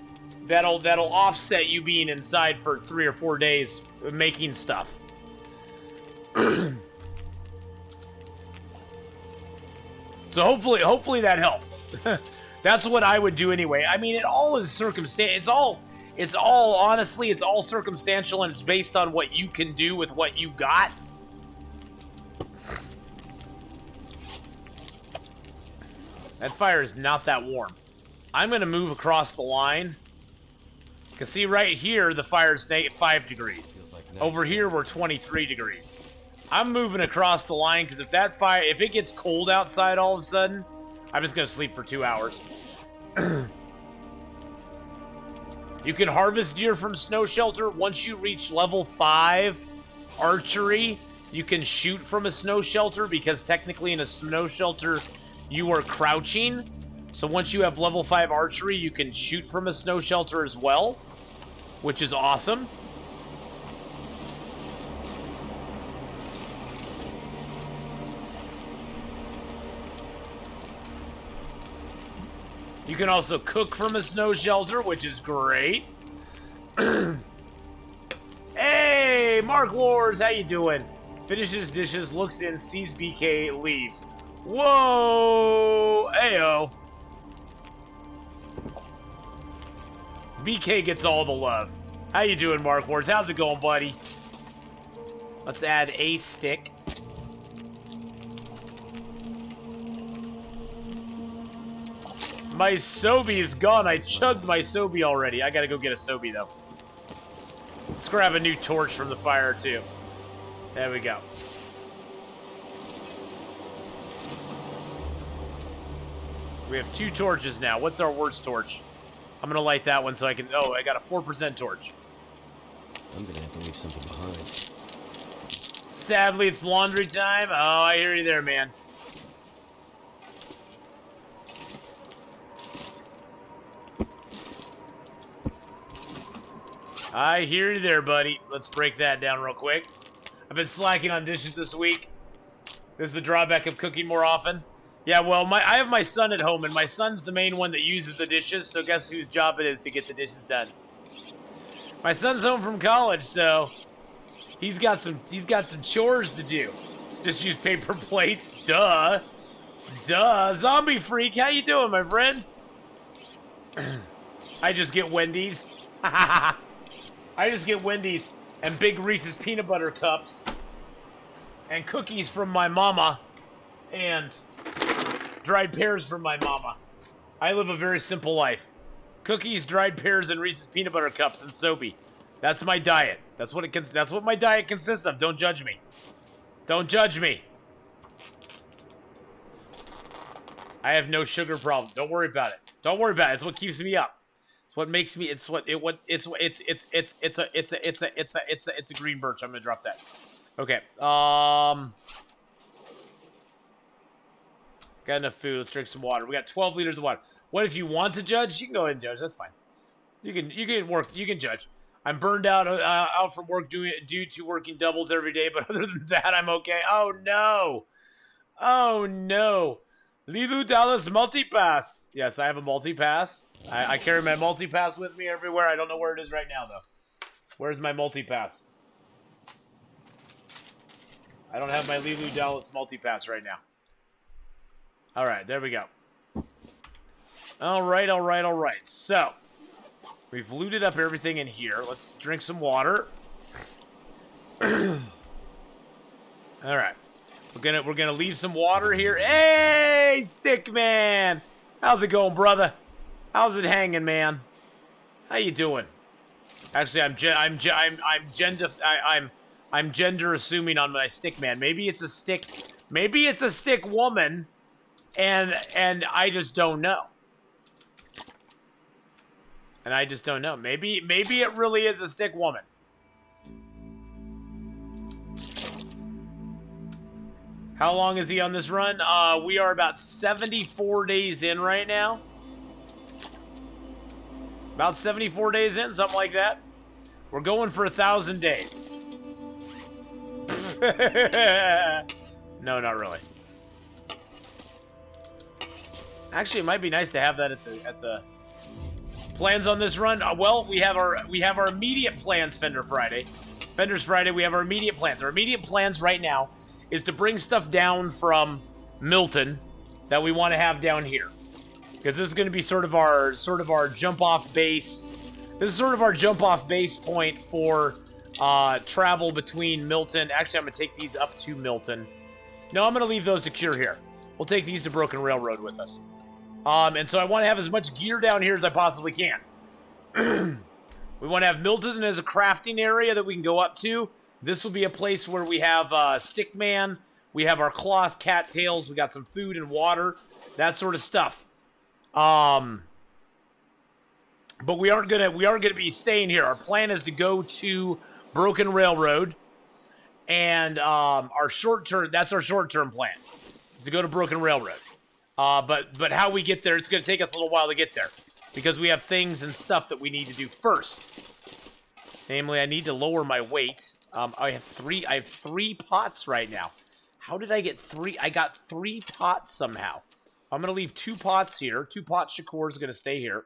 that'll offset you being inside for 3 or 4 days making stuff. So hopefully that helps. That's what I would do anyway. I mean, it all is circumstantial. It's all honestly, it's all circumstantial, and it's based on what you can do with what you got. That fire is not that warm. I'm gonna move across the line. Cause see right here, the fire's -5 degrees. Over here, we're 23 degrees. I'm moving across the line because if it gets cold outside all of a sudden, I'm just gonna sleep for 2 hours. You can harvest deer from snow shelter. Once you reach level 5 archery, you can shoot from a snow shelter because technically in a snow shelter, you are crouching. So once you have level 5 archery, you can shoot from a snow shelter as well, which is awesome. You can also cook from a snow shelter, which is great. Hey, Mark Wars, how you doing? Finishes dishes, looks in, sees BK, leaves. Whoa! Ayo. BK gets all the love. How you doing, Mark Wars? How's it going, buddy? Let's add a stick. My Sobe is gone. I chugged my Sobe already. I gotta go get a Sobe, though. Let's grab a new torch from the fire, too. There we go. We have 2 torches now. What's our worst torch? I'm gonna light that one so I can... Oh, I got a 4% torch. I'm gonna have to leave something behind. Sadly, it's laundry time. Oh, I hear you there, man. I hear you there, buddy. Let's break that down real quick. I've been slacking on dishes this week. This is the drawback of cooking more often. Yeah, well, I have my son at home, and my son's the main one that uses the dishes, so guess whose job it is to get the dishes done? My son's home from college, so he's got some chores to do. Just use paper plates, duh. Duh. Zombie Freak, how you doing, my friend? I just get Wendy's. I just get Wendy's and big Reese's peanut butter cups and cookies from my mama and dried pears from my mama. I live a very simple life. Cookies, dried pears, and Reese's peanut butter cups and Sobe. That's my diet. That's what my diet consists of. Don't judge me. Don't judge me. I have no sugar problem. Don't worry about it. Don't worry about it. It's what keeps me up. What makes me? It's a green birch. I'm gonna drop that. Okay. Got enough food. Let's drink some water. We got 12 liters of water. What if you want to judge? You can go ahead and judge. That's fine. You can work. You can judge. I'm burned out from work due to working doubles every day. But other than that, I'm okay. Oh no. Oh no. Lilu Dallas multipass. Yes, I have a multipass. I carry my multipass with me everywhere. I don't know where it is right now, though. Where's my multipass? I don't have my Lilu Dallas multipass right now. All right, there we go. All right. So, we've looted up everything in here. Let's drink some water. All right. We're gonna leave some water here. Hey, Stickman! How's it going, brother? How's it hanging, man? How you doing? Actually, I'm gender assuming on my Stickman. Maybe it's a stick. Maybe it's a stick woman, and I just don't know. And I just don't know. Maybe it really is a stick woman. How long is he on this run? We are about 74 days in right now. About 74 days in, something like that. We're going for 1,000 days. No, not really. Actually, it might be nice to have that at the plans on this run. Well, we have our immediate plans, Fender's Friday. We have our immediate plans. Our immediate plans right now is to bring stuff down from Milton that we want to have down here, because this is going to be sort of our jump off base. This is sort of our jump off base point for travel between Milton. Actually, I'm going to take these up to Milton. No, I'm going to leave those to Cure here. We'll take these to Broken Railroad with us. And so I want to have as much gear down here as I possibly can. We want to have Milton as a crafting area that we can go up to. This will be a place where we have Stickman, we have our cloth cattails, we got some food and water, that sort of stuff. But we are gonna be staying here. Our plan is to go to Broken Railroad, and our short-term plan is to go to Broken Railroad. But how we get there, it's gonna take us a little while to get there, because we have things and stuff that we need to do first. Namely, I need to lower my weight. I have three pots right now. How did I get three? I got 3 pots somehow. I'm going to leave 2 pots here. 2 pot Shakur is going to stay here.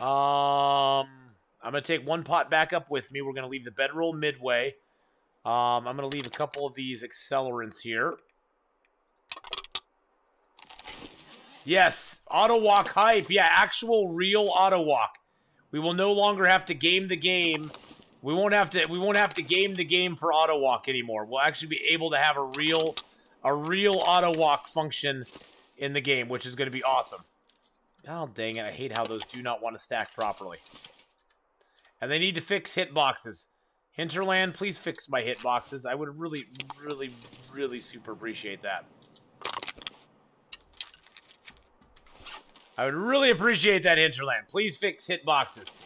I'm going to take 1 pot back up with me. We're going to leave the bedroll midway. I'm going to leave a couple of these accelerants here. Yes, auto walk hype. Yeah, actual real auto walk. We will no longer have to game the game. We won't have to game the game for auto walk anymore. We'll actually be able to have a real auto walk function in the game, which is going to be awesome. Oh, dang it. I hate how those do not want to stack properly. And they need to fix hitboxes. Hinterland, please fix my hitboxes. I would really, really, really super appreciate that. I would really appreciate that, Hinterland. Please fix hitboxes.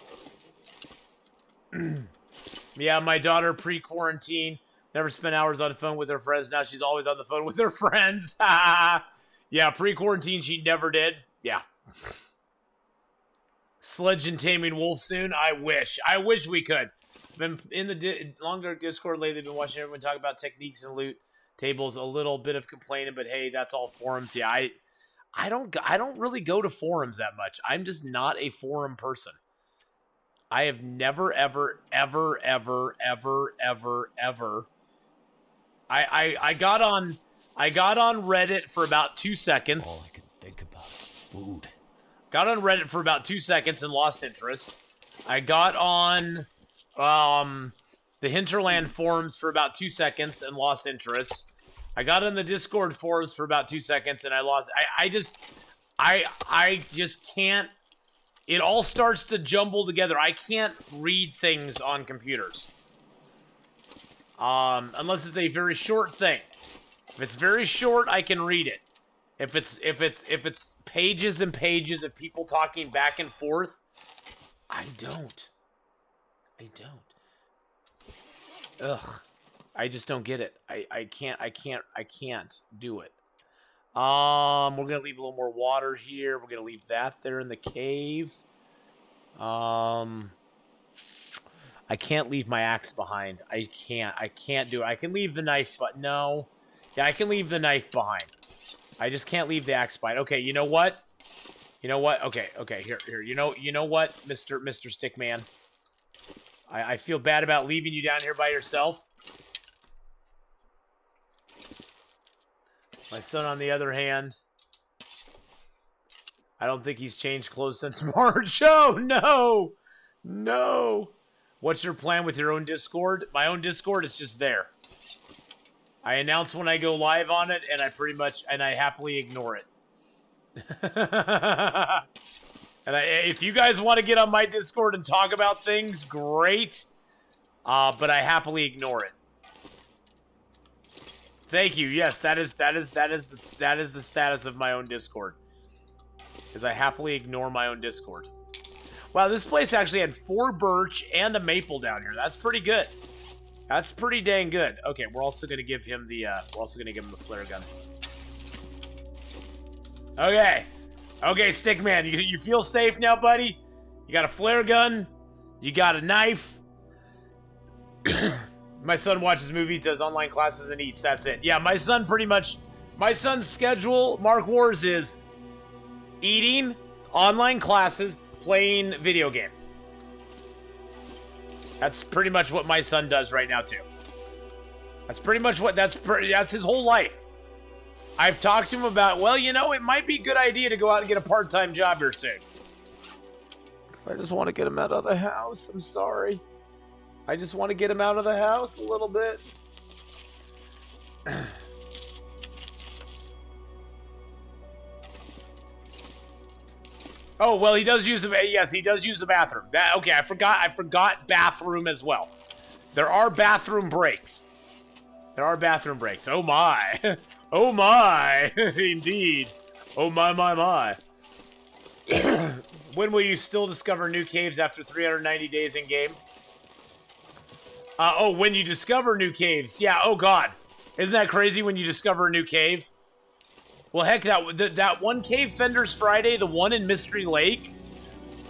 Yeah, my daughter, pre-quarantine, never spent hours on the phone with her friends. Now she's always on the phone with her friends. Yeah, pre-quarantine, she never did. Yeah. Sledge and Taming Wolf soon? I wish. I wish we could. Been in the longer Discord lately, been watching everyone talk about techniques and loot tables. A little bit of complaining, but hey, that's all forums. Yeah, I don't really go to forums that much. I'm just not a forum person. I have never, ever. I got on Reddit for about 2 seconds. All I can think about is food. Got on Reddit for about 2 seconds and lost interest. I got on the Hinterland forums for about 2 seconds and lost interest. I got on the Discord forums for about 2 seconds and I lost. I just can't. It all starts to jumble together. I can't read things on computers. Unless it's a very short thing. If it's very short, I can read it. If it's pages and pages of people talking back and forth, I don't. Ugh. I just don't get it. I can't do it. We're gonna leave a little more water here. We're gonna leave that there in the cave. I can't leave my axe behind. I can't do it. I can leave the knife, but no. Yeah, I can leave the knife behind. I just can't leave the axe behind. Okay, you know what? Okay, here. You know what, Mr. Stickman? I feel bad about leaving you down here by yourself. My son, on the other hand, I don't think he's changed clothes since March. Oh, no! No! What's your plan with your own Discord? My own Discord is just there. I announce when I go live on it, and I happily ignore it. If you guys want to get on my Discord and talk about things, great. But I happily ignore it. Thank you. Yes, that is the status of my own Discord. Is I happily ignore my own Discord. Wow, this place actually had 4 birch and a maple down here. That's pretty good. That's pretty dang good. Okay, we're also gonna give him the flare gun. Okay. Okay, Stickman, you feel safe now, buddy? You got a flare gun. You got a knife. My son watches movies, does online classes, and eats. That's it. Yeah, my son's schedule, Mark Wars, is eating, online classes, playing video games. That's pretty much what my son does right now, too. That's pretty much that's his whole life. I've talked to him about, well, you know, it might be a good idea to go out and get a part-time job here soon. Because I just want to get him out of the house. I'm sorry. I just want to get him out of the house a little bit. Oh, well, he does use he does use the bathroom. Okay, I forgot bathroom as well. There are bathroom breaks. There are bathroom breaks. Oh my. Oh my. Indeed. Oh my. When will you still discover new caves after 390 days in game? When you discover new caves. Yeah, oh god. Isn't that crazy when you discover a new cave? Well, heck, that one cave, Fender's Friday, the one in Mystery Lake,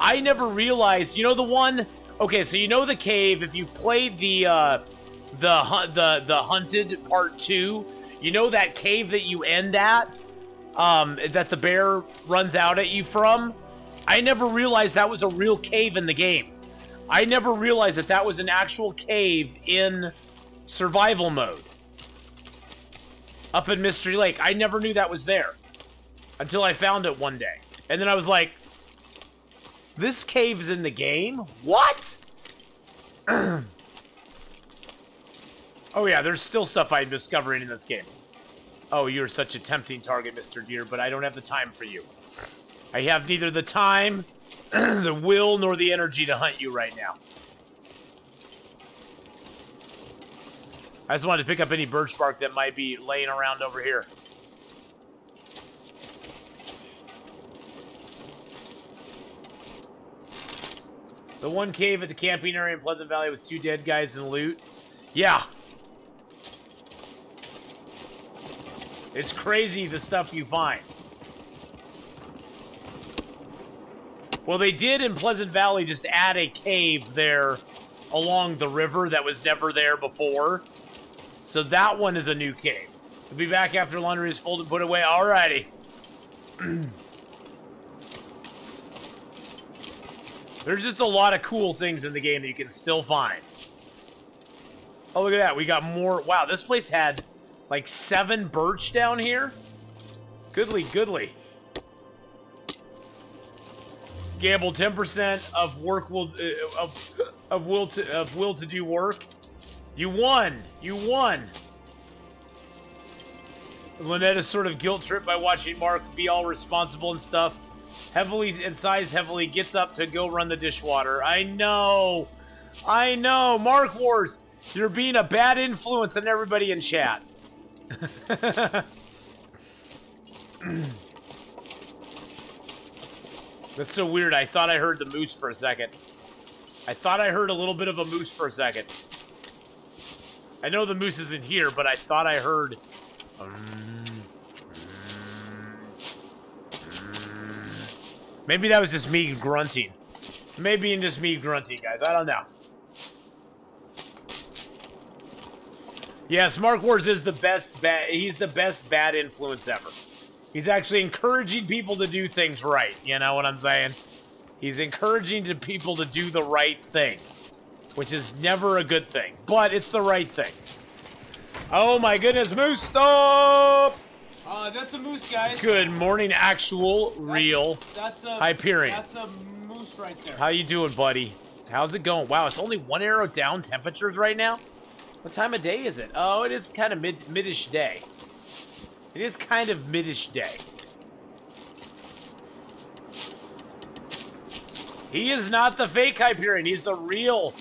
I never realized, you know the one? Okay, so you know the cave, if you played the Hunted Part 2, you know that cave that you end at, that the bear runs out at you from? I never realized that was a real cave in the game. I never realized that was an actual cave in survival mode. Up in Mystery Lake. I never knew that was there. Until I found it one day. And then I was like, this cave's in the game? What? Oh yeah, there's still stuff I'm discovering in this game. Oh, you're such a tempting target, Mr. Deer, but I don't have the time for you. I have neither the time, the will, nor the energy to hunt you right now. I just wanted to pick up any birch bark that might be laying around over here. The one cave at the camping area in Pleasant Valley with 2 dead guys and loot. Yeah. It's crazy the stuff you find. Well, they did in Pleasant Valley just add a cave there along the river that was never there before. So that one is a new cave. We'll be back after laundry is folded and put away. Alrighty. There's just a lot of cool things in the game that you can still find. Oh, look at that. We got more. Wow, this place had like 7 birch down here. Goodly, goodly. Gamble 10% of work will will to do work. You won. You won. Lynette is sort of guilt tripped by watching Mark be all responsible and stuff. Heavily and sighs heavily, gets up to go run the dishwater. I know. I know. Mark Wars, you're being a bad influence on everybody in chat. That's so weird. I thought I heard the moose for a second. I thought I heard a little bit of a moose for a second. I know the moose isn't here, but I thought I heard... Maybe that was just me grunting. Maybe just me grunting, guys. I don't know. Yes, Mark Wars is the best he's the best bad influence ever. He's actually encouraging people to do things right. You know what I'm saying? He's encouraging people to do the right thing. Which is never a good thing. But it's the right thing. Oh my goodness, Moose, stop! That's a moose, guys. Good morning, actual, real, That's a Hyperion. That's a moose right there. How you doing, buddy? How's it going? Wow, it's only 1 arrow down temperatures right now? What time of day is it? Oh, it is kind of midish day. It is kind of midish day. He is not the fake Hyperion. He's the real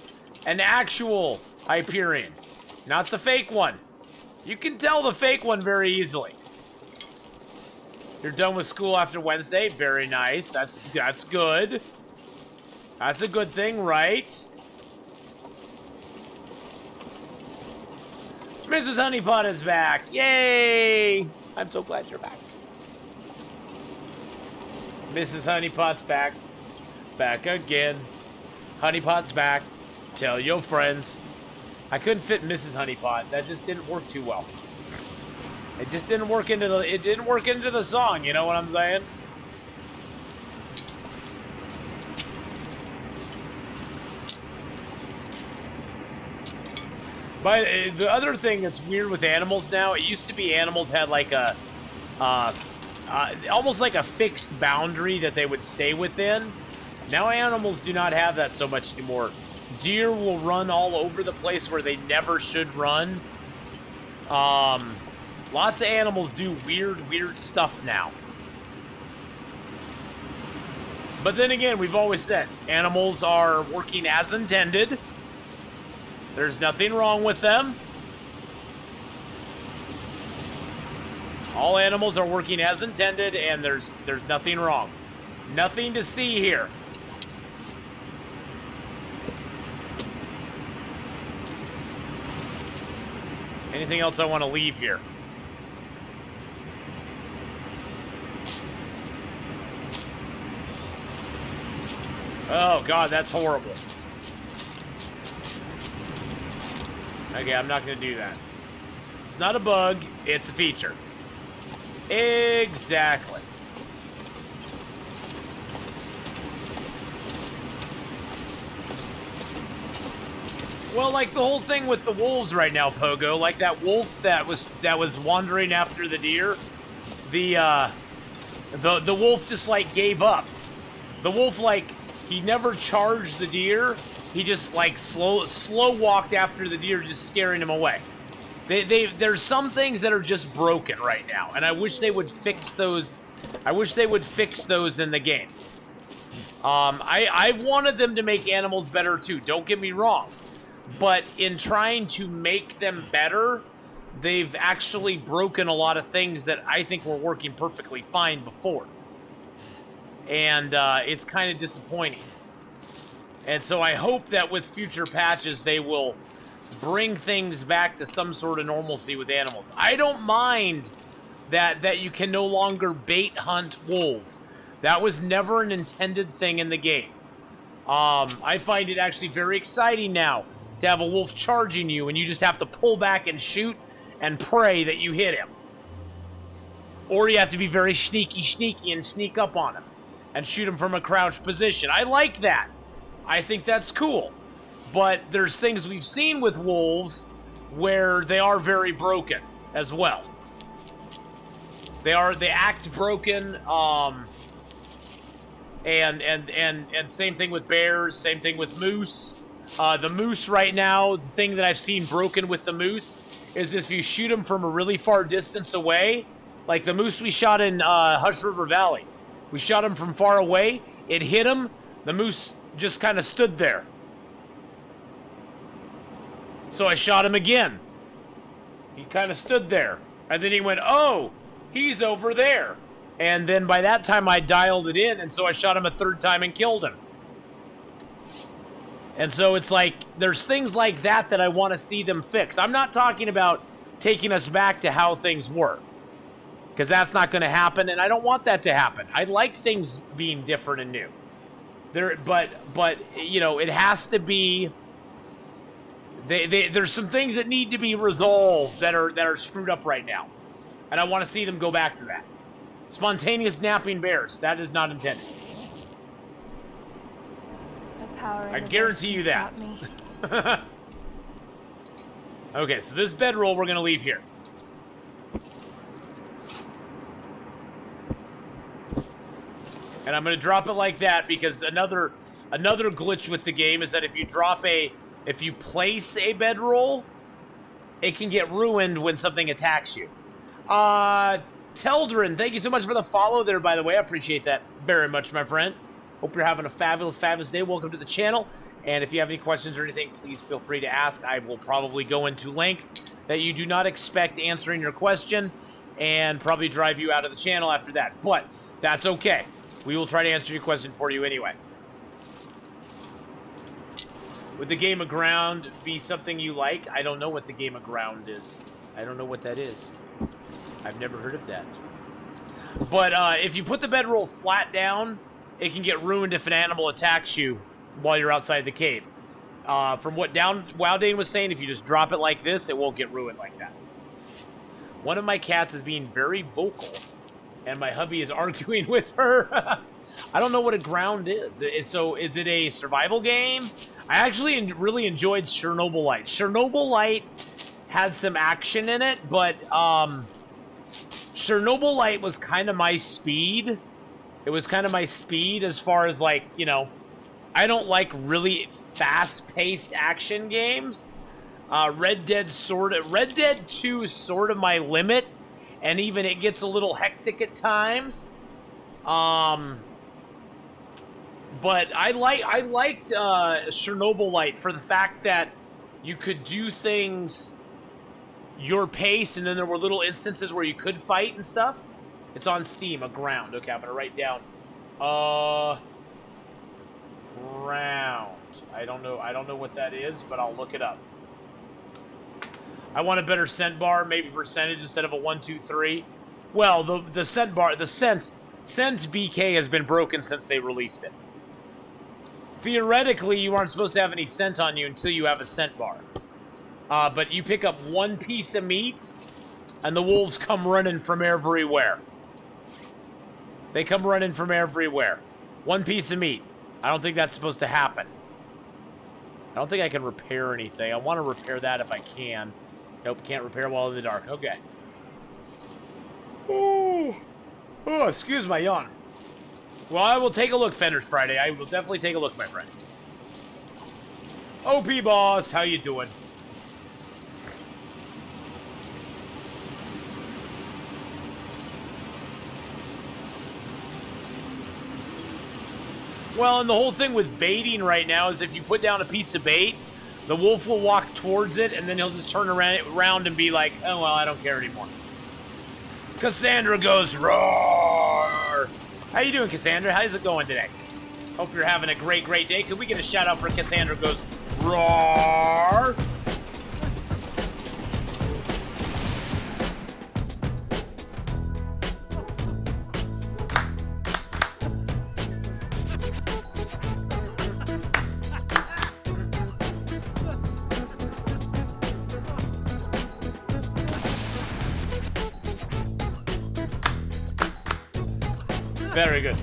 and actual Hyperion. Not the fake one. You can tell the fake one very easily. You're done with school after Wednesday. Very nice. That's good. That's a good thing, right? Mrs. Honeypot is back. Yay! I'm so glad you're back. Mrs. Honeypot's back. Back again. Honeypot's back. Tell your friends. I couldn't fit Mrs. Honeypot. That just didn't work too well. It just didn't work into the song, you know what I'm saying? But the other thing that's weird with animals now, it used to be animals had like a almost like a fixed boundary that they would stay within. Now animals do not have that so much anymore. Deer will run all over the place where they never should run. Lots of animals do weird stuff now. But then again, we've always said, animals are working as intended. There's nothing wrong with them. All animals are working as intended, and there's nothing wrong. Nothing to see here. Anything else I want to leave here? Oh, God, that's horrible. Okay, I'm not going to do that. It's not a bug, it's a feature. Exactly. Well, like the whole thing with the wolves right now, Pogo, like that wolf that was wandering after the deer, the wolf just like gave up. The wolf, like, he never charged the deer. He just like slow walked after the deer, just scaring him away. There's some things that are just broken right now, and I wish they would fix those. I wish they would fix those in the game. I wanted them to make animals better too. Don't get me wrong. But in trying to make them better, they've actually broken a lot of things that I think were working perfectly fine before. And it's kind of disappointing. And so I hope that with future patches, they will bring things back to some sort of normalcy with animals. I don't mind that you can no longer bait hunt wolves. That was never an intended thing in the game. I find it actually very exciting now to have a wolf charging you, and you just have to pull back and shoot and pray that you hit him. Or you have to be very sneaky and sneak up on him and shoot him from a crouched position. I like that. I think that's cool. But there's things we've seen with wolves where they are very broken as well. They act broken, and same thing with bears, same thing with moose. The moose right now, the thing that I've seen broken with the moose is if you shoot them from a really far distance away, like the moose we shot in Hush River Valley. We shot him from far away, it hit him, the moose just kind of stood there. So I shot him again. He kind of stood there. And then he went, oh, he's over there. And then by that time I dialed it in, and so I shot him a third time and killed him. And so it's like, there's things like that that I want to see them fix. I'm not talking about taking us back to how things were, because that's not going to happen, and I don't want that to happen. I like things being different and new. But you know, it has to be. There's some things that need to be resolved that are screwed up right now, and I want to see them go back to that. Spontaneous napping bears, that is not intended. I guarantee you that. Okay, so this bedroll we're going to leave here. And I'm going to drop it like that because another glitch with the game is that if you place a bedroll, it can get ruined when something attacks you. Teldrin, thank you so much for the follow there, by the way. I appreciate that very much, my friend. Hope you're having a fabulous, fabulous day. Welcome to the channel. And if you have any questions or anything, please feel free to ask. I will probably go into length that you do not expect answering your question and probably drive you out of the channel after that. But that's okay. We will try to answer your question for you anyway. Would the game of ground be something you like? I don't know what the game of ground is. I don't know what that is. I've never heard of that. But if you put the bedroll flat down, it can get ruined if an animal attacks you while you're outside the cave. From what Wowdane was saying, if you just drop it like this, it won't get ruined like that. One of my cats is being very vocal, and my hubby is arguing with her. I don't know what a ground is. So is it a survival game? I actually really enjoyed Chernobyl Light. Chernobyl Light had some action in it, but Chernobyl Light was kind of my speed. It was kind of my speed as far as, like, you know, I don't like really fast-paced action games. Red Dead 2 is sort of my limit, and even it gets a little hectic at times. But I liked Chernobyl Light for the fact that you could do things your pace, and then there were little instances where you could fight and stuff. It's on Steam, a ground. Okay, I'm gonna write down ground. I don't know what that is, but I'll look it up. I want a better scent bar, maybe percentage instead of a 1, 2, 3. Well, the scent bar, the scent BK has been broken since they released it. Theoretically, you aren't supposed to have any scent on you until you have a scent bar. But you pick up one piece of meat, and the wolves come running from everywhere. They come running from everywhere. One piece of meat. I don't think that's supposed to happen. I don't think I can repair anything. I want to repair that if I can. Nope, can't repair while in the dark. Okay. Oh, excuse my yawn. Well, I will take a look, Fenders Friday. I will definitely take a look, my friend. OP boss, how you doing? Well, and the whole thing with baiting right now is if you put down a piece of bait, the wolf will walk towards it, and then he'll just turn around and be like, oh, well, I don't care anymore. Cassandra goes, roar! How you doing, Cassandra? How's it going today? Hope you're having a great, great day. Could we get a shout out for Cassandra goes, roar? Very good.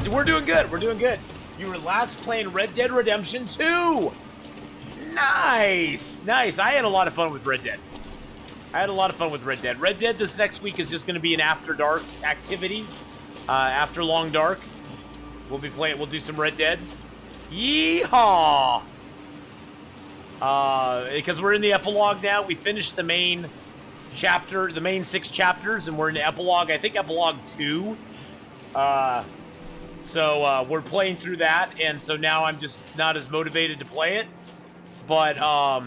We're doing good. We're doing good. You were last playing Red Dead Redemption 2. Nice. Nice. I had a lot of fun with Red Dead. Red Dead this next week is just going to be an after dark activity. After long dark. We'll be playing. We'll do some Red Dead. Yeehaw. Because we're in the epilogue now. We finished the main chapter, the main 6 chapters, and we're in the epilogue. I think epilogue 2. So we're playing through that, and so now I'm just not as motivated to play it. But I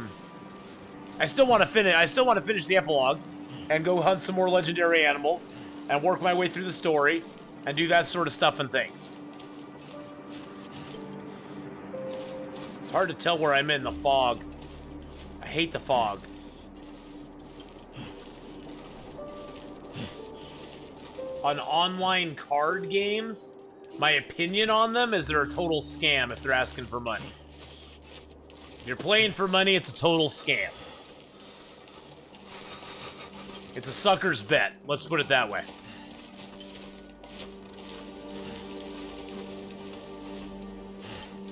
still want to finish the epilogue and go hunt some more legendary animals and work my way through the story and do that sort of stuff and things. It's hard to tell where I'm in the fog. I hate the fog. On online card games, my opinion on them is they're a total scam if they're asking for money. If you're playing for money, it's a total scam. It's a sucker's bet. Let's put it that way.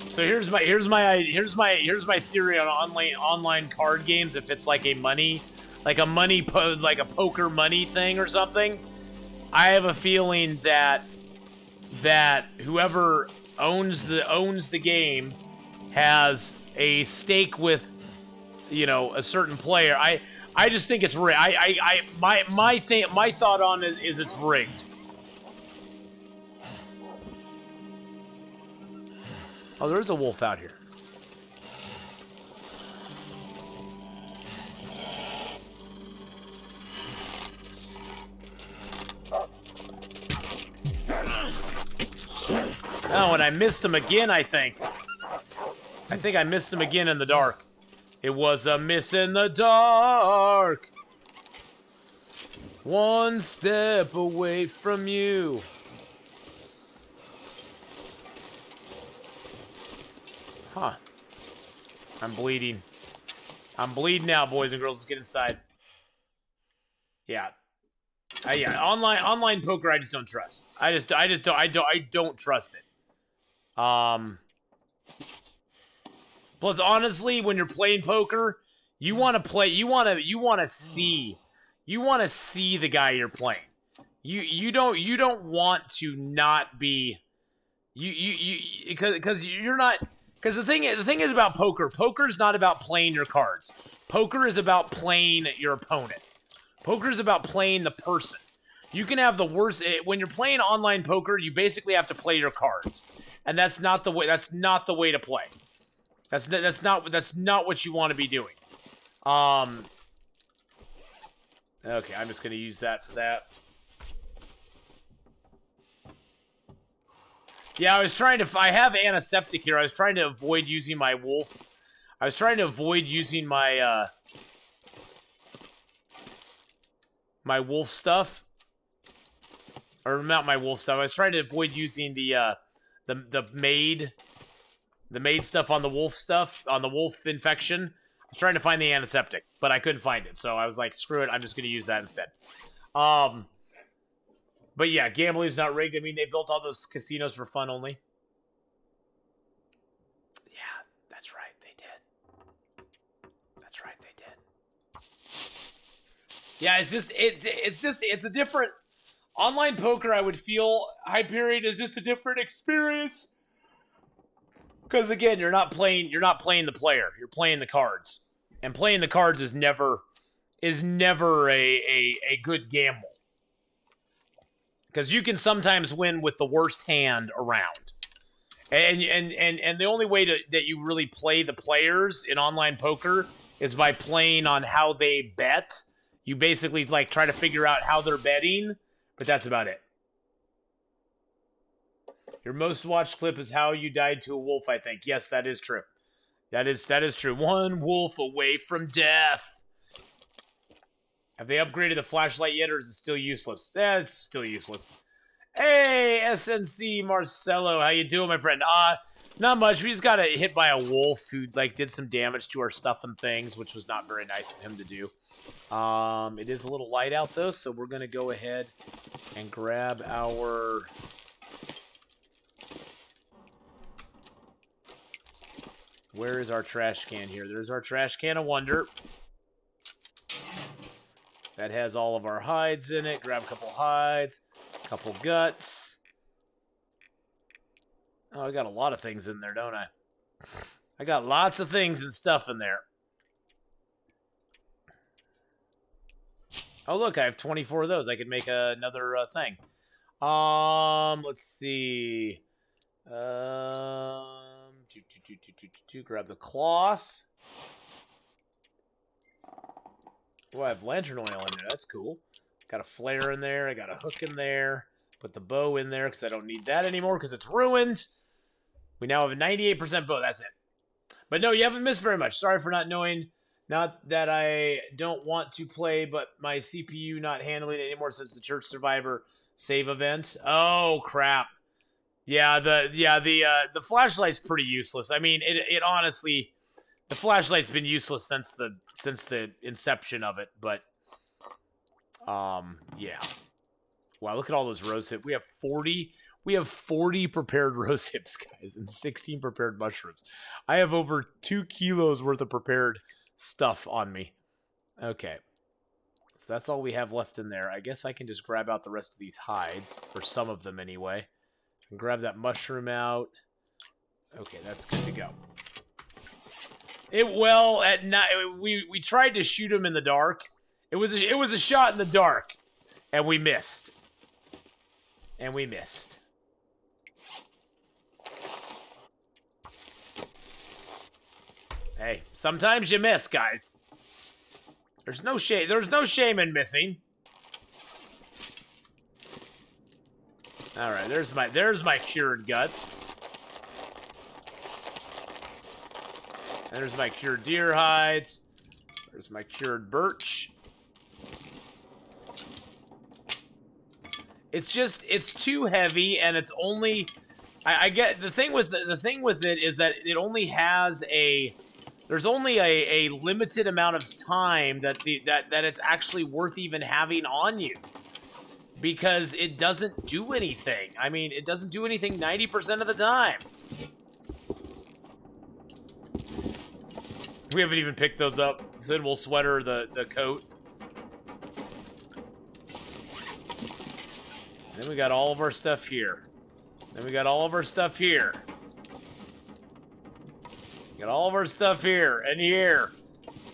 So here's my theory on online card games. If it's like a poker money thing or something, I have a feeling that that whoever owns the game has a stake with, you know, a certain player. I just think it's rigged. My thought on it is it's rigged. Oh, there's a wolf out here. Oh, and I missed him again, I think. I think I missed him again in the dark. It was a miss in the dark. One step away from you. Huh. I'm bleeding. I'm bleeding now, boys and girls. Let's get inside. Yeah. Yeah, online poker I just don't trust. I don't trust it. Plus, honestly, when you're playing poker, you want to see the guy you're playing. You don't want to not be because you're not, because the thing is about poker. Poker is not about playing your cards. Poker is about playing your opponent. Poker is about playing the person. You can have the worst when you're playing online poker. You basically have to play your cards, and that's not the way. That's not the way to play. That's not what you want to be doing. Okay, I'm just gonna use that for that. Yeah, I was trying to. I have antiseptic here. I was trying to avoid using my wolf. I was trying to avoid using my my wolf stuff, or not my wolf stuff. I was trying to avoid using the maid stuff on the wolf stuff, on the wolf infection. I was trying to find the antiseptic, but I couldn't find it. So I was like, screw it, I'm just going to use that instead. But yeah, gambling is not rigged. I mean, they built all those casinos for fun only. Yeah, that's right, they did. That's right, they did. Yeah, it's a different online poker. I would feel Hyperion is just a different experience. Because again, you're not playing the player. You're playing the cards, and playing the cards is never a good gamble. Because you can sometimes win with the worst hand around, and the only way that you really play the players in online poker is by playing on how they bet. You basically like try to figure out how they're betting, but that's about it. Your most watched clip is how you died to a wolf, I think. Yes, that is true. That is true. One wolf away from death. Have they upgraded the flashlight yet, or is it still useless? It's still useless. Hey, SNC Marcelo, how you doing, my friend? Not much. We just got hit by a wolf who like did some damage to our stuff and things, which was not very nice of him to do. It is a little light out though, so we're gonna go ahead and grab our. Where is our trash can here? There's our trash can of wonder. That has all of our hides in it. Grab a couple hides, a couple guts. Oh, I got a lot of things in there, don't I? I got lots of things and stuff in there. Oh, look, I have 24 of those. I could make another thing. Let's see. Grab the cloth. Oh, I have lantern oil in there. That's cool. Got a flare in there. I got a hook in there. Put the bow in there because I don't need that anymore because it's ruined. We now have a 98% bow. That's it. But no, you haven't missed very much. Sorry for not knowing. Not that I don't want to play, but my CPU not handling it anymore since the Church Survivor save event. Oh, crap. Yeah, the flashlight's pretty useless. I mean, it honestly, the flashlight's been useless since the inception of it. But yeah. Wow, look at all those rose hips. We have 40. We have 40 prepared rose hips, guys, and 16 prepared mushrooms. I have over 2 kilos worth of prepared stuff on me. Okay, so that's all we have left in there. I guess I can just grab out the rest of these hides, or some of them anyway. Grab that mushroom out. Okay, that's good to go. At night we tried to shoot him in the dark. It was a shot in the dark, and we missed. Hey, sometimes you miss, guys. There's no shame. There's no shame in missing. All right, there's my cured guts. And there's my cured deer hides. There's my cured birch. It's too heavy, and it's only. I get the thing with it is that it only has a. There's only a limited amount of time that it's actually worth even having on you, because it doesn't do anything. I mean, it doesn't do anything 90% of the time. We haven't even picked those up. Then we'll sweater the coat. Then we got all of our stuff here. Got all of our stuff here and here.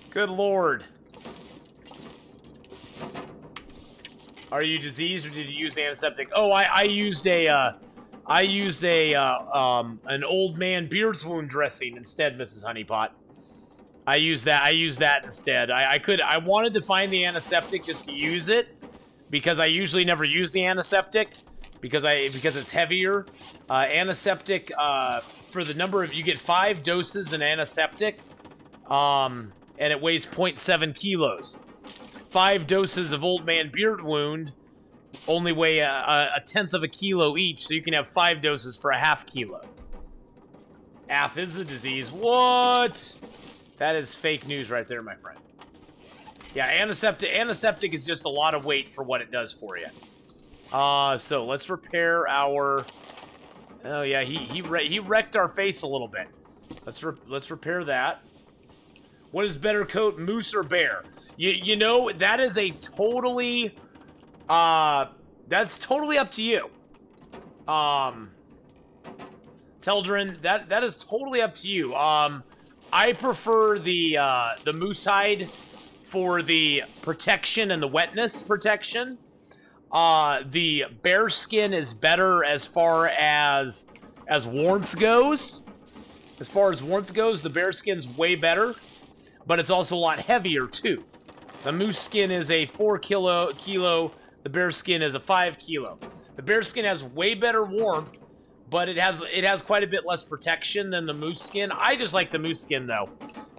Good Lord. Are you diseased or did you use antiseptic? Oh, I used an old man beard's wound dressing instead, Mrs. Honeypot. I used that instead. I wanted to find the antiseptic just to use it, because I usually never use the antiseptic because it's heavier. Antiseptic for the number of, you get 5 doses in antiseptic, and it weighs 0.7 kilos. 5 doses of old man beard wound only weigh a tenth of a kilo each, so you can have 5 doses for a half kilo. Ath is a disease. What? That is fake news right there, my friend. Yeah, antiseptic is just a lot of weight for what it does for you. So let's repair our. Oh yeah, he wrecked our face a little bit. Let's repair that. What is better coat, moose or bear? You know, that is a totally. That's totally up to you. Teldrin, that is totally up to you. I prefer the moose hide for the protection and the wetness protection. The bear skin is better as far as warmth goes. As far as warmth goes, the bear skin's way better, but it's also a lot heavier too. The moose skin is a 4 kilo. The bear skin is a 5 kilo. The bear skin has way better warmth, but it has quite a bit less protection than the moose skin. I just like the moose skin though,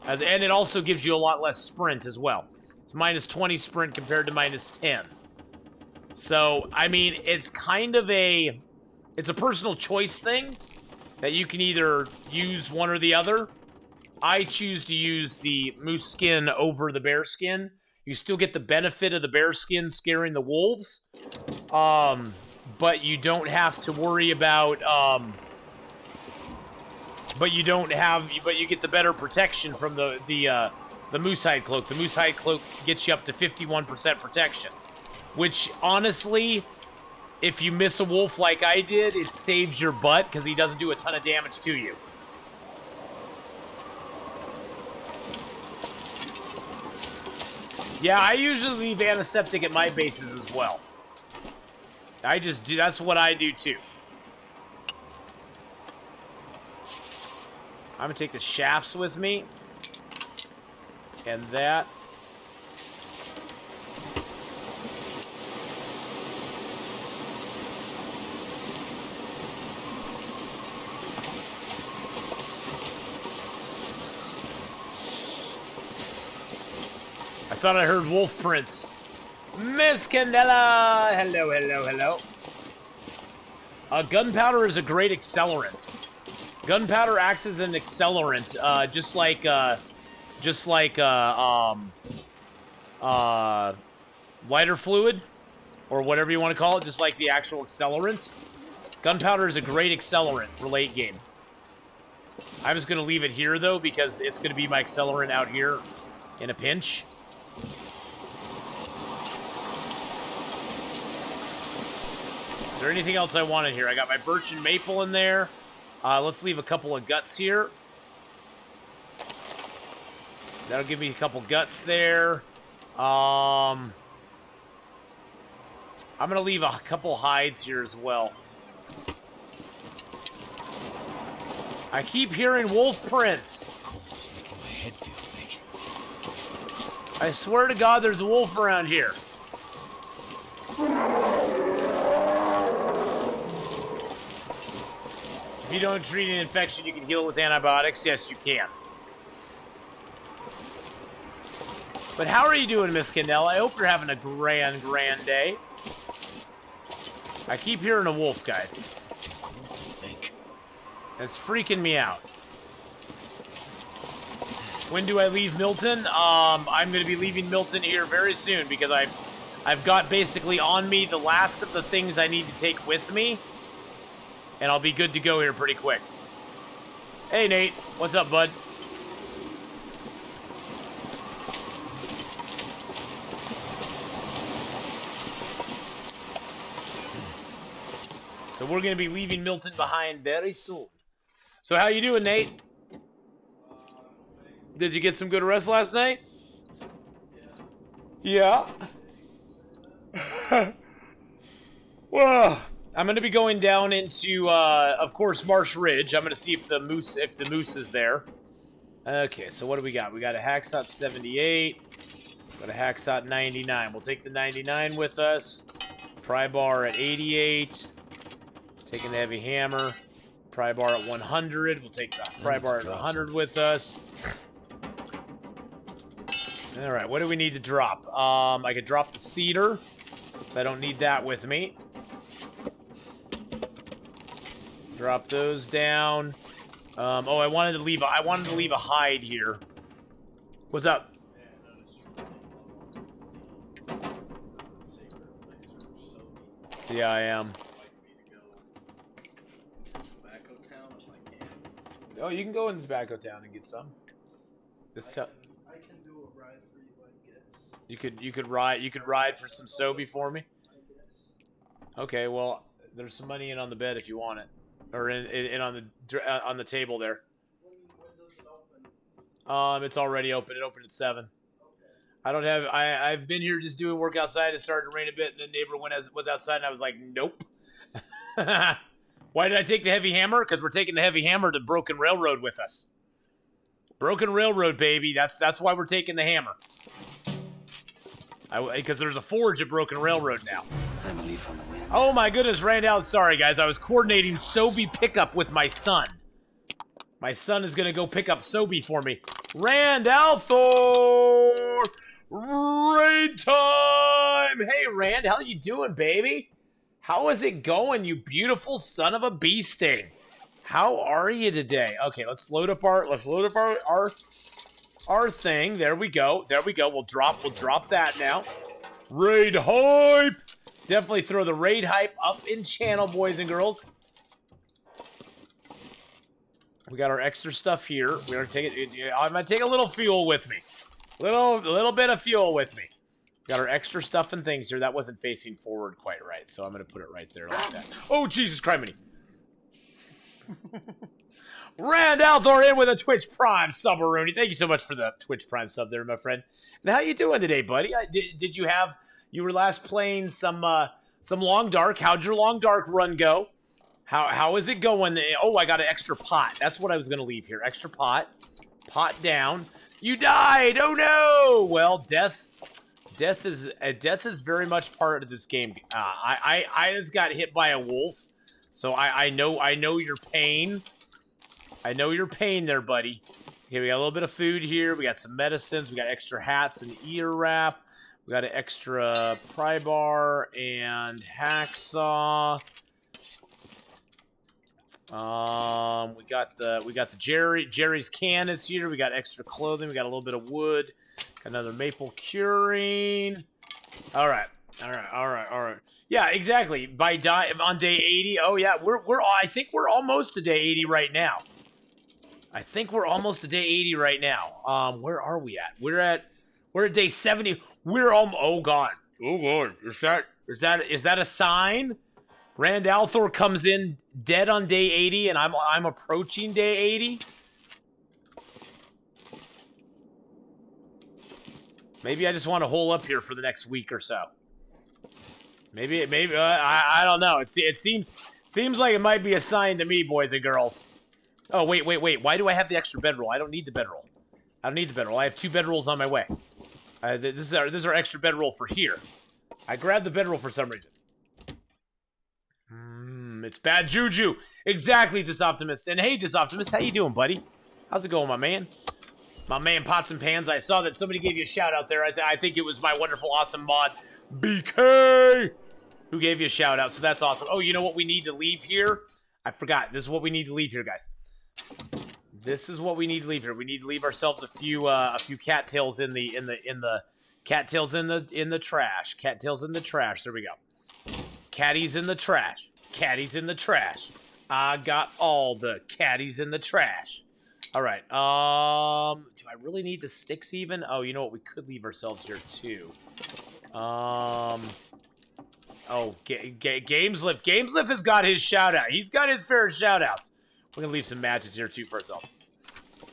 and it also gives you a lot less sprint as well. It's minus 20 sprint compared to minus 10. So I mean, it's kind of it's a personal choice thing that you can either use one or the other. I choose to use the moose skin over the bear skin. You still get the benefit of the bear skin scaring the wolves, but you don't have to worry about. But you get the better protection from the moose hide cloak. The moose hide cloak gets you up to 51% protection, which honestly, if you miss a wolf like I did, it saves your butt because he doesn't do a ton of damage to you. Yeah, I usually leave antiseptic at my bases as well. I just do, that's what I do too. I'm gonna take the shafts with me. And that. I thought I heard wolf prints. Miss Candela! Hello, hello, hello. Gunpowder is a great accelerant. Gunpowder acts as an accelerant, just like lighter fluid, or whatever you want to call it, just like the actual accelerant. Gunpowder is a great accelerant for late game. I'm just going to leave it here, though, because it's going to be my accelerant out here in a pinch. Is there anything else I wanted here? I got my birch and maple in there. Let's leave a couple of guts here. That'll give me a couple guts there. I'm going to leave a couple hides here as well. I keep hearing wolf prints. Cold's making my head feel thick. I swear to God, there's a wolf around here. If you don't treat an infection, you can heal it with antibiotics. Yes, you can. But how are you doing, Miss Candela? I hope you're having a grand day. I keep hearing a wolf, guys. Too cold to think. It's freaking me out. When do I leave Milton? I'm going to be leaving Milton here very soon because I've got basically on me the last of the things I need to take with me. And I'll be good to go here pretty quick. Hey, Nate. What's up, bud? So we're going to be leaving Milton behind very soon. So how you doing, Nate? Did you get some good rest last night? Yeah. Well, I'm going to be going down into, of course, Marsh Ridge. I'm going to see if the moose is there. Okay, so what do we got? We got a Hacksaw 78. Got a Hacksaw 99. We'll take the 99 with us. Pry bar at 88. Taking the heavy hammer. Pry bar at 100. We'll take the pry bar at 100 with us. All right, what do we need to drop? I could drop the cedar. I don't need that with me. Drop those down. Oh, I wanted to leave a hide here. What's up? Yeah, I am. Oh, you can go in Tobacco Town and get some. This I can do a ride for you, I guess. You could ride for some Sobe for me? I guess. Okay, well, there's some money in on the bed if you want it. Or in on the table there. When does it open? It's already open. It opened at 7. Okay. I don't have I've been here just doing work outside. It started to rain a bit and the neighbor was outside and I was like, nope. Why did I take the heavy hammer? Because we're taking the heavy hammer to Broken Railroad with us. Broken Railroad, baby. That's why we're taking the hammer. Because there's a forge at Broken Railroad now. Oh my goodness, Randall. Sorry, guys. I was coordinating Sobe pickup with my son. My son is going to go pick up Sobe for me. Randall Thor! Raid time! Hey, Rand. How you doing, baby? How is it going, you beautiful son of a bee sting? How are you today? Okay, let's load up our thing. There we go. There we go. We'll drop that now. Raid hype. Definitely throw the raid hype up in channel, boys and girls. We got our extra stuff here. We're gonna take it. I'm gonna take a little fuel with me. Little bit of fuel with me. Got our extra stuff and things here. That wasn't facing forward quite right, so I'm going to put it right there like that. Oh, Jesus Christ. Rand Althor in with a Twitch Prime sub, Rooney. Thank you so much for the Twitch Prime sub there, my friend. And how you doing today, buddy? Did you have... You were last playing some Long Dark. How'd your Long Dark run go? How is it going? Oh, I got an extra pot. That's what I was going to leave here. Extra pot. Pot down. You died! Oh, no! Well, death is very much part of this game. I just got hit by a wolf, so I know your pain. I know your pain there, buddy. Okay, we got a little bit of food here. We got some medicines. We got extra hats and ear wrap. We got an extra pry bar and hacksaw. We got the Jerry's can is here. We got extra clothing. We got a little bit of wood. Got another maple curing. All right. Yeah, exactly. On day 80. Oh yeah, I think we're almost to day 80 right now. Where are we at? We're at day 70. Oh god. Is that a sign? Rand Althor comes in dead on day 80, and I'm approaching day 80. Maybe I just want to hole up here for the next week or so. Maybe I don't know. It seems like it might be a sign to me, boys and girls. Oh wait. Why do I have the extra bedroll? I don't need the bedroll. I have 2 bedrolls on my way. This is our extra bedroll for here. I grabbed the bedroll for some reason. It's bad juju. Exactly, Disoptimist. And hey, Disoptimist, how you doing, buddy? How's it going, my man? My man, Pots and Pans. I saw that somebody gave you a shout out there. I think it was my wonderful, awesome mod, BK, who gave you a shout out. So that's awesome. Oh, you know what we need to leave here? I forgot. This is what we need to leave here, guys. This is what we need to leave here. We need to leave ourselves a few cattails in the cattails in the trash. Cattails in the trash. There we go. Caddies in the trash. Caddies in the trash. I got all the caddies in the trash. All right. Do I really need the sticks even? Oh, you know what? We could leave ourselves here too. Oh, Gameslift. Gameslift has got his shout out. He's got his fair shout outs. We're gonna leave some matches here too for ourselves.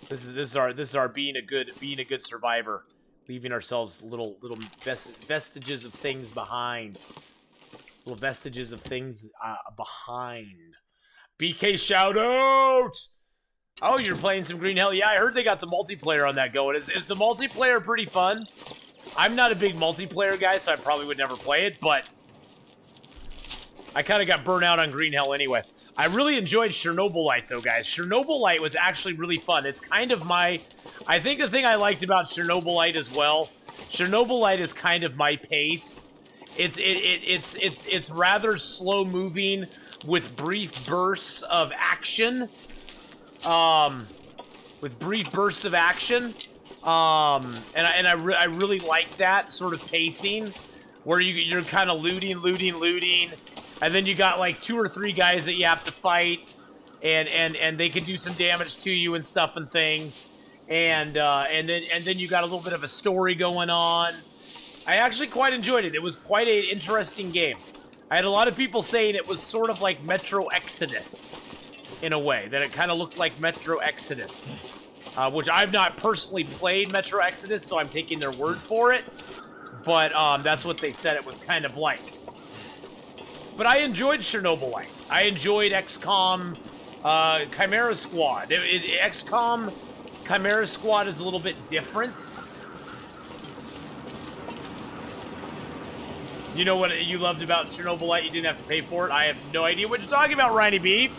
This is our being a good survivor, leaving ourselves little vestiges of things behind. Little vestiges of things behind. BK shout out. Oh, you're playing some Green Hell. Yeah, I heard they got the multiplayer on that going. Is the multiplayer pretty fun? I'm not a big multiplayer guy, so I probably would never play it, but I kind of got burnt out on Green Hell anyway. I really enjoyed Chernobylite, though, guys. Chernobylite was actually really fun. It's kind of I think the thing I liked about Chernobylite as well, Chernobylite is kind of my pace. It's rather slow moving with brief bursts of action. And I really like that sort of pacing, where you're kind of looting, and then you got like 2 or 3 guys that you have to fight, and they can do some damage to you and stuff and things, and then you got a little bit of a story going on. I actually quite enjoyed it. It was quite an interesting game. I had a lot of people saying it was sort of like Metro Exodus, in a way, that it kind of looked like Metro Exodus, which I've not personally played Metro Exodus, so I'm taking their word for it, but that's what they said it was kind of like. But I enjoyed Chernobylite. I enjoyed XCOM Chimera Squad. XCOM Chimera Squad is a little bit different. You know what you loved about Chernobylite? You didn't have to pay for it. I have no idea what you're talking about, Riny Beef.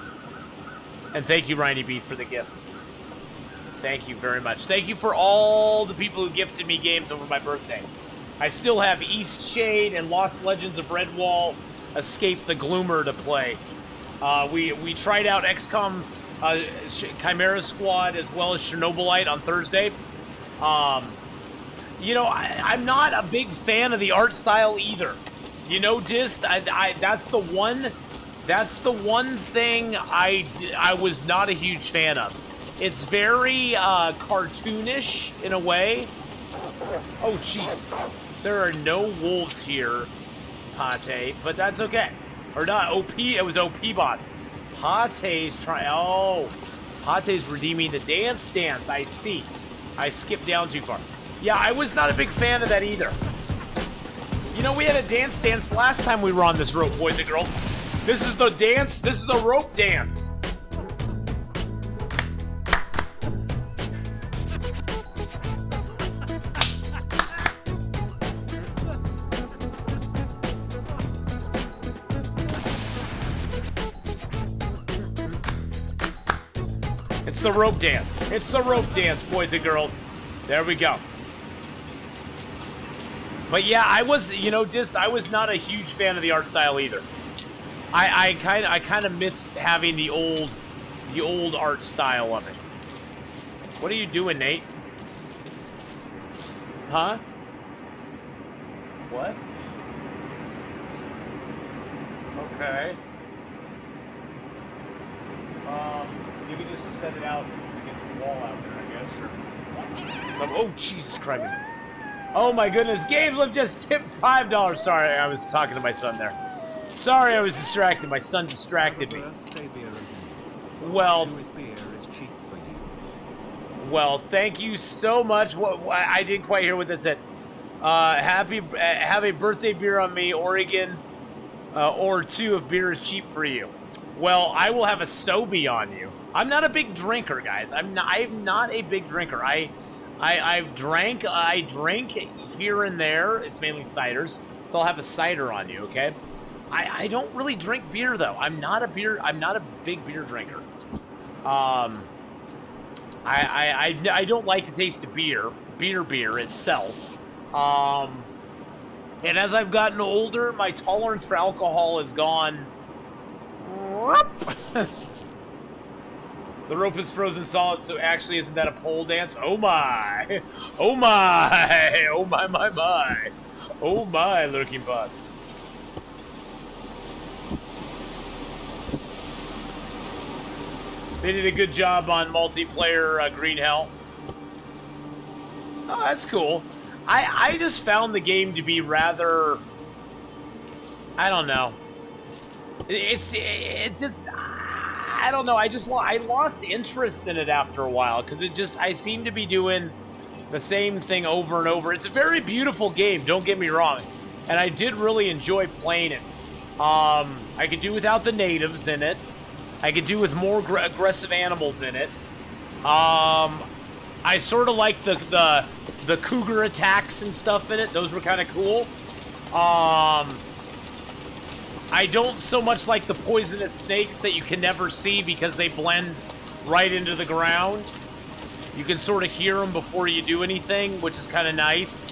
And thank you, Riny Beef, for the gift. Thank you very much. Thank you for all the people who gifted me games over my birthday. I still have Eastshade and Lost Legends of Redwall, Escape the Gloomer to play. We tried out XCOM Chimera Squad as well as Chernobylite on Thursday. You know, I'm not a big fan of the art style either. You know, Dist, that's the one thing I was not a huge fan of. It's very cartoonish in a way. Oh, jeez. There are no wolves here, Pate, but that's okay. Or not, OP, it was OP boss. Pate's Pate's redeeming the dance. I see. I skipped down too far. Yeah, I was not a big fan of that either. You know, we had a dance last time we were on this rope, boys and girls. This is the dance. This is the rope dance. It's the rope dance. It's the rope dance, boys and girls. There we go. But yeah, I was not a huge fan of the art style either. I kind of missed having the old art style of it. What are you doing, Nate? Huh? What? Okay. You can just set it out against the wall out there, I guess. Or oh, Jesus Christ. Oh my goodness, Gameslift just tipped $5. Sorry, I was talking to my son there. Sorry, I was distracted. My son distracted me. Birthday beer and Well, do if beer is cheap for you. well, thank you so much. I didn't quite hear what that said. Have a birthday beer on me, Oregon, or 2 if beer is cheap for you. Well, I will have a Sobe on you. I'm not a big drinker, guys. I'm not a big drinker. I drink here and there. It's mainly ciders, so I'll have a cider on you, okay? I don't really drink beer though. I'm not a big beer drinker. I don't like the taste of beer itself. And as I've gotten older, my tolerance for alcohol has gone. The rope is frozen solid, so actually isn't that a pole dance? Oh my! Oh my! Oh my my my! Oh my, lurking boss. They did a good job on multiplayer Green Hell. Oh, that's cool. I just found the game to be rather... I don't know. It just... I don't know. I lost interest in it after a while because I seem to be doing the same thing over and over. It's a very beautiful game, don't get me wrong. And I did really enjoy playing it. I could do without the natives in it. I could do with more aggressive animals in it. I sort of like the cougar attacks and stuff in it. Those were kind of cool. I don't so much like the poisonous snakes that you can never see because they blend right into the ground. You can sort of hear them before you do anything, which is kind of nice.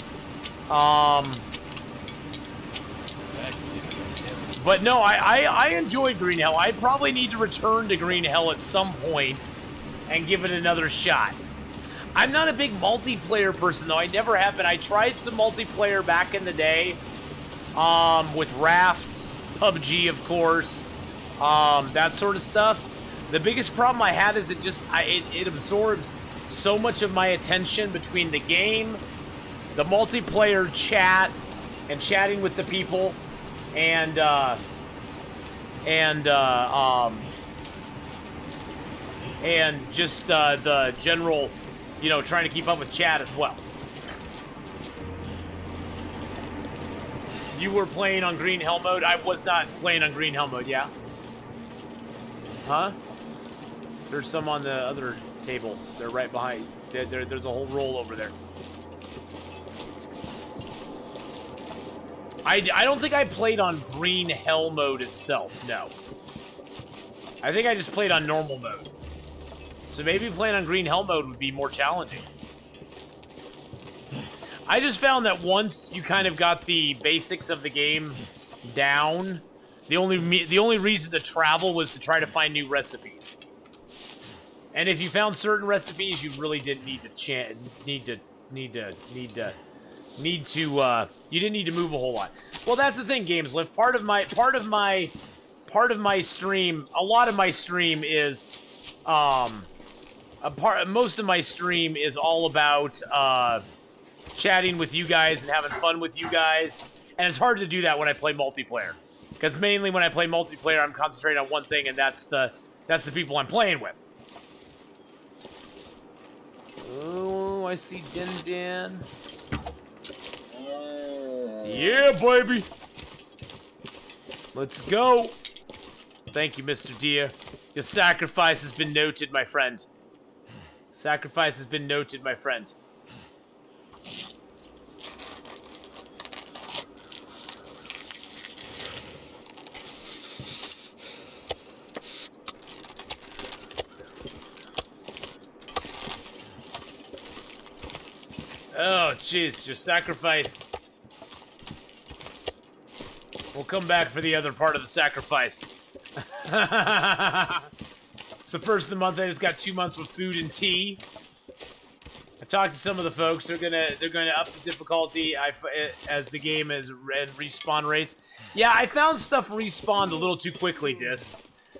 But no, I enjoyed Green Hell. I probably need to return to Green Hell at some point and give it another shot. I'm not a big multiplayer person, though. I never have been. I tried some multiplayer back in the day with Raft, PUBG, of course, that sort of stuff. The biggest problem I had is it absorbs so much of my attention between the game, the multiplayer chat, and chatting with the people, and just the general, trying to keep up with chat as well. You were playing on Green Hell mode? I was not playing on Green Hell mode, yeah? Huh? There's some on the other table. They're right behind. There's a whole roll over there. I don't think I played on Green Hell mode itself, no. I think I just played on normal mode. So maybe playing on Green Hell mode would be more challenging. I just found that once you kind of got the basics of the game down, the only reason to travel was to try to find new recipes. And if you found certain recipes, you really didn't need to you didn't need to move a whole lot. Well, that's the thing, GamesLift. Part of my stream, a lot of my stream is most of my stream is all about chatting with you guys and having fun with you guys. And it's hard to do that when I play multiplayer. Because mainly when I play multiplayer, I'm concentrating on one thing, and that's the people I'm playing with. Oh, I see Din Din. Yeah, baby. Let's go. Thank you, Mr. Dia. Your sacrifice has been noted, my friend. Sacrifice has been noted, my friend. Oh, jeez, your sacrifice. We'll come back for the other part of the sacrifice. It's the first of the month. I just got 2 months with food and tea. I talked to some of the folks. They're gonna up the difficulty as the game is and respawn rates. Yeah, I found stuff respawned a little too quickly, Dis.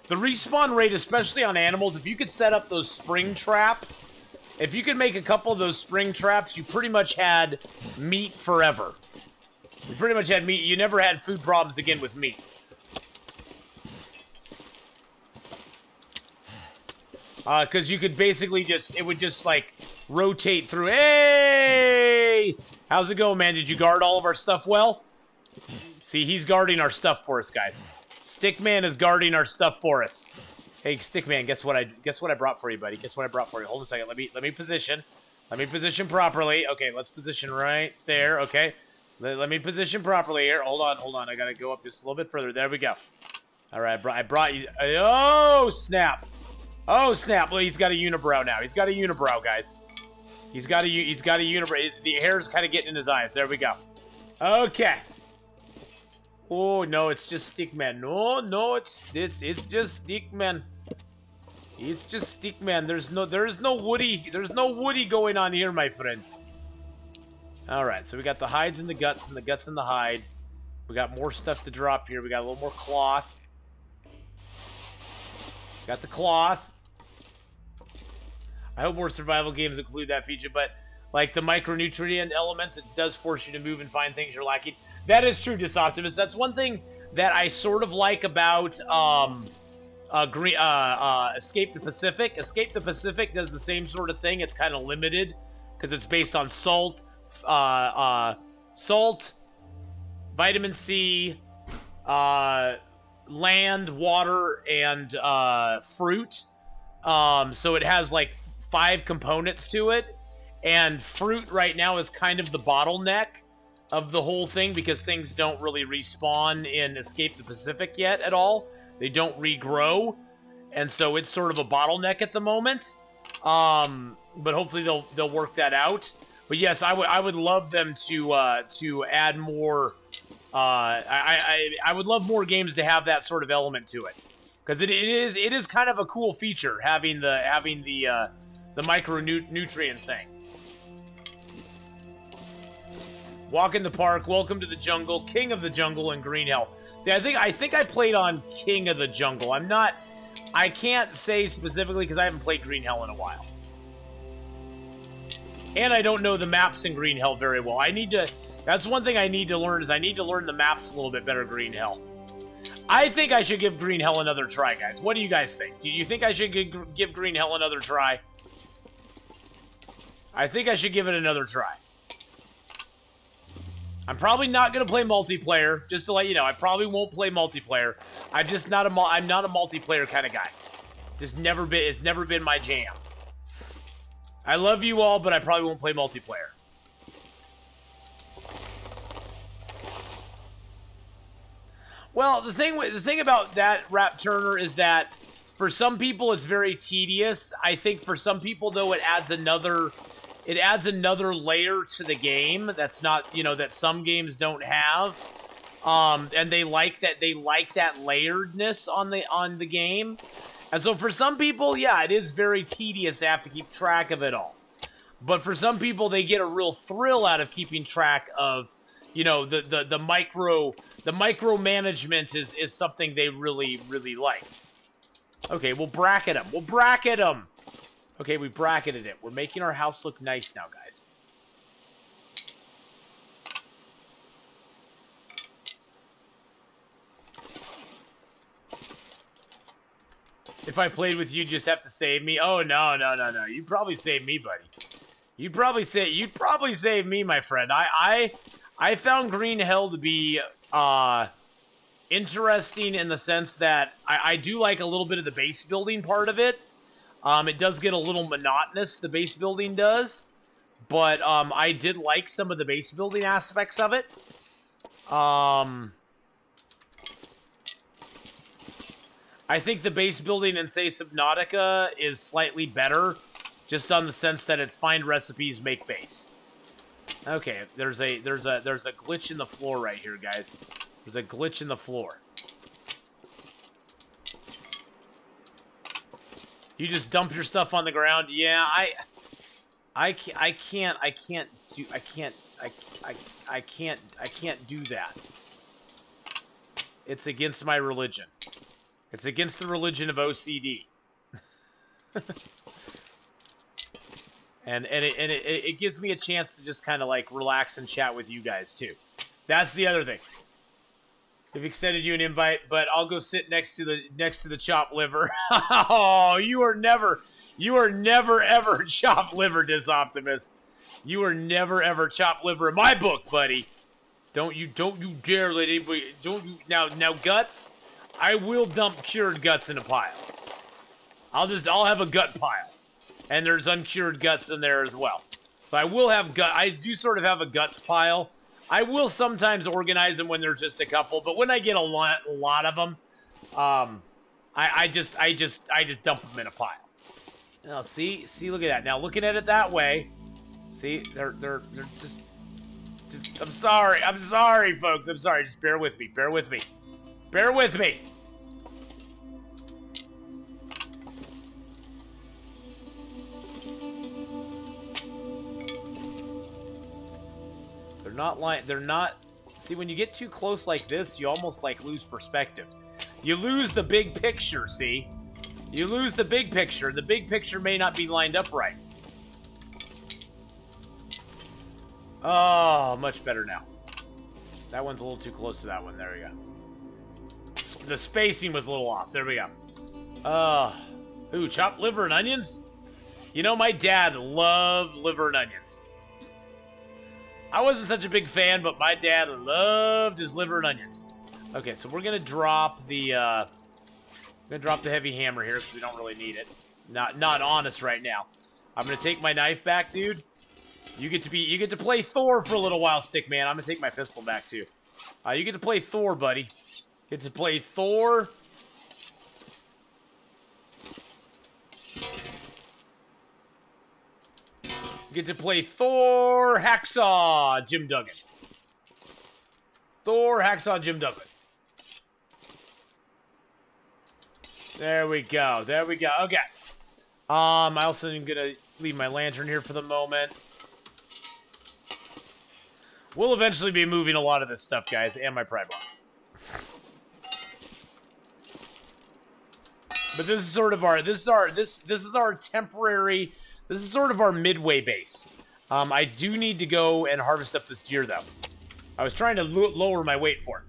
The respawn rate, especially on animals, if you could set up those spring traps, if you could make a couple of those spring traps, you pretty much had meat forever. You pretty much had meat. You never had food problems again with meat. Because you could basically it would just, like, rotate through. Hey! How's it going, man? Did you guard all of our stuff well? See, he's guarding our stuff for us, guys. Stickman is guarding our stuff for us. Hey, Stickman, guess what I brought for you, buddy? Guess what I brought for you? Hold on a second. Let me position. Let me position properly. Okay, let's position right there. Okay. Let me position properly here. Hold on. I gotta go up just a little bit further. There we go. All right, I brought you. Oh, snap. Oh, snap. Well, he's got a unibrow now. He's got a unibrow, guys. He's got a unibrow. The hair's kind of getting in his eyes. There we go. Okay. Oh, no, it's just Stickman. No, it's just Stickman. It's just Stickman. There's no Woody going on here, my friend. All right, so we got the hides and the guts and the hide. We got more stuff to drop here. We got a little more cloth. Got the cloth. I hope more survival games include that feature, but like the micronutrient elements, it does force you to move and find things you're lacking. That is true, Disoptimus. That's one thing that I sort of like about Escape the Pacific. Escape the Pacific does the same sort of thing. It's kind of limited because it's based on salt, vitamin C, land, water, and fruit. So it has like 5 components to it, and fruit right now is kind of the bottleneck of the whole thing because things don't really respawn in Escape the Pacific yet at all. They don't regrow, and so it's sort of a bottleneck at the moment. But hopefully they'll work that out. But yes, I would love them to add more. I would love more games to have that sort of element to it, because it is kind of a cool feature having the micronutrient thing. Walk in the park. Welcome to the jungle. King of the jungle and Green Hell. See, I think I played on King of the Jungle. I can't say specifically because I haven't played Green Hell in a while. And I don't know the maps in Green Hell very well. That's one thing I need to learn, is I need to learn the maps a little bit better, Green Hell. I think I should give Green Hell another try, guys. What do you guys think? Do you think I should give Green Hell another try? I think I should give it another try. I'm probably not going to play multiplayer, just to let you know. I probably won't play multiplayer. I'm just not I'm not a multiplayer kind of guy. It's never been my jam. I love you all, but I probably won't play multiplayer. Well, the thing about that, Rap Turner, is that for some people it's very tedious. I think for some people, though, it adds another layer to the game that's not, that some games don't have. And they like that layeredness on the game. And so for some people, yeah, it is very tedious to have to keep track of it all. But for some people, they get a real thrill out of keeping track of, the micro management is something they really, really like. Okay, we'll bracket them. Okay, we bracketed it. We're making our house look nice now, guys. If I played with you, just have to save me. Oh, no. You'd probably save me, buddy. You'd probably save me, my friend. I found Green Hell to be interesting in the sense that I do like a little bit of the base building part of it. It does get a little monotonous, the base building does. But I did like some of the base building aspects of it. I think the base building in, say, Subnautica is slightly better, just on the sense that it's find recipes, make base. Okay, there's a glitch in the floor right here, guys. There's a glitch in the floor. You just dump your stuff on the ground. Yeah, I can't do that. It's against my religion. It's against the religion of OCD. and it gives me a chance to just kind of like relax and chat with you guys too. That's the other thing. We've extended you an invite, but I'll go sit next to the chopped liver. Oh, you are never You are never ever chop liver, Disoptimus. You are never ever chop liver in my book, buddy. Don't you dare let anybody, now guts, I will dump cured guts in a pile. I'll have a gut pile. And there's uncured guts in there as well. So I will have I do sort of have a guts pile. I will sometimes organize them when there's just a couple, but when I get a lot of them, I just dump them in a pile. Now see, look at that. Now looking at it that way, see, they're just I'm sorry, folks. I'm sorry. Just bear with me. Bear with me. Bear with me. They're not, see, when you get too close like this, you almost like lose perspective. You lose the big picture, see? You lose the big picture. The big picture may not be lined up right. Oh, much better now. That one's a little too close to that one. There we go. The spacing was a little off. There we go. Ooh, chopped liver and onions? You know, my dad loved liver and onions. I wasn't such a big fan, but my dad loved his liver and onions. Okay, so we're gonna drop the heavy hammer here because we don't really need it. Not on us right now. I'm gonna take my knife back, dude. You get to play Thor for a little while, Stickman. I'm gonna take my pistol back too. You get to play Thor, buddy. Get to play Thor. You get to play Thor, Hacksaw, Jim Duggan. Thor, Hacksaw, Jim Duggan. There we go. There we go. Okay. I also am gonna leave my lantern here for the moment. We'll eventually be moving a lot of this stuff, guys, and my pry bar. But this is sort of our this is our temporary. This is sort of our midway base. I do need to go and harvest up this deer, though. I was trying to lower my weight for it.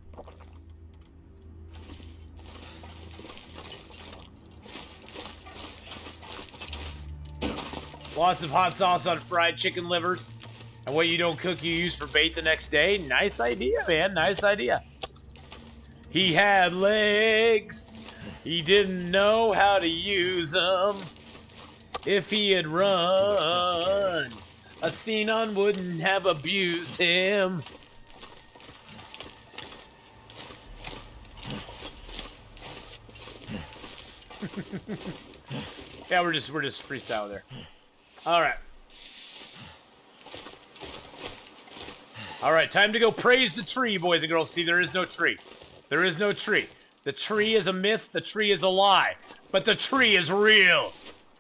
Lots of hot sauce on fried chicken livers. And what you don't cook, you use for bait the next day. Nice idea, man. Nice idea. He had legs. He didn't know how to use them. If he had run, Athenon wouldn't have abused him. Yeah, we're just freestyle there. All right. All right, time to go praise the tree, boys and girls. See, there is no tree. There is no tree. The tree is a myth. The tree is a lie. But the tree is real.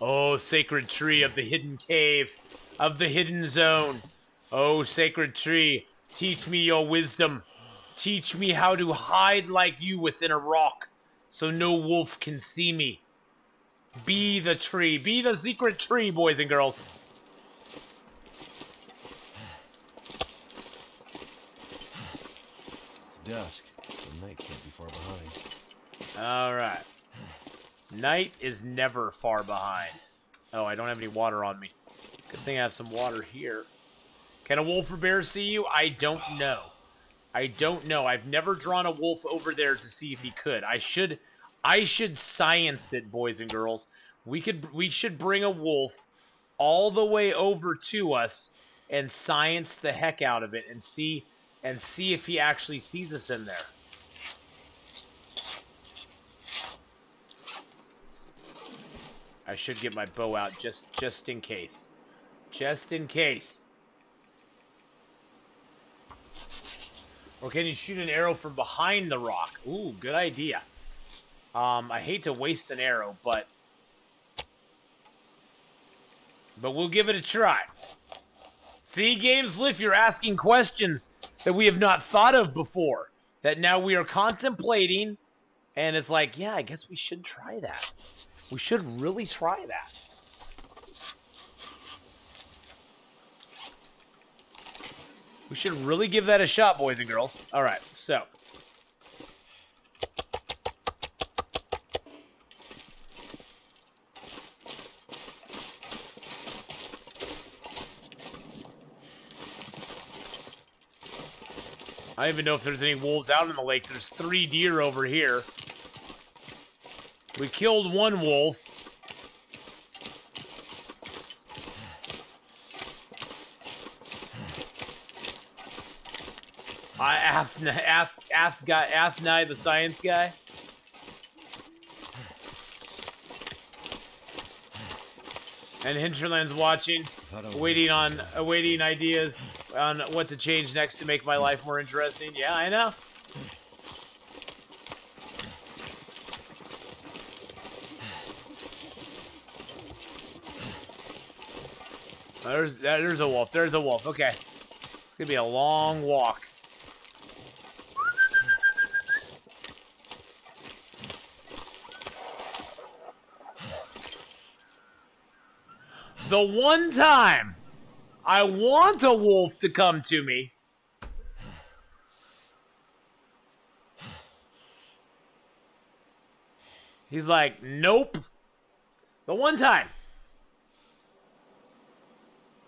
Oh, sacred tree of the hidden cave, of the hidden zone. Oh, sacred tree, teach me your wisdom. Teach me how to hide like you within a rock, so no wolf can see me. Be the tree. Be the secret tree, boys and girls. It's dusk, so night can't be far behind. All right. Night is never far behind. Oh, I don't have any water on me. Good thing I have some water here. Can a wolf or bear see you? I don't know. I don't know. I've never drawn a wolf over there to see if he could. I should science it, boys and girls. We should bring a wolf all the way over to us and science the heck out of it and see if he actually sees us in there. I should get my bow out just in case. Just in case. Or can you shoot an arrow from behind the rock? Ooh, good idea. I hate to waste an arrow, but we'll give it a try. See, Gameslift, you're asking questions that we have not thought of before. That now we are contemplating, and it's like, yeah, I guess we should try that. We should really try that. We should really give that a shot, boys and girls. All right, so. I don't even know if there's any wolves out in the lake. There's 3 deer over here. We killed 1 wolf. Athnai, the science guy. And Hinterland's watching, awaiting ideas on what to change next to make my life more interesting. Yeah, I know. There's a wolf. There's a wolf. Okay. It's gonna be a long walk. The one time I want a wolf to come to me, he's like, nope. The one time.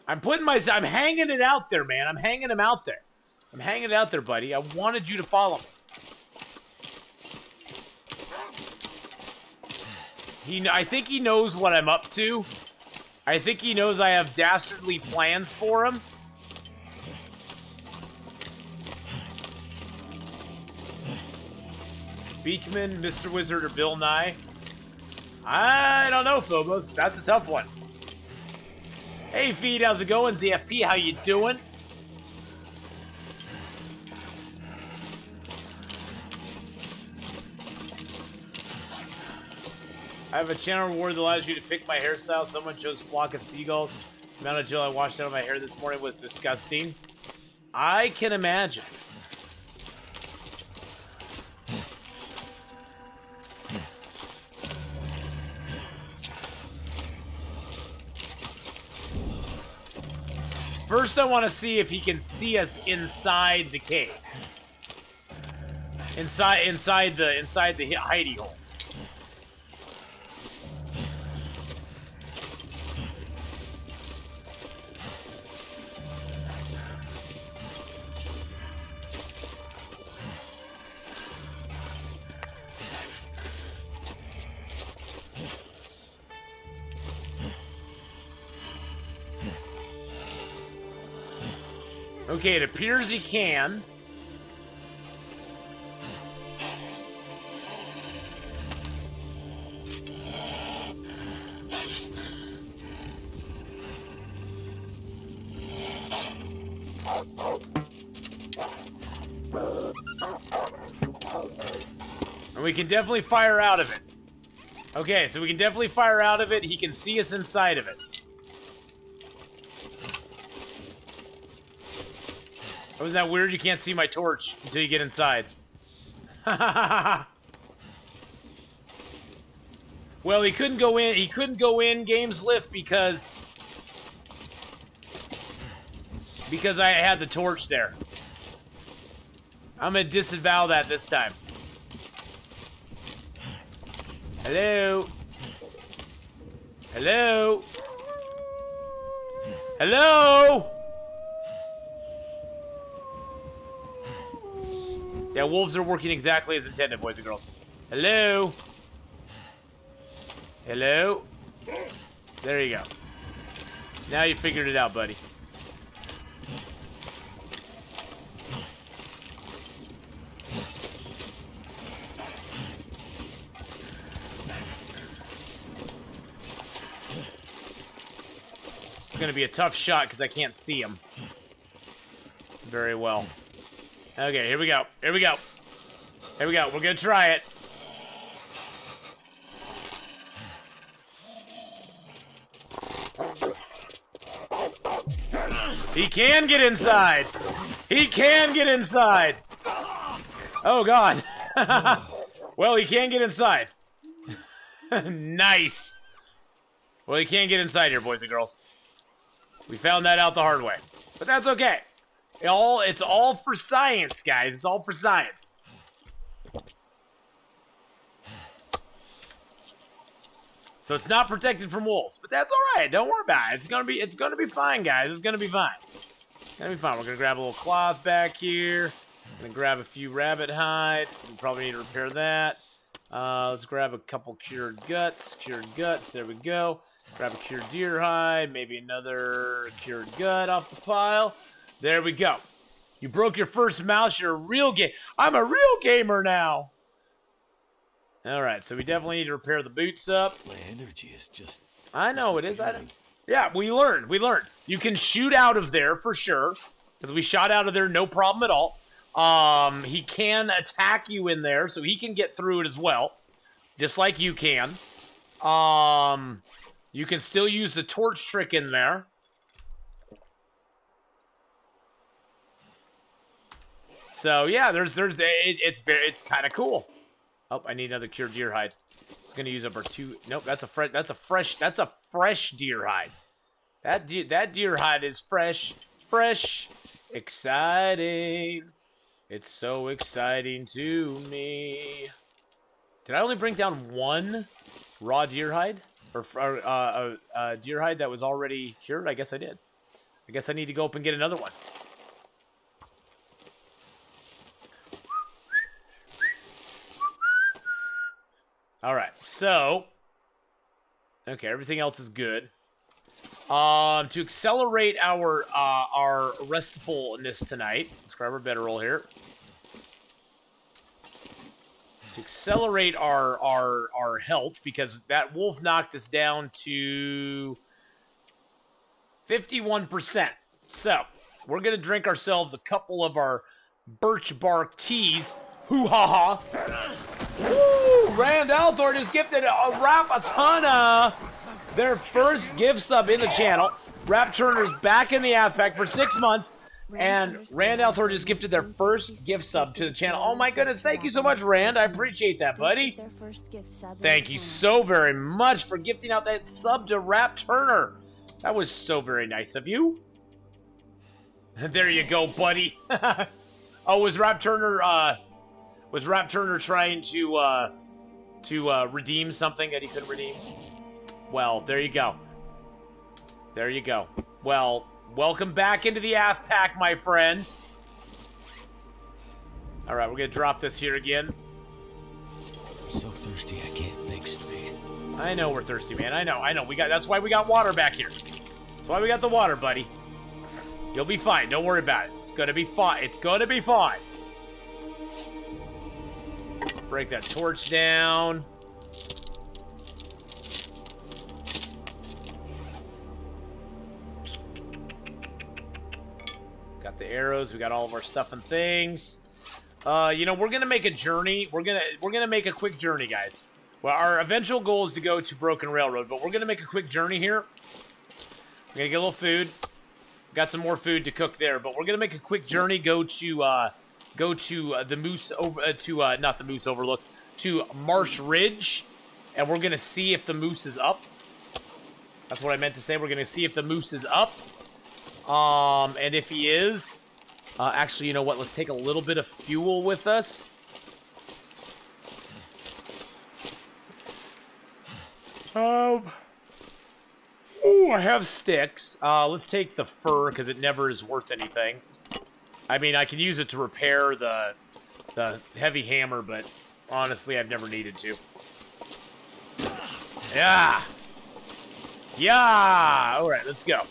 I'm hanging it out there, man. I'm hanging him out there. I'm hanging it out there, buddy. I wanted you to follow me. I think he knows what I'm up to. I think he knows I have dastardly plans for him. Beekman, Mr. Wizard, or Bill Nye? I don't know, Phobos. That's a tough one. Hey, Feed, how's it going? ZFP, how you doing? I have a channel reward that allows you to pick my hairstyle. Someone chose Flock of Seagulls. The amount of gel I washed out of my hair this morning was disgusting. I can imagine. First, I want to see if he can see us inside the cave. Inside the hidey hole. Okay, it appears he can. And we can definitely fire out of it. Okay, so we can definitely fire out of it. He can see us inside of it. Wasn't that weird? You can't see my torch until you get inside. Well, he couldn't go in. He couldn't go in Games Lift because I had the torch there. I'm gonna disavow that this time. Hello. Hello. Hello. Yeah, wolves are working exactly as intended, boys and girls. Hello? Hello? There you go. Now you figured it out, buddy. It's gonna be a tough shot because I can't see him very well. Okay, here we go. Here we go. Here we go. We're gonna try it. He can get inside. He can get inside. Oh, God. Well, he can get inside. Nice. Well, he can't get inside here, boys and girls. We found that out the hard way. But that's okay. It's all for science, guys. It's all for science. So it's not protected from wolves, but that's all right. Don't worry about it. It's gonna be fine, guys. It's gonna be fine. It's gonna be fine. We're gonna grab a little cloth back here. Gonna grab a few rabbit hides, because we probably need to repair that. Let's grab a couple cured guts. There we go. Grab a cured deer hide. Maybe another cured gut off the pile. There we go. You broke your first mouse. You're a real game. I'm a real gamer now. All right, so we definitely need to repair the boots up. My energy is just... I know it is. Yeah, we learned. You can shoot out of there for sure, because we shot out of there, no problem at all. He can attack you in there, so he can get through it as well, just like you can. You can still use the torch trick in there. So yeah, it's kind of cool. Oh, I need another cured deer hide. Just gonna use up our two. Nope, that's a fresh deer hide. That deer hide is fresh, exciting. It's so exciting to me. Did I only bring down one raw deer hide or deer hide that was already cured? I guess I did. I guess I need to go up and get another one. All right, so, okay, everything else is good. To accelerate our restfulness tonight, let's grab our bedroll here. To accelerate our health, because that wolf knocked us down to 51%. So, we're gonna drink ourselves a couple of our birch bark teas. Hoo-ha-ha. Woo! Rand Althor just gifted a Rapatana their first gift sub in the channel. Rap Turner's back in the ass pack for 6 months, and Rand Althor just gifted their first gift sub to the channel. Oh my goodness, thank you so much, Rand. I appreciate that, buddy. Thank you so very much for gifting out that sub to Rap Turner. That was so very nice of you. There you go, buddy. Oh, was Rap Turner trying to redeem something that he couldn't redeem? Well, there you go. There you go. Well, welcome back into the ass pack, my friend. All right, we're gonna drop this here again. I'm so thirsty I can't think straight. I know we're thirsty, man. I know. That's why we got water back here. That's why we got the water, buddy. You'll be fine. Don't worry about it. It's gonna be fine. It's gonna be fine. Let's break that torch down. Got the arrows. We got all of our stuff and things. You know, we're gonna make a journey. We're gonna make a quick journey, guys. Well, our eventual goal is to go to Broken Railroad, but we're gonna make a quick journey here. We're gonna get a little food. Got some more food to cook there, but we're gonna make a quick journey. Go to the Moose over not the Moose Overlook, to Marsh Ridge, and we're gonna see if the moose is up. That's what I meant to say. We're gonna see if the moose is up. And if he is, actually, you know what? Let's take a little bit of fuel with us. Ooh, I have sticks. Let's take the fur, because it never is worth anything. I mean, I can use it to repair the heavy hammer, but honestly, I've never needed to. Yeah! Yeah! Alright, let's go.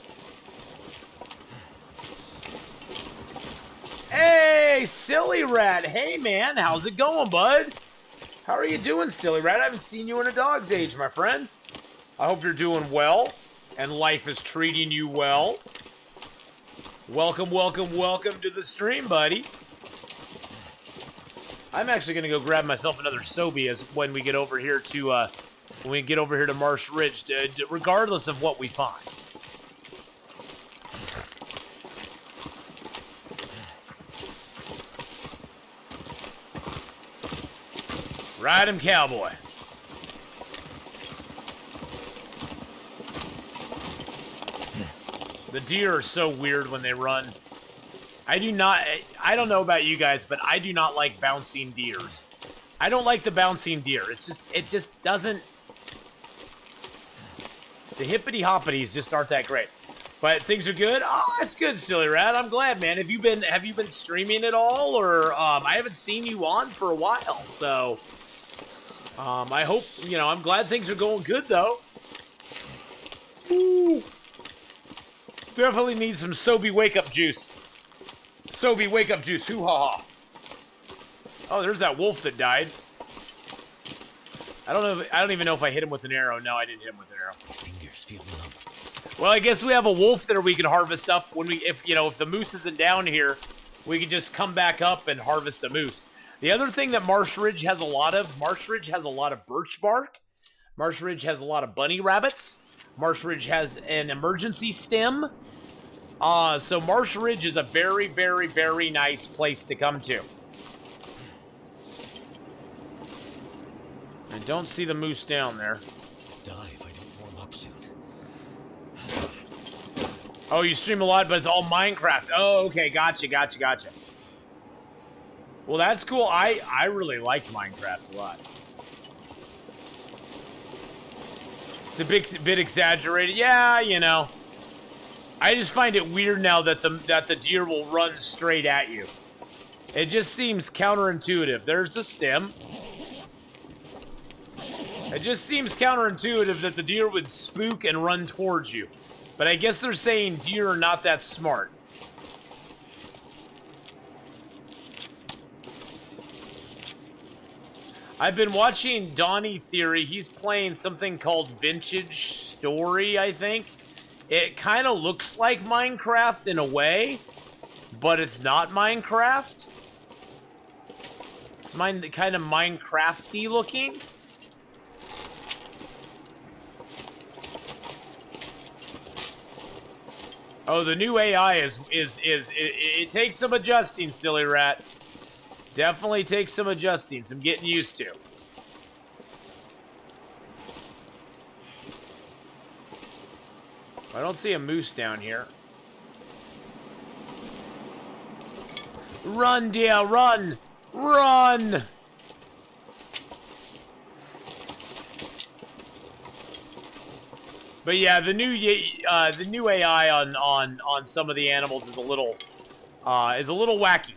Hey, Silly Rat! Hey, man, how's it going, bud? How are you doing, Silly Rat? I haven't seen you in a dog's age, my friend. I hope you're doing well, and life is treating you well. Welcome, welcome, welcome to the stream, buddy. I'm actually gonna go grab myself another Sobias when we get over here to Marsh Ridge, regardless of what we find. Ride him, cowboy. The deer are so weird when they run. I don't know about you guys, but I do not like bouncing deers. I don't like the bouncing deer. It just doesn't... The hippity-hoppities just aren't that great. But things are good. Oh, that's good, Silly Rat. I'm glad, man. Have you been streaming at all, or I haven't seen you on for a while, so I hope I'm glad things are going good though. Ooh. Definitely need some Sobe wake up juice. Sobe wake up juice. Hoo ha ha. Oh, there's that wolf that died. I don't even know if I hit him with an arrow. No, I didn't hit him with an arrow. Fingers feel numb. Well, I guess we have a wolf there we can harvest up when if the moose isn't down here, we can just come back up and harvest a moose. The other thing that Marsh Ridge has a lot of birch bark. Marsh Ridge has a lot of bunny rabbits. Marsh Ridge has an emergency stem. So Marsh Ridge is a very, very, very nice place to come to. I don't see the moose down there. Die if I don't warm up soon. Oh, you stream a lot, but it's all Minecraft. Oh, okay, gotcha. Well, that's cool. I really like Minecraft a lot. It's a bit exaggerated. Yeah, I just find it weird now that the deer will run straight at you. It just seems counterintuitive. There's the stem. It just seems counterintuitive that the deer would spook and run towards you. But I guess they're saying deer are not that smart. I've been watching Donnie Theory. He's playing something called Vintage Story, I think. It kind of looks like Minecraft in a way, but it's not Minecraft. It's kind of Minecrafty looking. Oh, the new AI it takes some adjusting, Silly Rat. Definitely takes some adjusting, some getting used to. I don't see a moose down here. Run, deer, run! Run! But yeah, the new AI on some of the animals is a little wacky.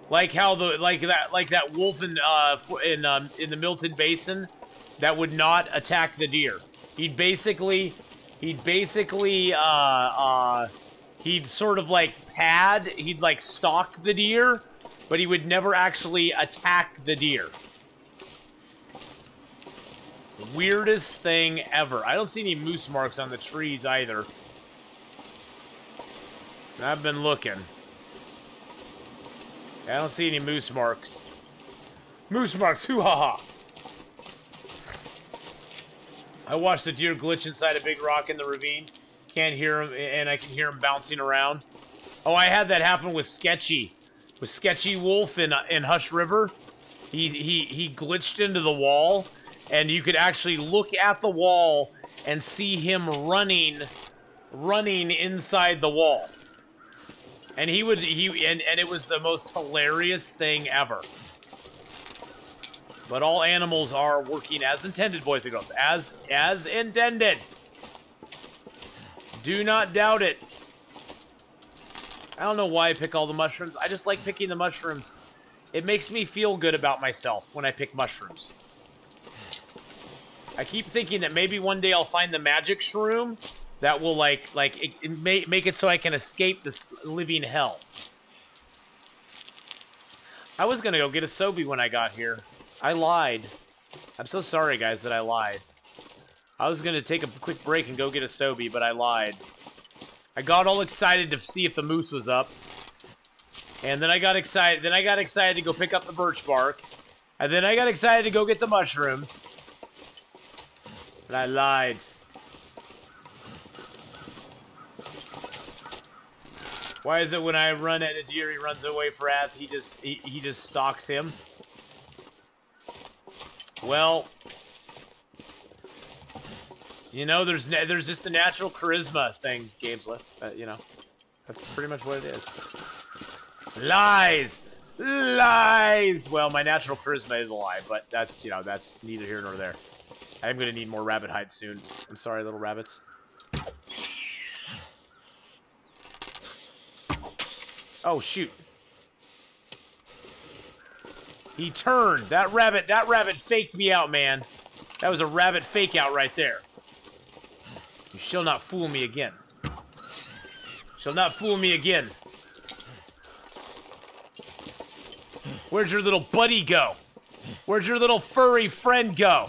Like how that wolf in the Milton Basin that would not attack the deer. He'd sort of like pad, he'd like stalk the deer, but he would never actually attack the deer. Weirdest thing ever. I don't see any moose marks on the trees either. I've been looking. I don't see any moose marks. Moose marks, hoo-ha-ha. I watched a deer glitch inside a big rock in the ravine. Can't hear him, and I can hear him bouncing around. Oh, I had that happen with Sketchy. With Sketchy Wolf in Hush River. He glitched into the wall, and you could actually look at the wall and see him running inside the wall. And it was the most hilarious thing ever. But all animals are working as intended, boys and girls. As intended. Do not doubt it. I don't know why I pick all the mushrooms. I just like picking the mushrooms. It makes me feel good about myself when I pick mushrooms. I keep thinking that maybe one day I'll find the magic shroom that will make it so I can escape this living hell. I was gonna go get a Sobe when I got here. I lied. I'm so sorry, guys, that I lied. I was gonna take a quick break and go get a Sobe, but I lied. I got all excited to see if the moose was up. And then I got excited. Then I got excited to go pick up the birch bark. And then I got excited to go get the mushrooms. But I lied. Why is it when I run at a deer, he runs away for Ath, he just stalks him? Well, there's just a natural charisma thing, Gameslift. That's pretty much what it is. Lies! Lies! Well, my natural charisma is a lie, but that's neither here nor there. I'm gonna need more rabbit hide soon. I'm sorry, little rabbits. Oh, shoot. He turned. That rabbit faked me out, man. That was a rabbit fake out right there. You shall not fool me again. Shall not fool me again. Where'd your little buddy go? Where'd your little furry friend go?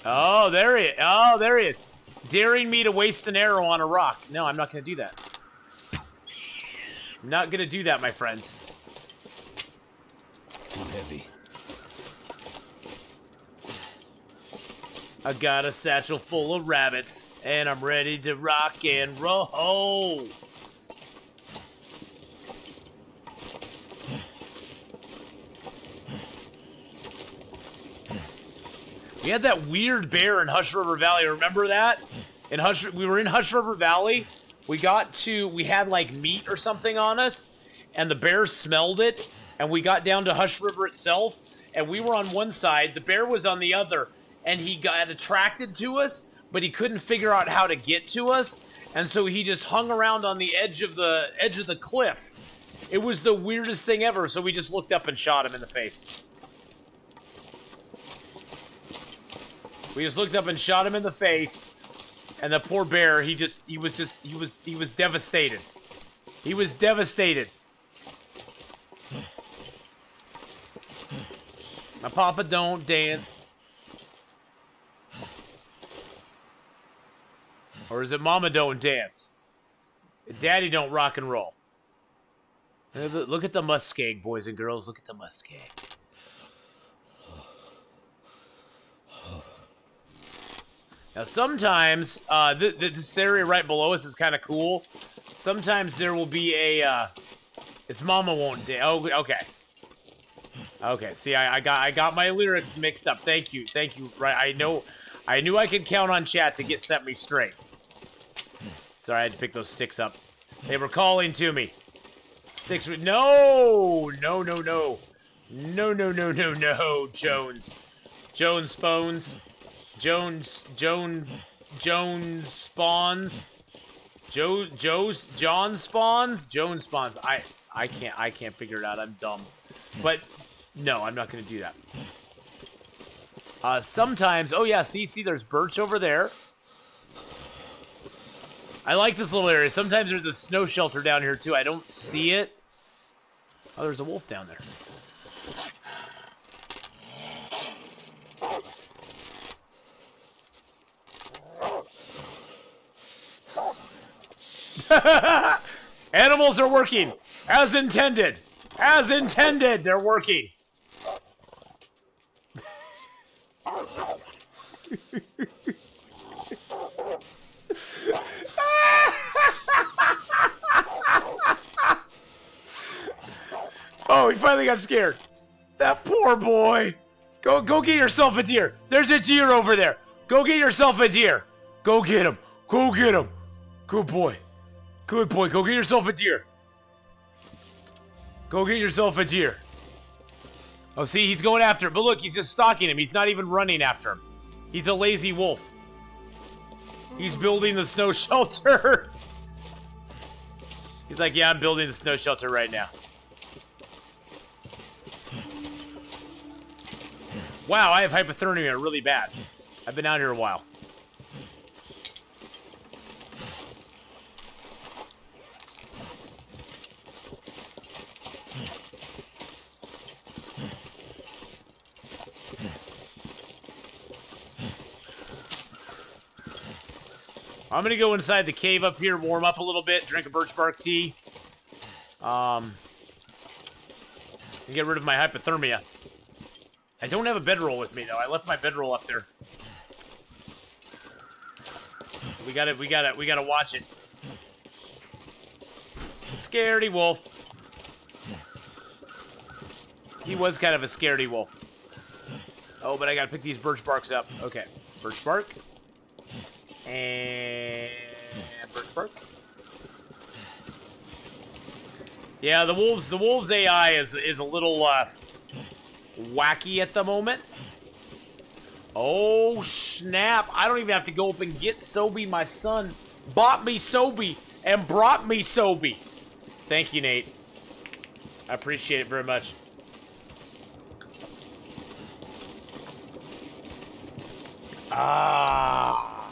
Oh, there he is. Oh, there he is. Daring me to waste an arrow on a rock. No, I'm not going to do that. I'm not going to do that, my friend. Too heavy. I got a satchel full of rabbits, and I'm ready to rock and roll. We had that weird bear in Hush River Valley. Remember that? We were in Hush River Valley. We had like meat or something on us, and the bear smelled it, and we got down to Hush River itself, and we were on one side, the bear was on the other, and he got attracted to us, but he couldn't figure out how to get to us, and so he just hung around on the edge of the cliff. It was the weirdest thing ever, so we just looked up and shot him in the face. We just looked up and shot him in the face, and the poor bear, he was devastated. He was devastated. My papa don't dance. Or is it mama don't dance? Daddy don't rock and roll. Look at the muskeg, boys and girls. Look at the muskeg. Now, sometimes, this area right below us is kind of cool. Sometimes there will be a, it's Mama Won't Dance. Oh, okay. Okay, see, I got my lyrics mixed up. Thank you. Right, I knew I could count on chat to set me straight. Sorry, I had to pick those sticks up. They were calling to me. Sticks, no, Jones. Jones Bones. John spawns. John spawns. Joan spawns. I can't figure it out. I'm dumb. But no, I'm not gonna do that. Sometimes, oh yeah, see, there's birch over there. I like this little area. Sometimes there's a snow shelter down here too. I don't see it. Oh, there's a wolf down there. Animals are working as intended. As intended, they're working. Oh, he finally got scared. That poor boy. Go get yourself a deer. There's a deer over there. Go get yourself a deer. Go get him. Go get him. Good boy. Good boy. Go get yourself a deer. Go get yourself a deer. Oh, see, he's going after him. But look, he's just stalking him. He's not even running after him. He's a lazy wolf. He's building the snow shelter. He's like, yeah, I'm building the snow shelter right now. Wow, I have hypothermia really bad. I've been out here a while. I'm gonna go inside the cave up here, warm up a little bit, drink a birch bark tea. And get rid of my hypothermia. I don't have a bedroll with me though. I left my bedroll up there. So we gotta watch it. Scaredy wolf. He was kind of a scaredy wolf. Oh, but I gotta pick these birch barks up. Okay, birch bark. And birch bark. Yeah, the wolves AI is a little wacky at the moment. Oh, snap. I don't even have to go up and get Sobe. My son bought me Sobe and brought me Sobe. Thank you, Nate. I appreciate it very much. Ah.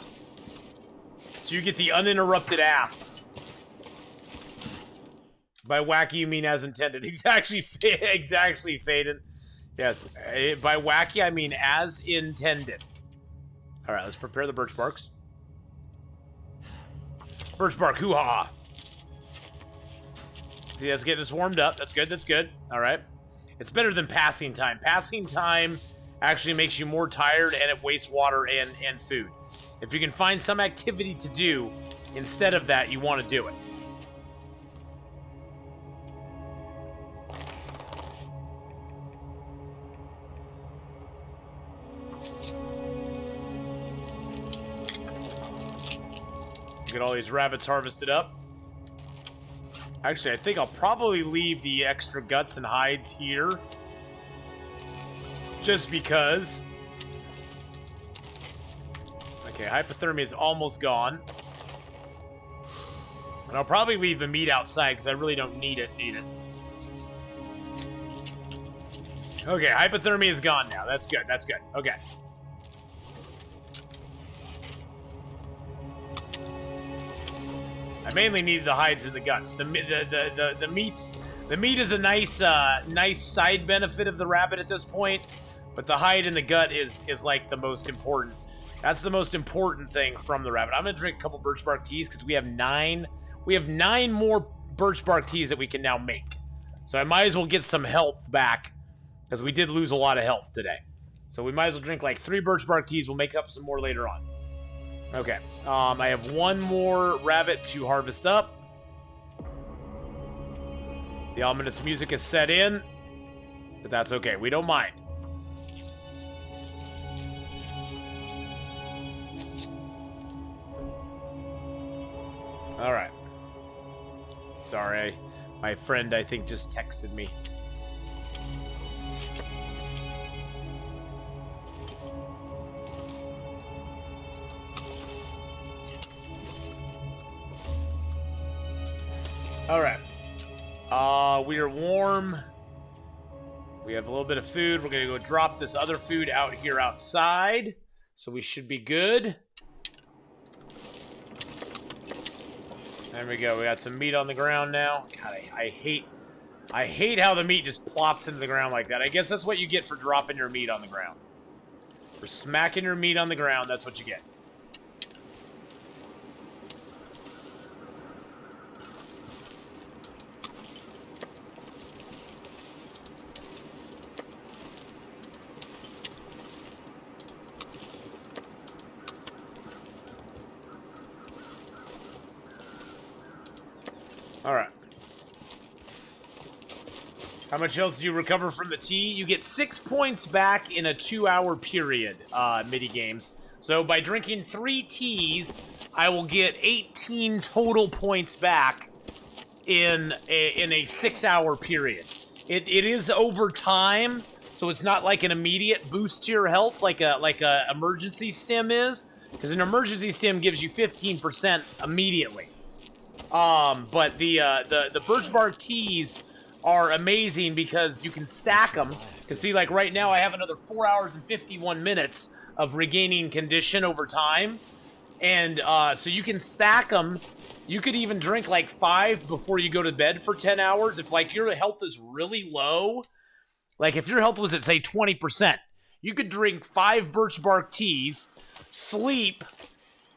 So you get the uninterrupted AF. By wacky, you mean as intended. Exactly, Faden. Yes, by wacky, I mean as intended. All right, let's prepare the birch barks. Birch bark, hoo-ha. See, that's getting us warmed up. That's good, that's good. All right. It's better than passing time. Passing time actually makes you more tired, and it wastes water and food. If you can find some activity to do instead of that, you want to do it. Get all these rabbits harvested up. Actually, I think I'll probably leave the extra guts and hides here. Just because. Okay, hypothermia is almost gone. And I'll probably leave the meat outside because I really don't need it. Okay, hypothermia is gone now. That's good, that's good. Okay. I mainly needed the hides and the guts. The meat is a nice side benefit of the rabbit at this point, but the hide and the gut is like the most important. That's the most important thing from the rabbit. I'm gonna drink a couple birch bark teas because we have 9 more birch bark teas that we can now make. So I might as well get some health back because we did lose a lot of health today. So we might as well drink like 3 birch bark teas. We'll make up some more later on. Okay, I have 1 more rabbit to harvest up. The ominous music is set in, but that's okay. We don't mind. All right. Sorry, my friend, I think, just texted me. All right. We are warm. We have a little bit of food. We're going to go drop this other food out here outside. So we should be good. There we go. We got some meat on the ground now. God, I hate how the meat just plops into the ground like that. I guess that's what you get for dropping your meat on the ground. For smacking your meat on the ground, that's what you get. All right. How much health do you recover from the tea? You get 6 points back in a 2-hour period, midi games. So by drinking 3 teas, I will get 18 total points back in a 6-hour period. It is over time, so it's not like an immediate boost to your health like a emergency stim is, because an emergency stim gives you 15% immediately. But the birch bark teas are amazing because you can stack them. Because see, like right now I have another 4 hours and 51 minutes of regaining condition over time. And so you can stack them. You could even drink like 5 before you go to bed for 10 hours. If like your health is really low, like if your health was at say 20%, you could drink 5 birch bark teas, sleep,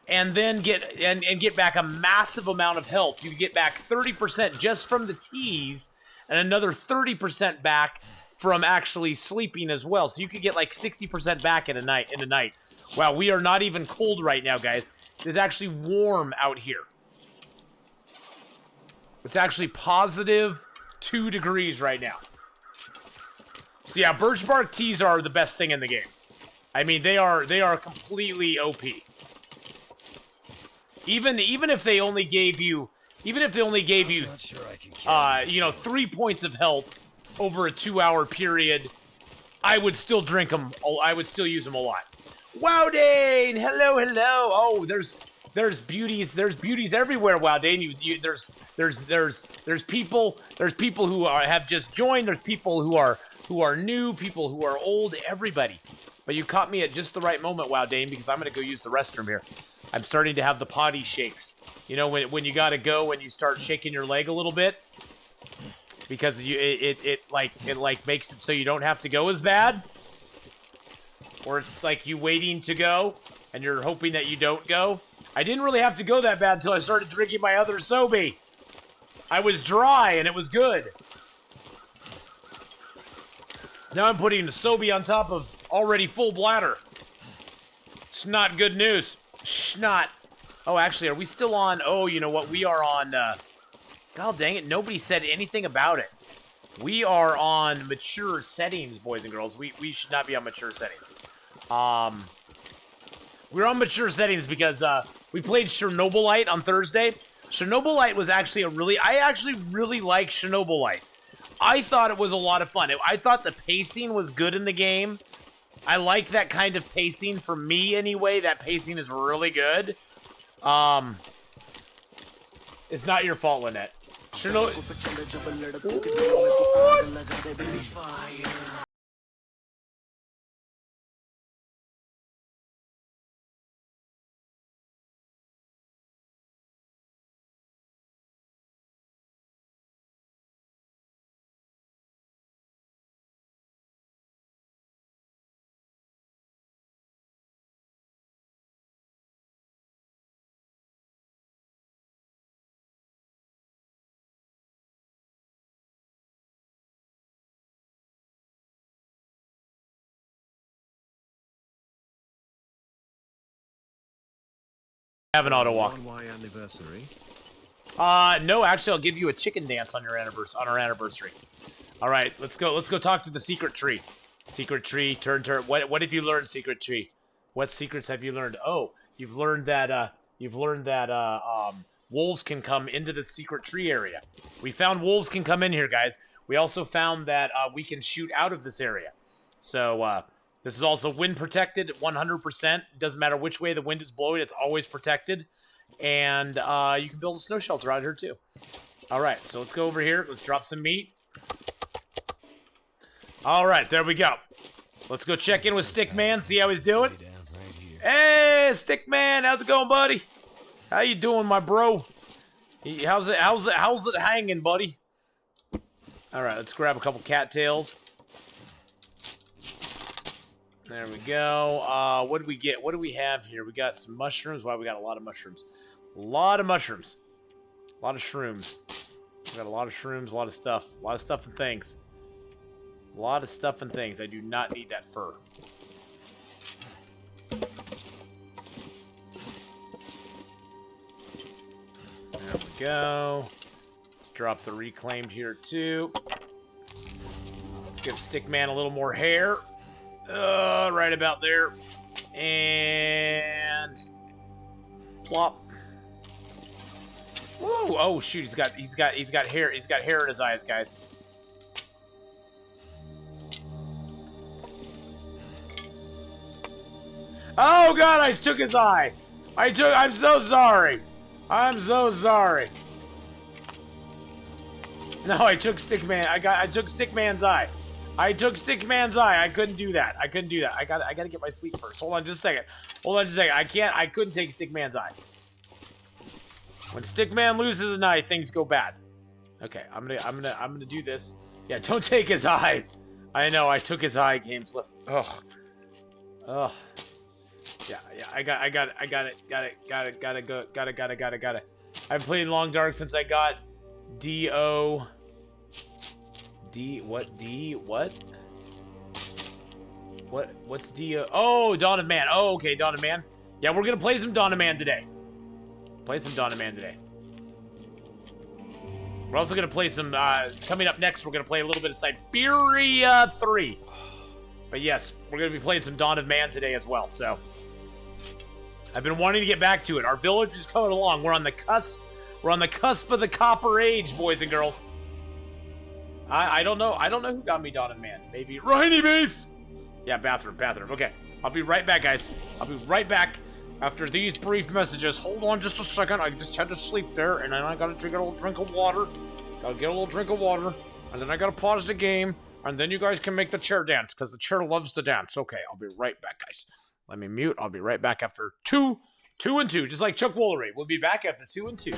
and then get back a massive amount of health. You get back 30% just from the teas, and another 30% back from actually sleeping as well. So you could get like 60% back in a night. Wow, we are not even cold right now, guys. It's actually warm out here. It's actually positive 2 degrees right now. So yeah, birch bark teas are the best thing in the game. I mean, they are completely OP. Even if they only gave you, you know, 3 points of health over a 2-hour period, I would still drink them. I would still use them a lot. Wowdane! Hello, hello. Oh, there's beauties everywhere. Wowdane, there's people who have just joined. There's people who are new, people who are old, everybody. But you caught me at just the right moment, Wowdane, because I'm gonna go use the restroom here. I'm starting to have the potty shakes. You know when you gotta go and you start shaking your leg a little bit because it makes it so you don't have to go as bad. Or it's like you waiting to go, and you're hoping that you don't go. I didn't really have to go that bad until I started drinking my other Sobe. I was dry, and it was good. Now I'm putting the Sobe on top of already full bladder. It's not good news. Schnot. Oh, actually, are we still on? Oh, you know what? We are on, God dang it, nobody said anything about it. We are on mature settings, boys and girls. We should not be on mature settings. We're on mature settings because we played Chernobylite on Thursday. Chernobylite was actually I actually really like Chernobylite. I thought it was a lot of fun. I thought the pacing was good in the game. I like that kind of pacing. For me, anyway, that pacing is really good. It's not your fault, Lynette. Have an auto walk. Anniversary. No, actually, I'll give you a chicken dance on your anniversary. On our anniversary. All right, let's go. Let's go talk to the secret tree. Secret tree, turn. What have you learned, secret tree? What secrets have you learned? Oh, you've learned that. Wolves can come into the secret tree area. We found wolves can come in here, guys. We also found that we can shoot out of this area. So this is also wind protected, 100%. Doesn't matter which way the wind is blowing; it's always protected. And you can build a snow shelter out here too. All right, so let's go over here. Let's drop some meat. All right, there we go. Let's go check in with Stickman, see how he's doing. Hey, Stickman, how's it going, buddy? How you doing, my bro? How's it hanging, buddy? All right, let's grab a couple cattails. There we go. What do we get? What do we have here? We got some mushrooms. Wow, we got a lot of mushrooms. A lot of mushrooms. A lot of shrooms. We got a lot of shrooms, a lot of stuff. A lot of stuff and things. A lot of stuff and things. I do not need that fur. There we go. Let's drop the reclaimed here, too. Let's give Stickman a little more hair. Right about there. And plop. Whoa! Oh shoot, he's got hair in his eyes, guys. Oh god, I took his eye. I'm so sorry. I'm so sorry. No, I took Stickman. I took Stickman's eye. I took Stickman's eye. I couldn't do that. I gotta get my sleep first. Hold on just a second. I couldn't take Stickman's eye. When Stickman loses an eye, things go bad. Okay, I'm gonna do this. Yeah, don't take his eyes. I know, I took his eye, game slip. Ugh. Ugh. Yeah, I got it. I've played Long Dark since I got What's D-O? Oh, Dawn of Man. Oh, okay, Dawn of Man. Yeah, we're gonna play some Dawn of Man today. We're also gonna play some, coming up next, we're gonna play a little bit of Siberia 3. But yes, we're gonna be playing some Dawn of Man today as well, so. I've been wanting to get back to it. Our village is coming along. We're on the cusp of the Copper Age, boys and girls. I don't know who got me Dawn of Man. Maybe Rainy Beef. Yeah, bathroom. Okay. I'll be right back, guys. I'll be right back after these brief messages. Hold on just a second. I just had to sleep there, and then I gotta drink a little drink of water. Gotta get a little drink of water, and then I gotta pause the game, and then you guys can make the chair dance, because the chair loves to dance. Okay, I'll be right back, guys. Let me mute. I'll be right back after 2 and 2, just like Chuck Woolery. We'll be back after 2 and 2.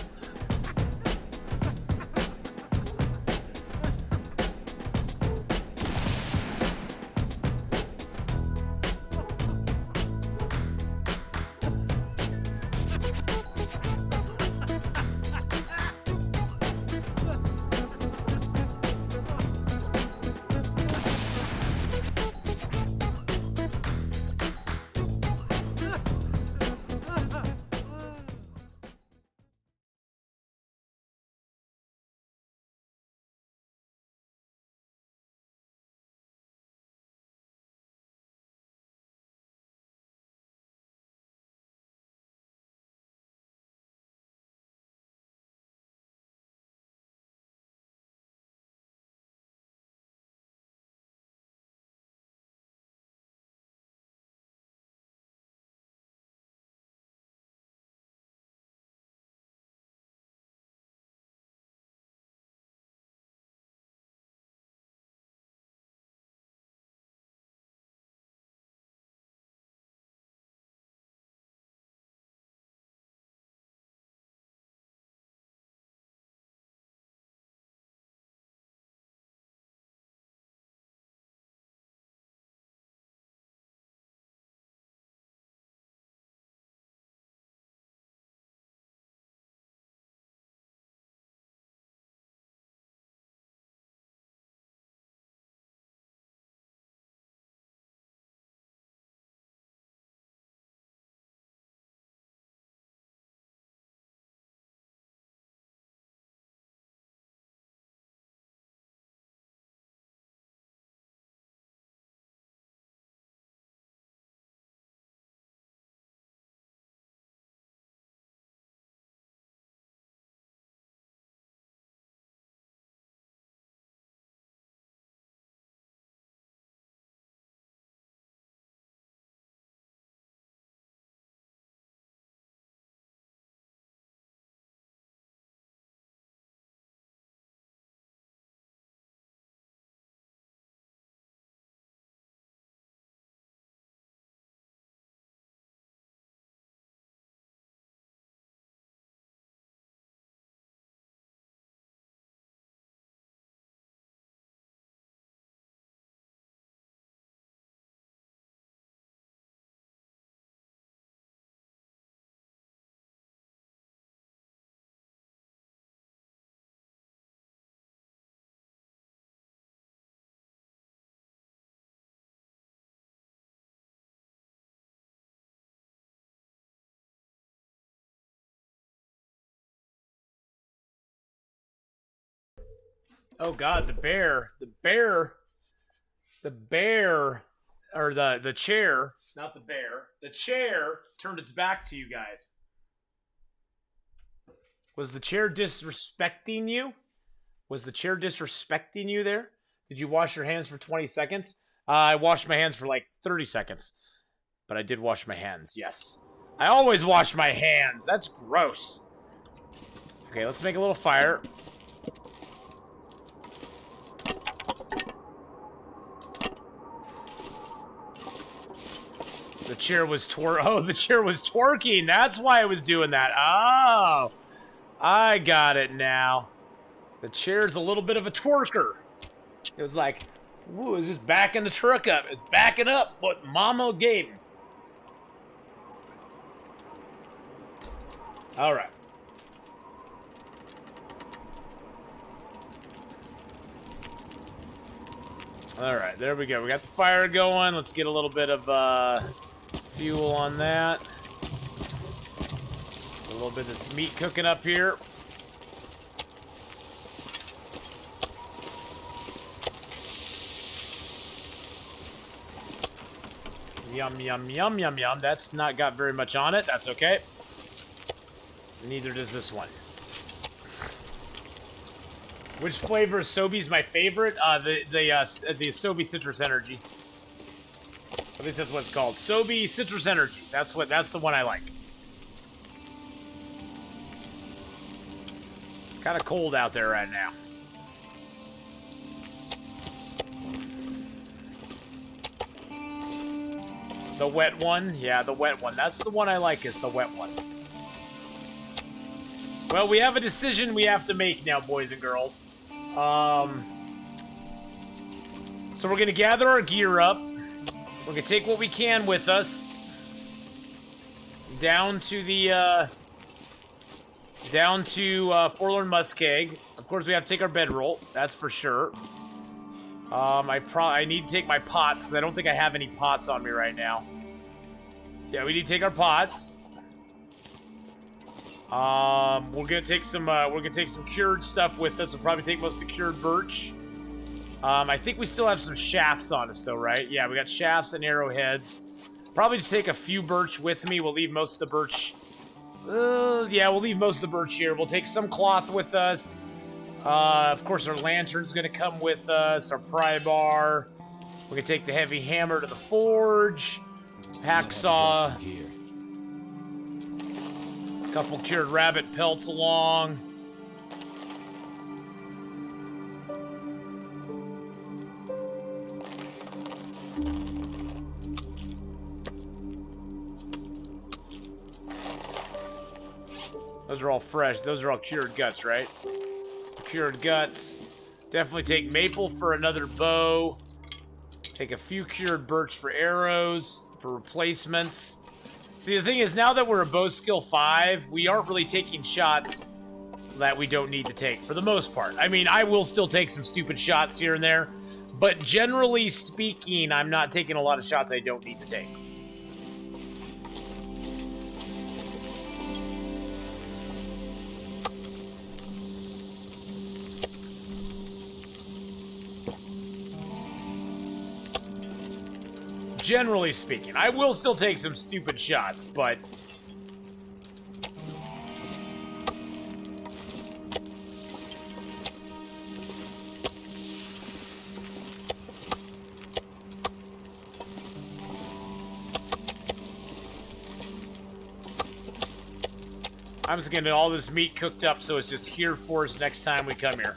Oh God, the bear, or the chair, not the bear. The chair turned its back to you guys. Was the chair disrespecting you? Was the chair disrespecting you there? Did you wash your hands for 20 seconds? I washed my hands for like 30 seconds. But I did wash my hands, yes. I always wash my hands. That's gross. Okay, let's make a little fire. The chair was the chair was twerking. That's why it was doing that. Oh, I got it now. The chair's a little bit of a twerker. It was like, woo, is this backing the truck up? It's backing up what Mama gave him. All right. All right, there we go. We got the fire going. Let's get a little bit of fuel on that. A little bit of this meat cooking up here. Yum, yum, yum, yum, yum. That's not got very much on it. That's okay. Neither does this one. Which flavor of Sobeys my favorite? The Sobe Citrus Energy. At least that's what it's called. Sobe Citrus Energy. That's the one I like. It's kind of cold out there right now. The wet one? Yeah, the wet one. That's the one I like, is the wet one. Well, we have a decision we have to make now, boys and girls. So we're going to gather our gear up. We're going to take what we can with us. Down to the, Forlorn Muskeg. Of course, we have to take our bedroll. That's for sure. I need to take my pots, because I don't think I have any pots on me right now. Yeah, we need to take our pots. We're gonna take some cured stuff with us. We'll probably take most of the cured birch. I think we still have some shafts on us though, right? Yeah, we got shafts and arrowheads. Probably just take a few birch with me. We'll leave most of the birch. Yeah, we'll leave most of the birch here. We'll take some cloth with us. Of course, our lantern's gonna come with us. Our pry bar. We're gonna take the heavy hammer to the forge. Hacksaw. Couple cured rabbit pelts along. Those are all fresh. Those are all cured guts, right? Cured guts. Definitely take maple for another bow. Take a few cured birch for arrows, for replacements. See, the thing is, now that we're a bow skill 5, we aren't really taking shots that we don't need to take, for the most part. I mean, I will still take some stupid shots here and there, but generally speaking, I'm not taking a lot of shots I don't need to take. Generally speaking, I will still take some stupid shots, but I'm just getting all this meat cooked up so it's just here for us next time we come here.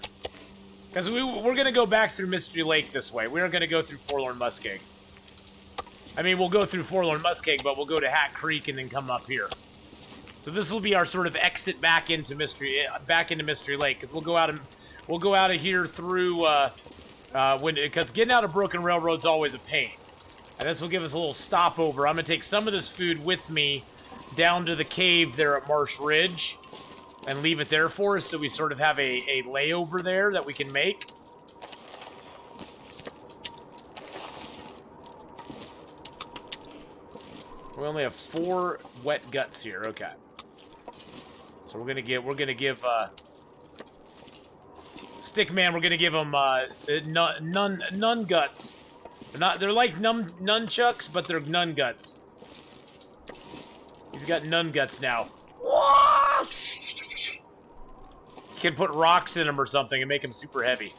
Because we're going to go back through Mystery Lake this way. We aren't going to go through Forlorn Muskeg. I mean, we'll go through Forlorn Muskeg, but we'll go to Hat Creek and then come up here. So this will be our sort of exit back into Mystery Lake, because we'll go out of here through because getting out of Broken Railroad's always a pain, and this will give us a little stopover. I'm gonna take some of this food with me down to the cave there at Marsh Ridge, and leave it there for us, so we sort of have a layover there that we can make. We only have 4 wet guts here. Okay. So we're gonna give Stickman. We're gonna give him nun guts. They're like nunchucks, but they're nun guts. He's got nun guts now. You can put rocks in them or something and make them super heavy.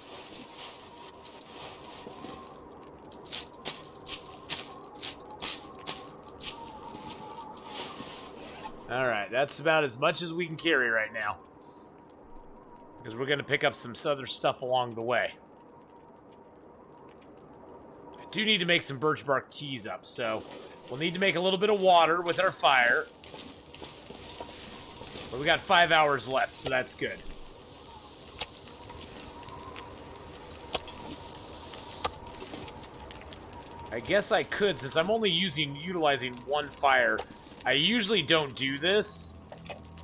Alright, that's about as much as we can carry right now. Because we're going to pick up some other stuff along the way. I do need to make some birch bark teas up, so we'll need to make a little bit of water with our fire. But we got 5 hours left, so that's good. I guess I could, since I'm only utilizing 1 fire. I usually don't do this,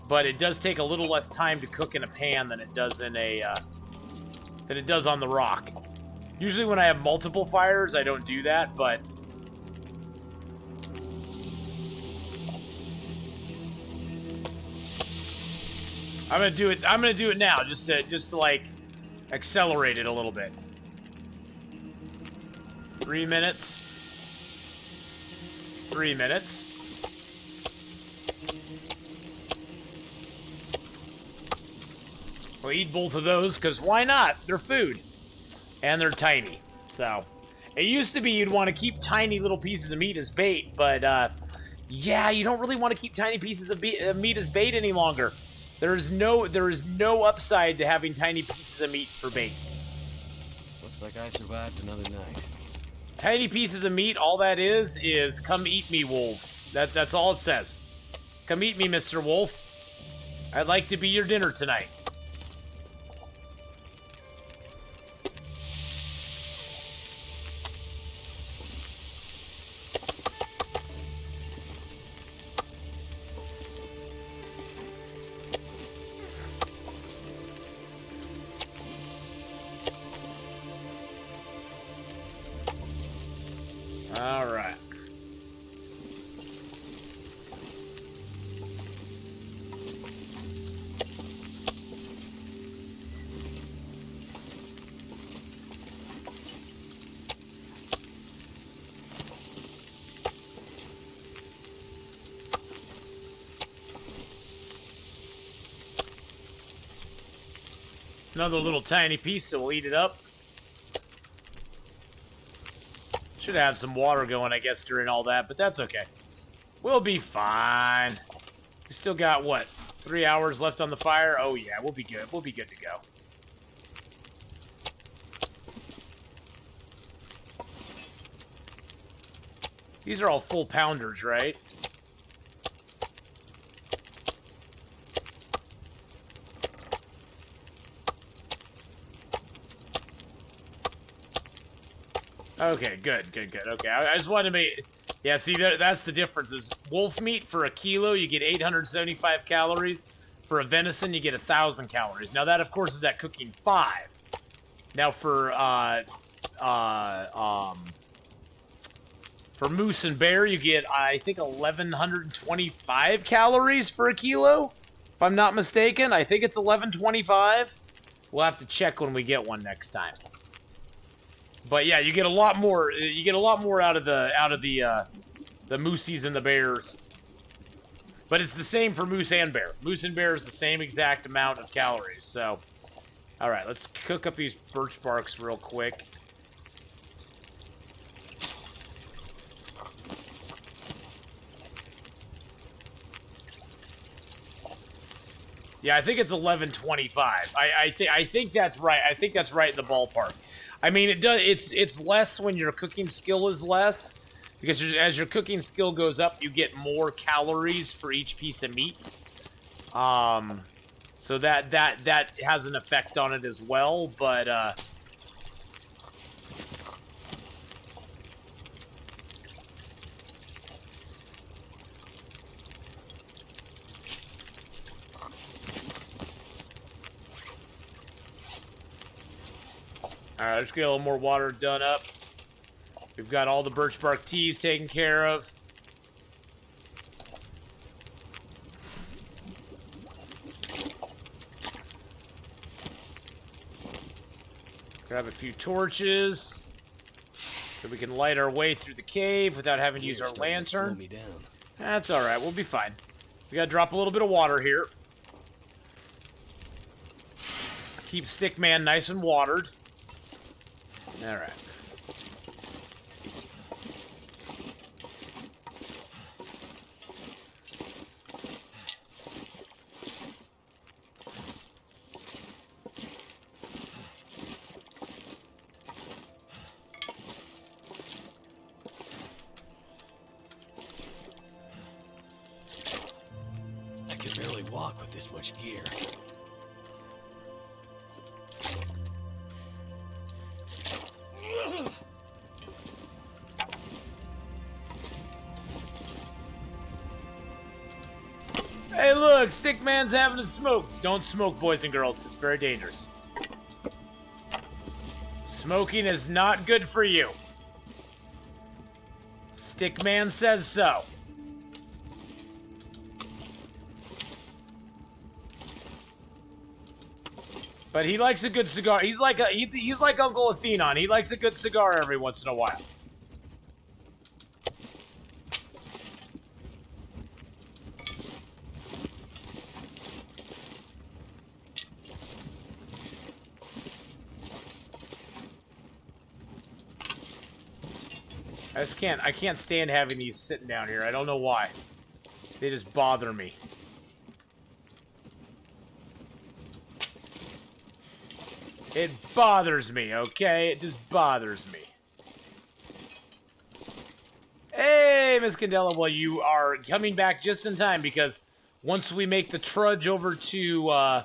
but it does take a little less time to cook in a pan than it does in on the rock. Usually when I have multiple fires, I don't do that, but I'm gonna do it. I'm gonna do it now, just to like accelerate it a little bit. 3 minutes. 3 minutes. We'll eat both of those, because why not? They're food. And they're tiny. So, It used to be you'd want to keep tiny little pieces of meat as bait, but yeah, you don't really want to keep tiny pieces of meat as bait any longer. There is no upside to having tiny pieces of meat for bait. Looks like I survived another night. Tiny pieces of meat, all that is come eat me, wolf. That's all it says. Come eat me, Mr. Wolf. I'd like to be your dinner tonight. All right. Another little tiny piece, so we'll eat it up. Should have some water going, I guess, during all that, but that's okay. We'll be fine. We still got, what, 3 hours left on the fire? Oh, yeah, we'll be good. We'll be good to go. These are all full pounders, right? Okay, good. Okay, I just wanted to make... Yeah, see, that's the difference. Is wolf meat for a kilo, you get 875 calories. For a venison, you get 1,000 calories. Now, that, of course, is at cooking 5. Now, for moose and bear, you get, I think, 1,125 calories for a kilo. If I'm not mistaken, I think it's 1,125. We'll have to check when we get one next time. But yeah, you get a lot more. You get a lot more out of the moosies and the bears. But it's the same for moose and bear. Moose and bear is the same exact amount of calories. So, all right, let's cook up these birch barks real quick. Yeah, I think it's 1125. I think that's right. I think that's right in the ballpark. I mean, it does. It's less when your cooking skill is less, because as your cooking skill goes up, you get more calories for each piece of meat. So that has an effect on it as well. But alright, let's get a little more water done up. We've got all the birch bark teas taken care of. Grab a few torches so we can light our way through the cave without having to use our lantern. Slow me down. That's alright, we'll be fine. We gotta drop a little bit of water here. Keep Stickman nice and watered. Alright. I can barely walk with this much gear. Hey, look, Stickman's having a smoke. Don't smoke, boys and girls. It's very dangerous. Smoking is not good for you. Stickman says so. But he likes a good cigar. He's like Uncle Athenon. He likes a good cigar every once in a while. I can't stand having these sitting down here. I don't know why. They just bother me. It bothers me, okay? It just bothers me. Hey, Miss Candela, well, you are coming back just in time because once we make the trudge over to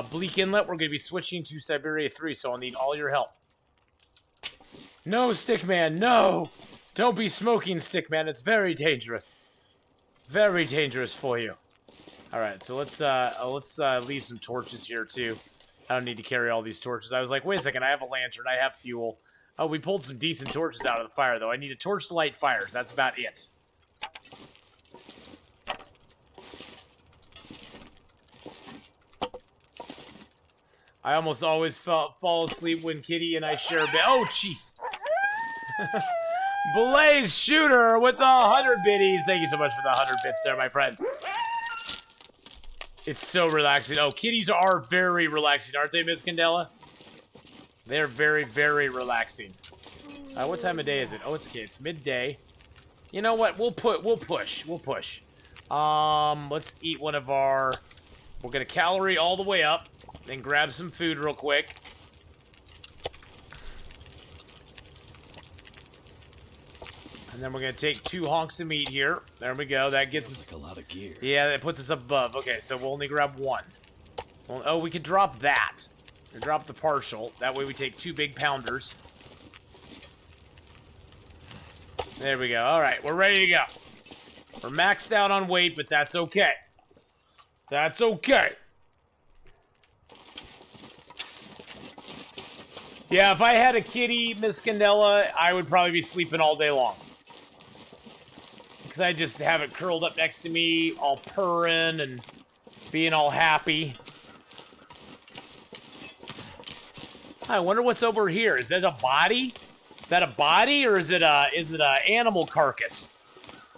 Bleak Inlet, we're going to be switching to Siberia 3, so I'll need all your help. No, Stickman, no! Don't be smoking, Stickman. It's very dangerous. Very dangerous for you. Alright, so let's leave some torches here, too. I don't need to carry all these torches. I was like, wait a second, I have a lantern, I have fuel. Oh, we pulled some decent torches out of the fire, though. I need a torch to light fires. That's about it. I almost always fall asleep when Kitty and I share a bed. Oh, jeez. Blaze Shooter with the 100 biddies. Thank you so much for the 100 bits there, my friend. It's so relaxing. Oh, kitties are very relaxing, aren't they, Miss Candela? They're very, very relaxing. What time of day is it? Oh, it's midday. You know what? We'll push. Let's eat one of our... We're gonna calorie all the way up. Then grab some food real quick. And then we're going to take 2 honks of meat here. There we go. That gets us... a lot of gear. Yeah, that puts us above. Okay, so we'll only grab 1. Well, oh, we could drop that. And drop the partial. That way we take 2 big pounders. There we go. All right, we're ready to go. We're maxed out on weight, but that's okay. That's okay. Yeah, if I had a kitty, Miss Candela, I would probably be sleeping all day long. Because I just have it curled up next to me, all purring and being all happy. I wonder what's over here. Is that a body? Is that a body or is it a animal carcass?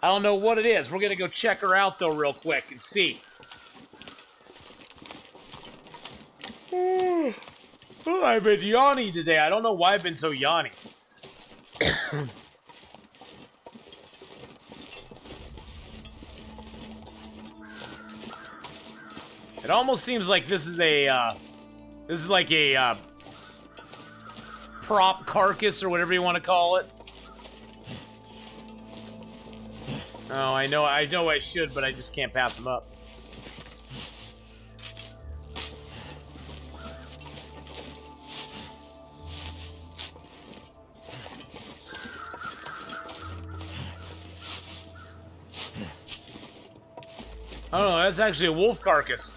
I don't know what it is. We're gonna go check her out though real quick and see. Oh, I've been yawning today. I don't know why I've been so yawny. It almost seems like this is like a prop carcass or whatever you want to call it. Oh, I know I should, but I just can't pass them up. Oh no, that's actually a wolf carcass.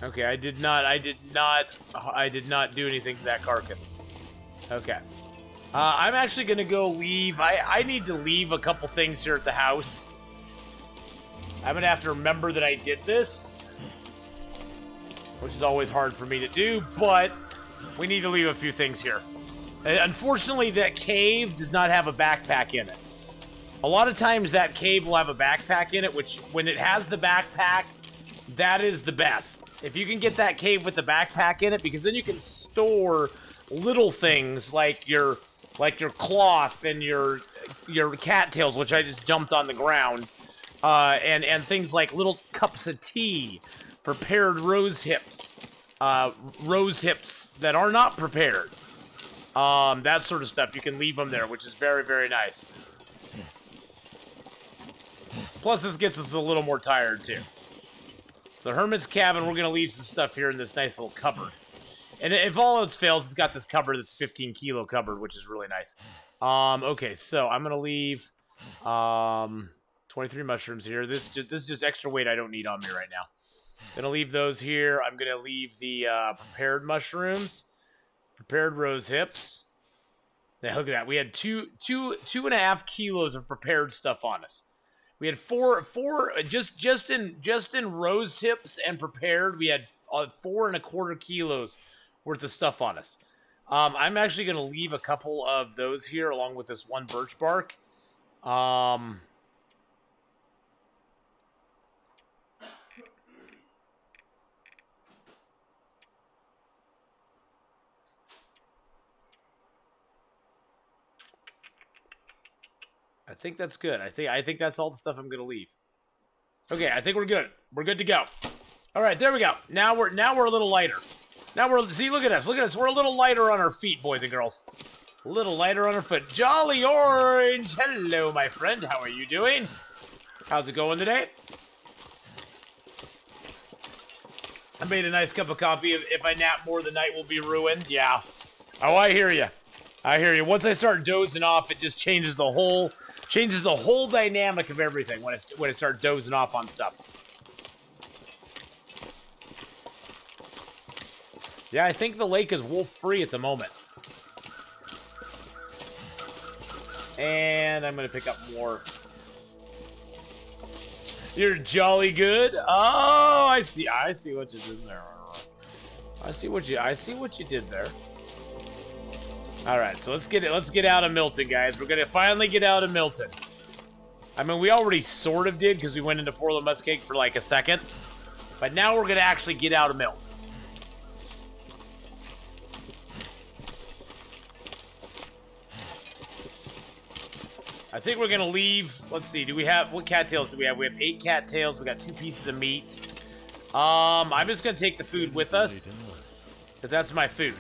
Okay, I did not do anything to that carcass. Okay. I'm actually gonna go leave. I need to leave a couple things here at the house. I'm gonna have to remember that I did this, which is always hard for me to do, but we need to leave a few things here. Unfortunately, that cave does not have a backpack in it. A lot of times that cave will have a backpack in it, which when it has the backpack, that is the best. If you can get that cave with the backpack in it, because then you can store little things like your cloth and your cattails, which I just dumped on the ground, and things like little cups of tea, prepared rose hips that are not prepared. That sort of stuff, you can leave them there, which is very, very nice. Plus, this gets us a little more tired, too. So, the Hermit's Cabin, we're going to leave some stuff here in this nice little cupboard. And if all else fails, it's got this cupboard that's 15 kilo cupboard, which is really nice. Okay, so I'm going to leave 23 mushrooms here. This is just extra weight I don't need on me right now. Going to leave those here. I'm going to leave the prepared mushrooms. Prepared rose hips. Now look at that. We had 2.5 kilos of prepared stuff on us. We had four just in rose hips and prepared. We had 4.25 kilos worth of stuff on us. I'm actually going to leave a couple of those here along with this one birch bark. I think that's good. I think that's all the stuff I'm gonna leave. Okay, I think we're good. We're good to go. All right, there we go. Now we're a little lighter. Now see, look at us. Look at us. We're a little lighter on our feet, boys and girls. A little lighter on our foot. Jolly Orange. Hello, my friend. How are you doing? How's it going today? I made a nice cup of coffee. If I nap more, the night will be ruined. Yeah. Oh, I hear you. I hear you. Once I start dozing off, it just changes the whole dynamic of everything when I start dozing off on stuff. Yeah, I think the lake is wolf-free at the moment. And I'm going to pick up more. You're jolly good. Oh, I see what you did there. I see what you did there. All right, so let's get out of Milton, guys. We're gonna finally get out of Milton. I mean, we already sort of did because we went into Fort Muskeg for like a second, but now we're gonna actually get out of Milton. I think we're gonna leave. Let's see. What cattails do we have? We have 8 cattails. We got 2 pieces of meat. I'm just gonna take the food with us because that's my food.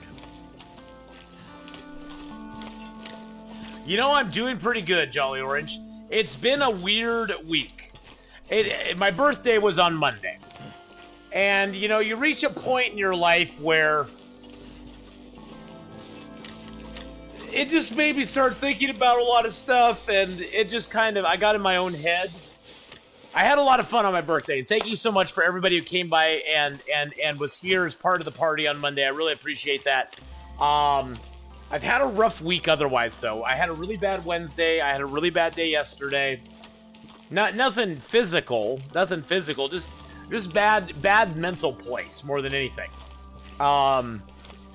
You know, I'm doing pretty good, Jolly Orange. It's been a weird week. My birthday was on Monday. And, you know, you reach a point in your life where it just made me start thinking about a lot of stuff, and it just I got in my own head. I had a lot of fun on my birthday, and thank you so much for everybody who came by and was here as part of the party on Monday. I really appreciate that. I've had a rough week otherwise, though. I had a really bad Wednesday. I had a really bad day yesterday. Nothing physical. Just bad mental place more than anything. And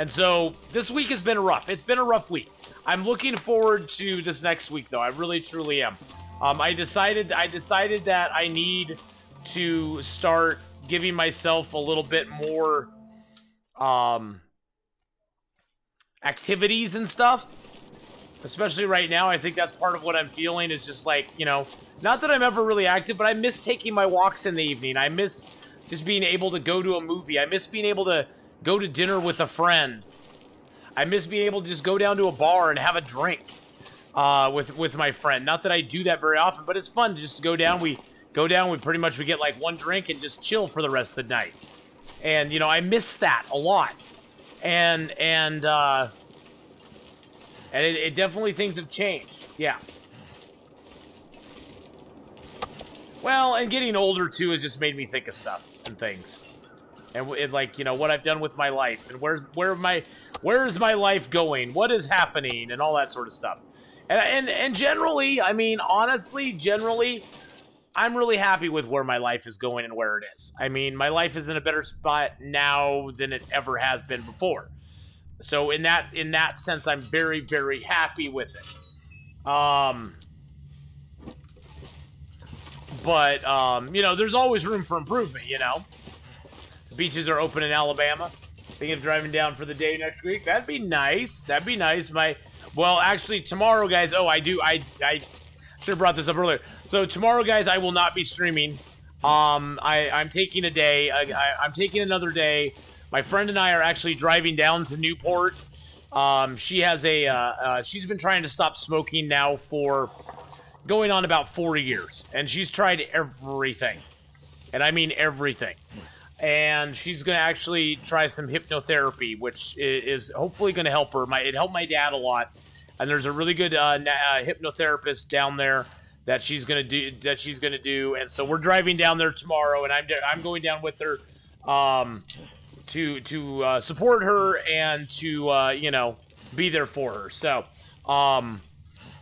so this week has been rough. It's been a rough week. I'm looking forward to this next week, though. I really, truly am. I decided that I need to start giving myself a little bit more, activities and stuff, especially right now. I think that's part of what I'm feeling is just like, you know, not that I'm ever really active, but I miss taking my walks in the evening. I miss just being able to go to a movie. I miss being able to go to dinner with a friend. I miss being able to just go down to a bar and have a drink with my friend. Not that I do that very often, but it's fun to just go down. We pretty much get like one drink and just chill for the rest of the night. And, you know, I miss that a lot. And it definitely, things have changed. Yeah. Well, and getting older too has just made me think of stuff and things, and like, you know, what I've done with my life and where is my life going? What is happening and all that sort of stuff. And generally, I mean, honestly, generally, I'm really happy with where my life is going and where it is. I mean, my life is in a better spot now than it ever has been before. So in that sense, I'm very, very happy with it. But you know, there's always room for improvement, you know. The beaches are open in Alabama. Thinking of driving down for the day next week. That'd be nice. That'd be nice. Well, actually, tomorrow, guys. Oh, I should have brought this up earlier. So tomorrow, guys, I will not be streaming. I'm taking a day. I'm taking another day. My friend and I are actually driving down to Newport. She has she's been trying to stop smoking now for going on about 40 years. And she's tried everything. And I mean everything. And she's going to actually try some hypnotherapy, which is hopefully going to help her. It helped my dad a lot. And there's a really good hypnotherapist down there that she's going to do. And so we're driving down there tomorrow, and I'm going down with her to support her and to you know, be there for her. So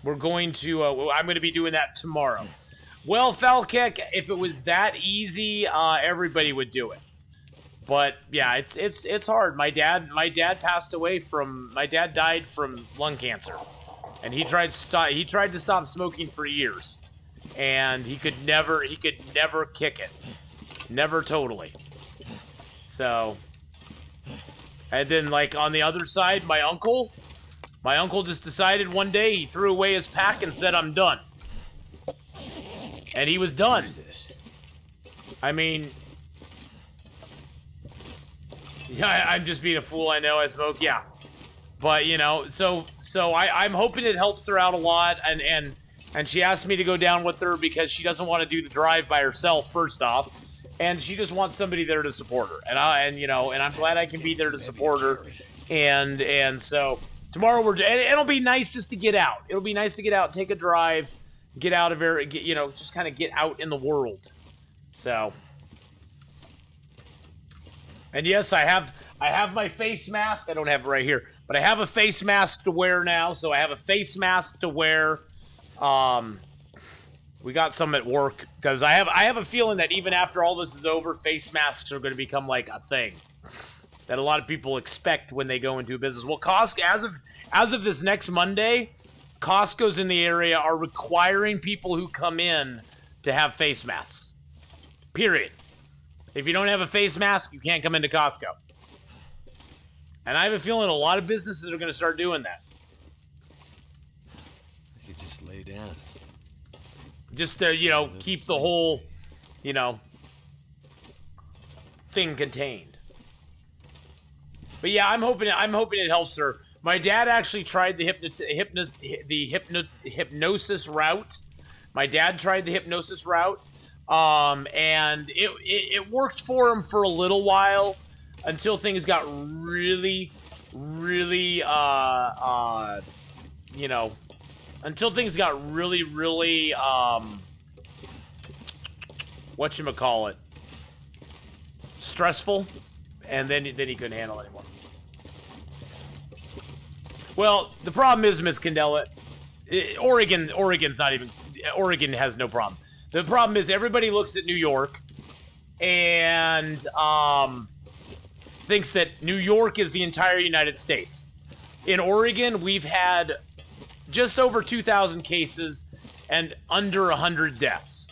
we're going to I'm going to be doing that tomorrow. Well, Falkek, if it was that easy, everybody would do it. But yeah, it's hard. My dad died from lung cancer, and he tried to stop smoking for years, and he could never kick it, never totally. So, and then like on the other side, my uncle just decided one day, he threw away his pack and said, "I'm done." And he was done. What is this? I mean, yeah, I'm just being a fool. I know I smoke. Yeah. But, you know, so I'm hoping it helps her out a lot. And she asked me to go down with her because she doesn't want to do the drive by herself, first off. And she just wants somebody there to support her. And I'm glad I can be there to support her. And so tomorrow it'll be nice just to get out. It'll be nice to get out, take a drive, get out of here, just kind of get out in the world. So, and yes, I have my face mask. I don't have it right here, but I have a face mask to wear now. So I have a face mask to wear. We got some at work because I have a feeling that even after all this is over, face masks are going to become like a thing that a lot of people expect when they go into a business. Well, Costco, as of this next Monday, Costco's in the area are requiring people who come in to have face masks. Period. If you don't have a face mask, you can't come into Costco. And I have a feeling a lot of businesses are going to start doing that. I could just lay down. Just to, keep the whole, thing contained. But yeah, I'm hoping it helps her. My dad actually tried the hypnosis route. My dad tried the hypnosis route. And it worked for him for a little while until things got really, really, until things got really, really, whatchamacallit, stressful, and then he couldn't handle it anymore. Well, the problem is, Miss Candela, Oregon has no problem. The problem is everybody looks at New York and thinks that New York is the entire United States. In Oregon, we've had just over 2,000 cases and under 100 deaths,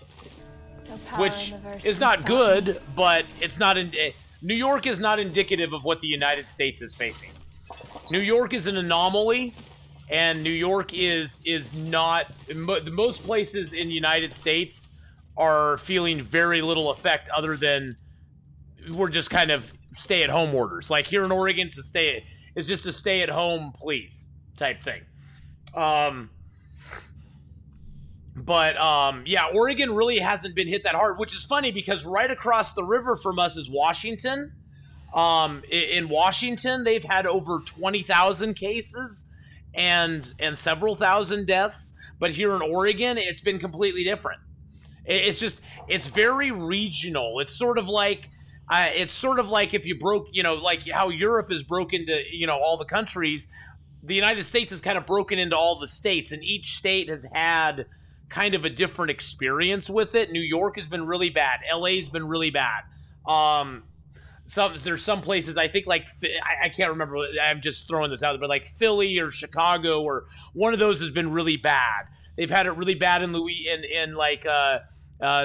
which is not good, but it's not. New York is not indicative of what the United States is facing. New York is an anomaly, and New York is not. Most places in the United States are feeling very little effect, other than we're just kind of stay-at-home orders. Like here in Oregon, it's just a stay-at-home, please type thing. Yeah, Oregon really hasn't been hit that hard, which is funny because right across the river from us is Washington. In Washington, they've had over 20,000 cases and several thousand deaths, but here in Oregon, it's been completely different. It's very regional. It's sort of like if you broke, like how Europe is broken into, all the countries. The United States is kind of broken into all the states, and each state has had kind of a different experience with it. New York has been really bad. LA's been really bad. There's some places, I think, like, I can't remember, I'm just throwing this out there, but like Philly or Chicago or one of those has been really bad. They've had it really bad in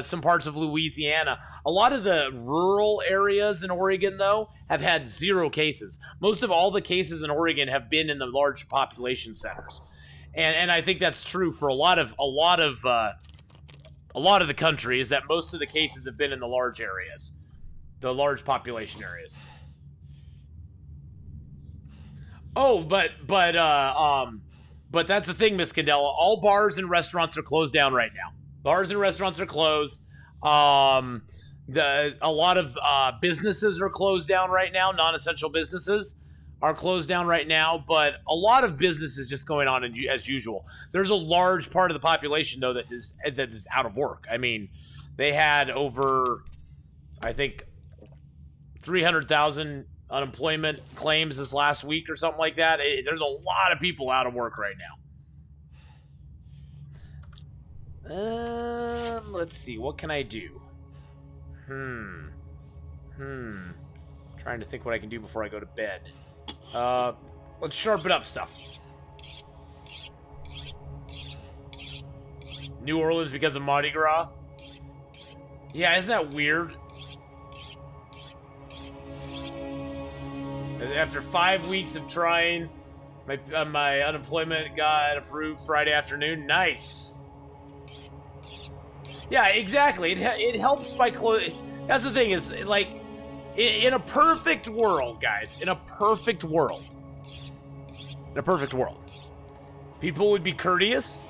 some parts of Louisiana. A lot of the rural areas in Oregon, though, have had 0 cases. Most of all the cases in Oregon have been in the large population centers, and I think that's true for a lot of the country. Is that most of the cases have been in the large areas, the large population areas. Oh, but that's the thing, Miss Candela. All bars and restaurants are closed down right now. Bars and restaurants are closed. A lot of businesses are closed down right now. Non-essential businesses are closed down right now, but a lot of business is just going on as usual. There's a large part of the population, though, that is out of work. I mean, they had over, I think, 300,000 unemployment claims this last week or something like that. There's a lot of people out of work right now. Let's see. What can I do? Trying to think what I can do before I go to bed. Let's sharpen up stuff. New Orleans because of Mardi Gras? Yeah, isn't that weird? After 5 weeks of trying, my unemployment got approved Friday afternoon. Nice. Yeah, exactly. It helps by That's the thing is, like, in a perfect world, guys, in a perfect world, people would be courteous.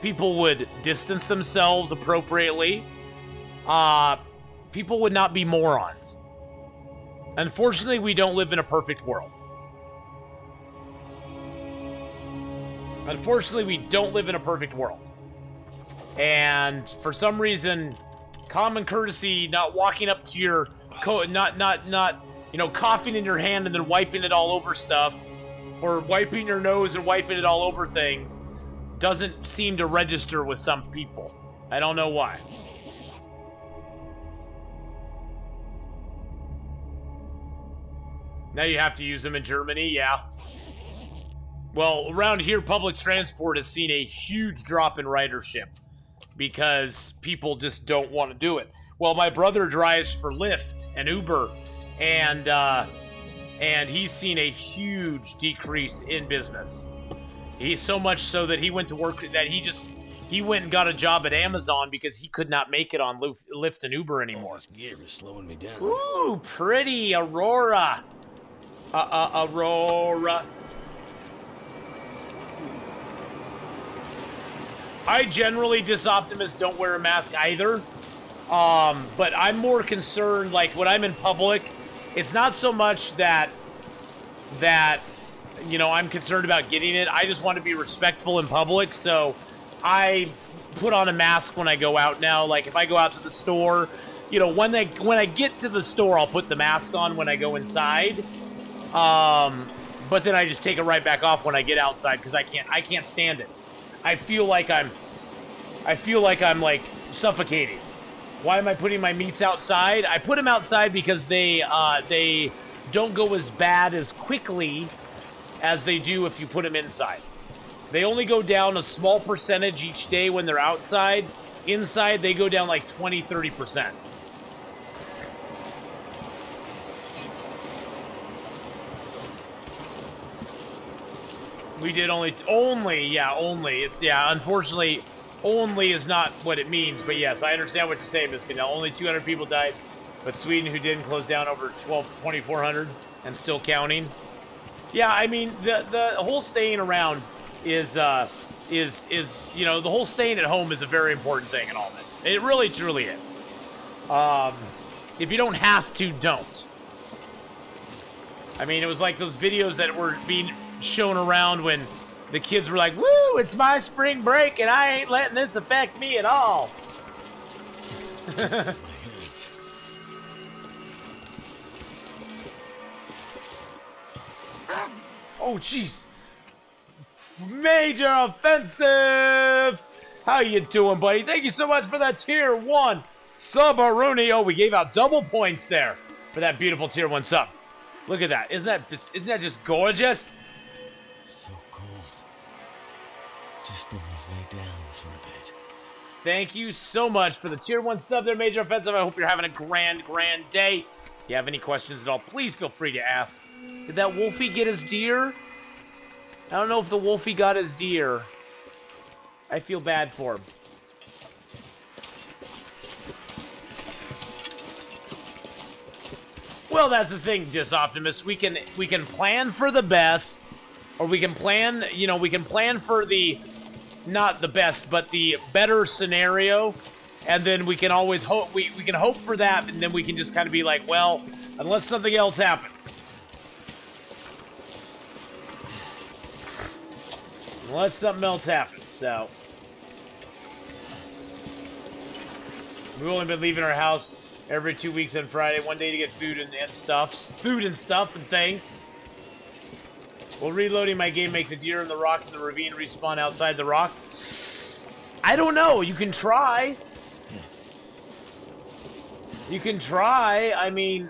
People would distance themselves appropriately. People would not be morons. Unfortunately, we don't live in a perfect world. Unfortunately, we don't live in a perfect world. And for some reason, common courtesy, not walking up to your not coughing in your hand and then wiping it all over stuff, or wiping your nose and wiping it all over things, doesn't seem to register with some people. I don't know why. Now you have to use them in Germany, yeah. Well, around here, public transport has seen a huge drop in ridership because people just don't want to do it. Well, my brother drives for Lyft and Uber, and he's seen a huge decrease in business. He's so much so that he went to work that he went and got a job at Amazon because he could not make it on Lyft and Uber anymore. This gear is slowing me down. Ooh, pretty Aurora. Aurora. I generally, Disoptimus, don't wear a mask either. But I'm more concerned, like, when I'm in public, it's not so much that, I'm concerned about getting it. I just want to be respectful in public, so I put on a mask when I go out now. Like, if I go out to the store, when I get to the store, I'll put the mask on when I go inside. But then I just take it right back off when I get outside because I can't stand it. I feel like I'm like suffocating. Why am I putting my meats outside? I put them outside because they don't go as bad as quickly as they do if you put them inside. They only go down a small percentage each day when they're outside. Inside, they go down like 20-30%. We did only. It's, unfortunately, only is not what it means, but yes, I understand what you're saying, Miss Cannell. Only 200 people died, but Sweden, who didn't, close down over 2,400 and still counting. Yeah, I mean, the whole staying around is the whole staying at home is a very important thing in all this. It really, truly is. If you don't have to, don't. I mean, it was like those videos that were being shown around when the kids were like, "Woo, it's my spring break and I ain't letting this affect me at all." Oh, jeez. Major offensive. How you doing, buddy? Thank you so much for that tier 1 sub-a-rooney. Oh, we gave out double points there for that beautiful tier 1 sub. Look at that. Isn't that just gorgeous? So cold. Just want to lay down for a bit. Thank you so much for the tier 1 sub there, Major Offensive. I hope you're having a grand day. If you have any questions at all, please feel free to ask. Did that Wolfie get his deer? I don't know if the Wolfie got his deer. I feel bad for him. Well, that's the thing, Disoptimus. We can plan for the best, or we can plan, for the, not the best, but the better scenario, and then we can always hope, we can hope for that, and then we can just kind of be like, well, unless something else happens. Unless something else happens, so. We've only been leaving our house every 2 weeks on Friday, one day to get food and stuff and things. Will reloading my game make the deer in the rock and the ravine respawn outside the rock? I don't know. You can try. You can try. I mean,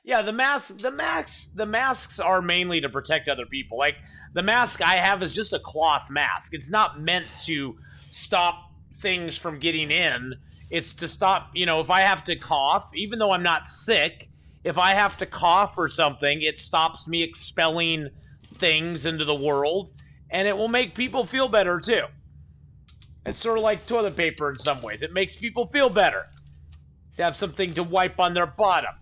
yeah, the masks are mainly to protect other people. Like, the mask I have is just a cloth mask. It's not meant to stop things from getting in. It's to stop, if I have to cough, even though I'm not sick, if I have to cough or something, it stops me expelling things into the world. and it will make people feel better too. It's sort of like toilet paper in some ways. It makes people feel better to have something to wipe on their bottom.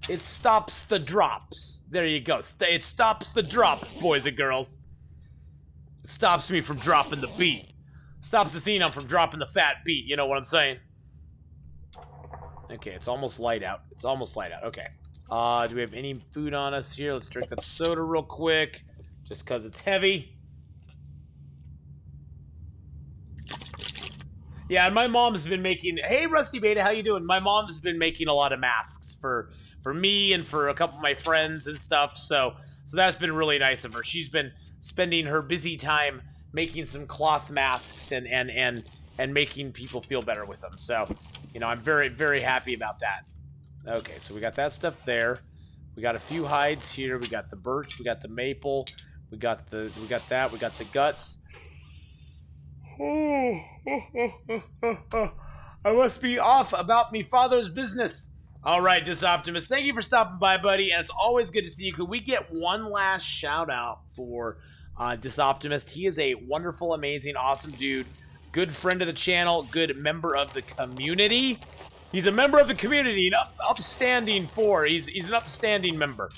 It stops the drops. There you go. It stops the drops, boys and girls. It stops me from dropping the beat. Stops the Phenom from dropping the fat beat. You know what I'm saying? Okay, it's almost light out. It's almost light out. Okay. Do we have any food on us here? Let's drink that soda real quick. Just because it's heavy. Yeah, and my mom's been making... Hey, Rusty Beta, how you doing? My mom's been making a lot of masks for me and for a couple of my friends and stuff. So that's been really nice of her. She's been spending her busy time making some cloth masks and making people feel better with them. So, you know, I'm very, very happy about that. Okay, so we got that stuff there. We got a few hides here. We got the birch. We got the maple. We got that. We got the guts. I must be off about me father's business. All right, Disoptimus, thank you for stopping by, buddy, and it's always good to see you. Could we get one last shout-out for Disoptimist? He is a wonderful, amazing, awesome dude, good friend of the channel, good member of the community. He's a member of the community, an upstanding four. He's an upstanding member.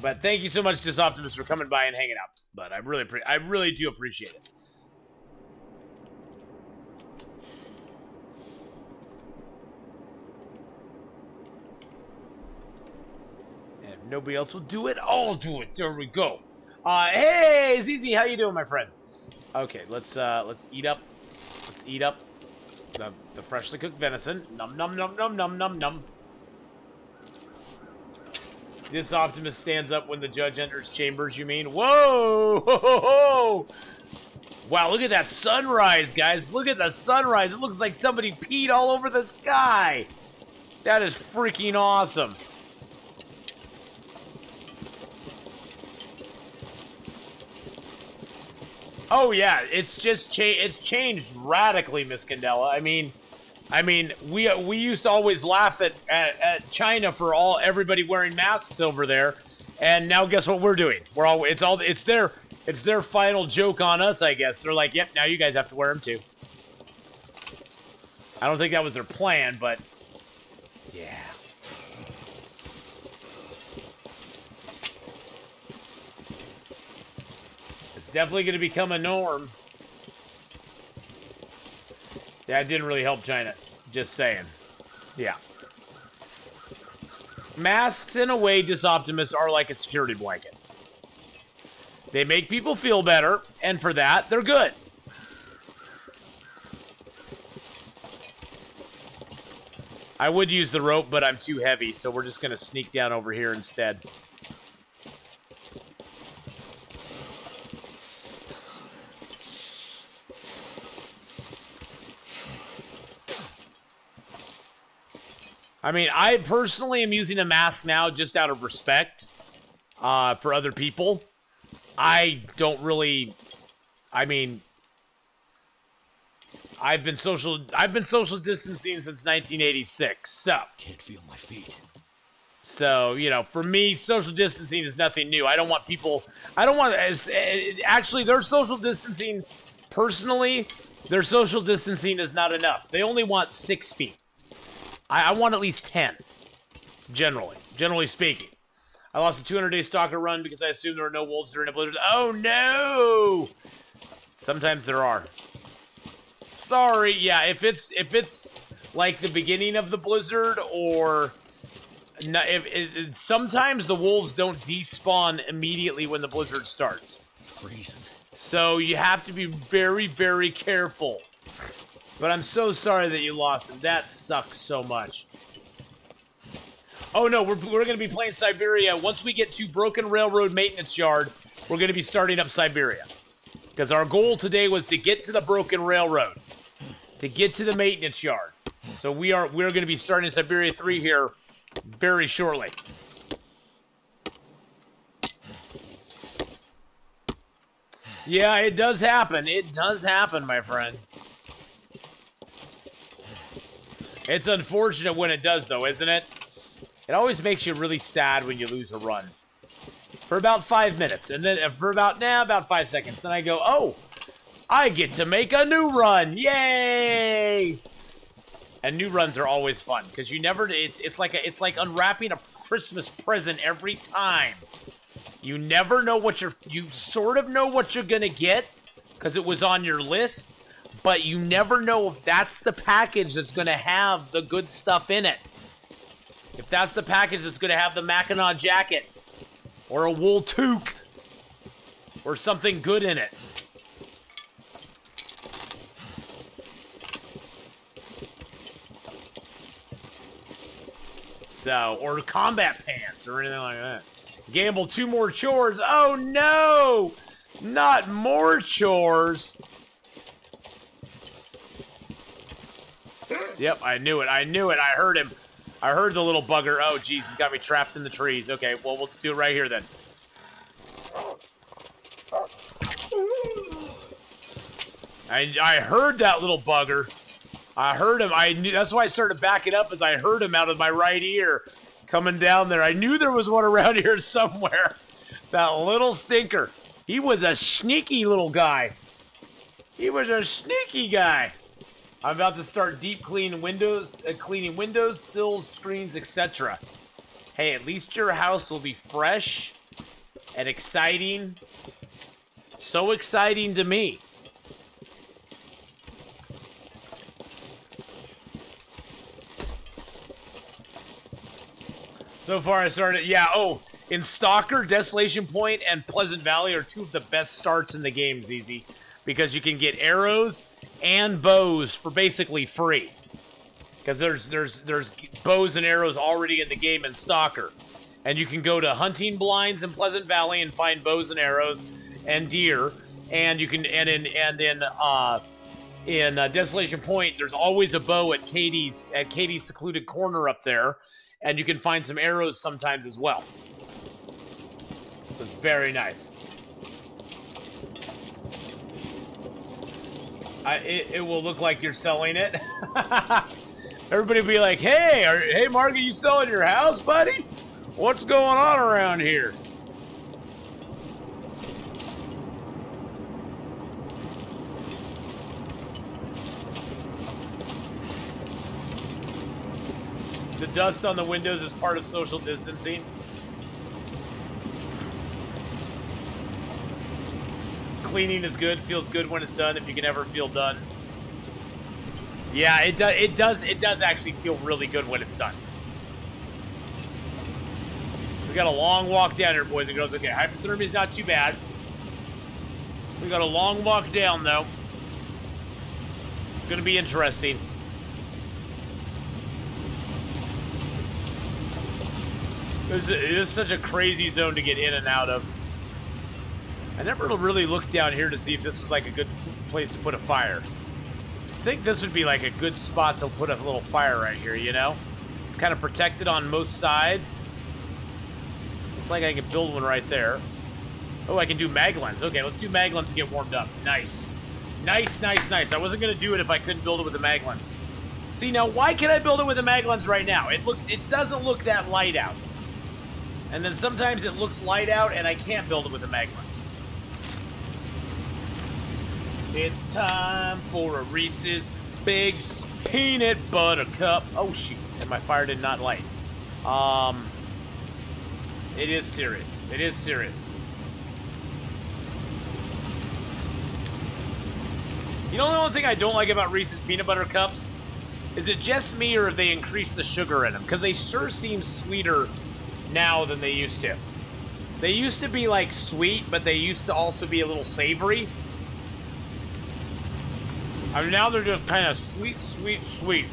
But thank you so much, Disoptimist, for coming by and hanging out. But I really do appreciate it. And if nobody else will do it, I'll do it. There we go. Hey, ZZ, how you doing, my friend? Okay, let's eat up. Let's eat up the freshly cooked venison. Num num num num num num num. This Optimus stands up when the judge enters chambers, you mean? Whoa! Ho, ho, ho. Wow, look at that sunrise, guys. Look at the sunrise. It looks like somebody peed all over the sky. That is freaking awesome. Oh, yeah. It's just it's changed radically, Miss Candela. I mean, we used to always laugh at China for everybody wearing masks over there, and now guess what we're doing? It's their final joke on us, I guess. They're like, yep, now you guys have to wear them too. I don't think that was their plan, but yeah. It's definitely going to become a norm. That didn't really help China. Just saying. Yeah. Masks, in a way, Disoptimus, are like a security blanket. They make people feel better, and for that, they're good. I would use the rope, but I'm too heavy, so we're just going to sneak down over here instead. I mean, I personally am using a mask now just out of respect for other people. I don't really... I mean... I've been social distancing since 1986, so... Can't feel my feet. So, you know, for me, social distancing is nothing new. I don't want people... Actually, their social distancing, personally, their social distancing is not enough. They only want 6 feet. I want at least 10, generally speaking. I lost a 200-day stalker run because I assumed there were no wolves during a blizzard. Oh, no! Sometimes there are. Sorry, yeah, if it's like the beginning of the blizzard, or sometimes the wolves don't despawn immediately when the blizzard starts. Freezing. So you have to be very, very careful. But I'm so sorry that you lost him. That sucks so much. Oh no, we're going to be playing Siberia. Once we get to Broken Railroad Maintenance Yard, we're going to be starting up Siberia. Because our goal today was to get to the Broken Railroad. To get to the Maintenance Yard. So we're going to be starting Siberia 3 here very shortly. Yeah, it does happen. It does happen, my friend. It's unfortunate when it does, though, isn't it? It always makes you really sad when you lose a run. For about 5 minutes. And then for about 5 seconds. Then I go, oh, I get to make a new run. Yay! And new runs are always fun. Because you never, it's like unwrapping a Christmas present every time. You never know what you sort of know what you're going to get. Because it was on your list. But you never know if that's the package that's going to have the good stuff in it. If that's the package that's going to have the Mackinac jacket. Or a wool toque. Or something good in it. So, or combat pants or anything like that. Gamble 2 more chores. Oh no! Not more chores. Yep, I knew it. I knew it. I heard him. I heard the little bugger. Oh, jeez, he's got me trapped in the trees. Okay, well, let's do it right here then. I heard that little bugger. I heard him. I knew. That's why I started backing up, as I heard him out of my right ear coming down there. I knew there was one around here somewhere. That little stinker. He was a sneaky little guy. He was a sneaky guy. I'm about to start deep cleaning windows, sills, screens, etc. Hey, at least your house will be fresh and exciting. So exciting to me. So far I started, yeah, oh, in Stalker, Desolation Point, and Pleasant Valley are 2 of the best starts in the game, ZZ. Because you can get arrows and bows for basically free. Because there's bows and arrows already in the game in Stalker. And you can go to hunting blinds in Pleasant Valley and find bows and arrows and deer. And you can in Desolation Point, there's always a bow at Katie's secluded corner up there. And you can find some arrows sometimes as well. So it's very nice. It will look like you're selling it. Everybody will be like, hey, Mark, are you selling your house, buddy? What's going on around here? The dust on the windows is part of social distancing. Cleaning is good, feels good when it's done, if you can ever feel done. Yeah, it does actually feel really good when it's done. We got a long walk down here, boys and girls. Okay, hypothermia is not too bad. We got a long walk down, though. It's gonna be interesting. It is such a crazy zone to get in and out of. I never really looked down here to see if this was like a good place to put a fire. I think this would be like a good spot to put a little fire right here, you know? It's kind of protected on most sides. Looks like I can build one right there. Oh, I can do maglens. Okay, let's do maglens to get warmed up. Nice. Nice, nice, nice. I wasn't going to do it if I couldn't build it with the maglens. See, now, why can I build it with the maglens right now? It doesn't look that light out. And then sometimes it looks light out and I can't build it with the maglens. It's time for a Reese's Big Peanut Butter Cup. Oh, shoot. And my fire did not light. It is serious. It is serious. You know the only thing I don't like about Reese's Peanut Butter Cups? Is it just me or have they increased the sugar in them? Because they sure seem sweeter now than they used to. They used to be like sweet, but they used to also be a little savory. I mean, now they're just kind of sweet, sweet, sweet.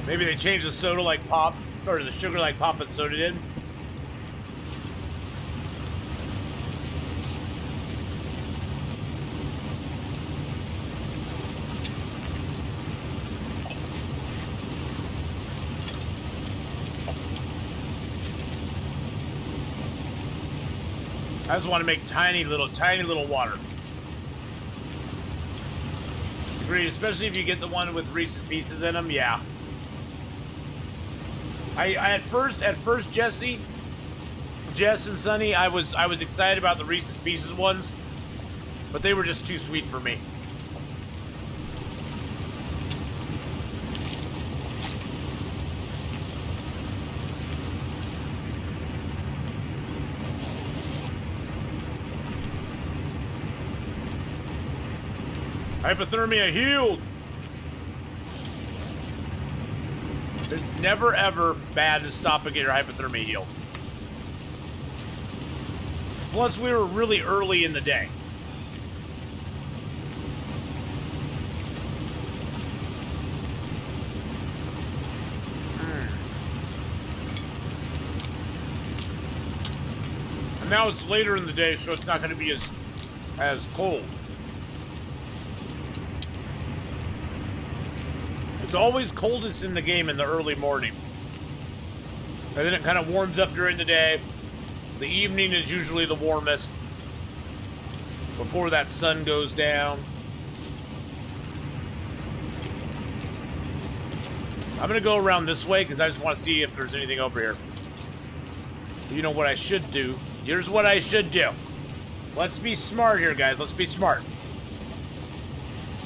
Maybe they changed the soda like Pop, or the sugar like Pop and Soda did. I just want to make tiny little water. Agreed, especially if you get the one with Reese's Pieces in them, yeah. I at first, Jess and Sunny, I was excited about the Reese's Pieces ones, but they were just too sweet for me. Hypothermia healed. It's never ever bad to stop and get your hypothermia healed. Plus, we were really early in the day. And now it's later in the day, so it's not going to be as cold. It's always coldest in the game in the early morning. And then it kind of warms up during the day. The evening is usually the warmest before that sun goes down. I'm going to go around this way because I just want to see if there's anything over here. You know what I should do? Here's what I should do. Let's be smart here, guys. Let's be smart.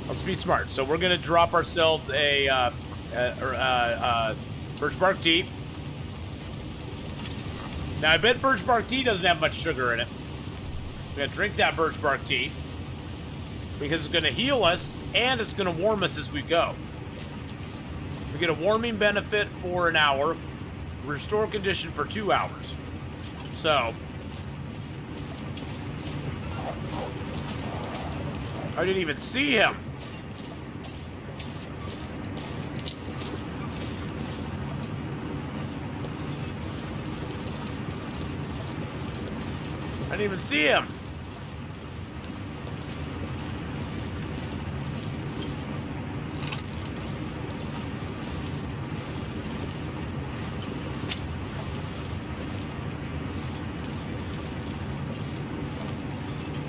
Let's be smart. So we're gonna drop ourselves a birch bark tea. Now I bet birch bark tea doesn't have much sugar in it. We're gonna drink that birch bark tea because it's gonna heal us and it's gonna warm us as we go. We get a warming benefit for an hour, restore condition for 2 hours. So I didn't even see him. I didn't even see him.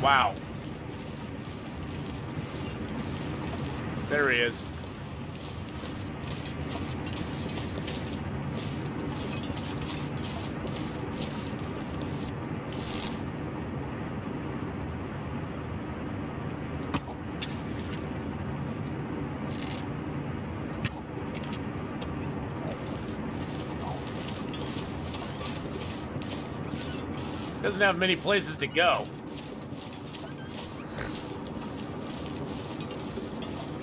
Wow. There he is. Doesn't have many places to go.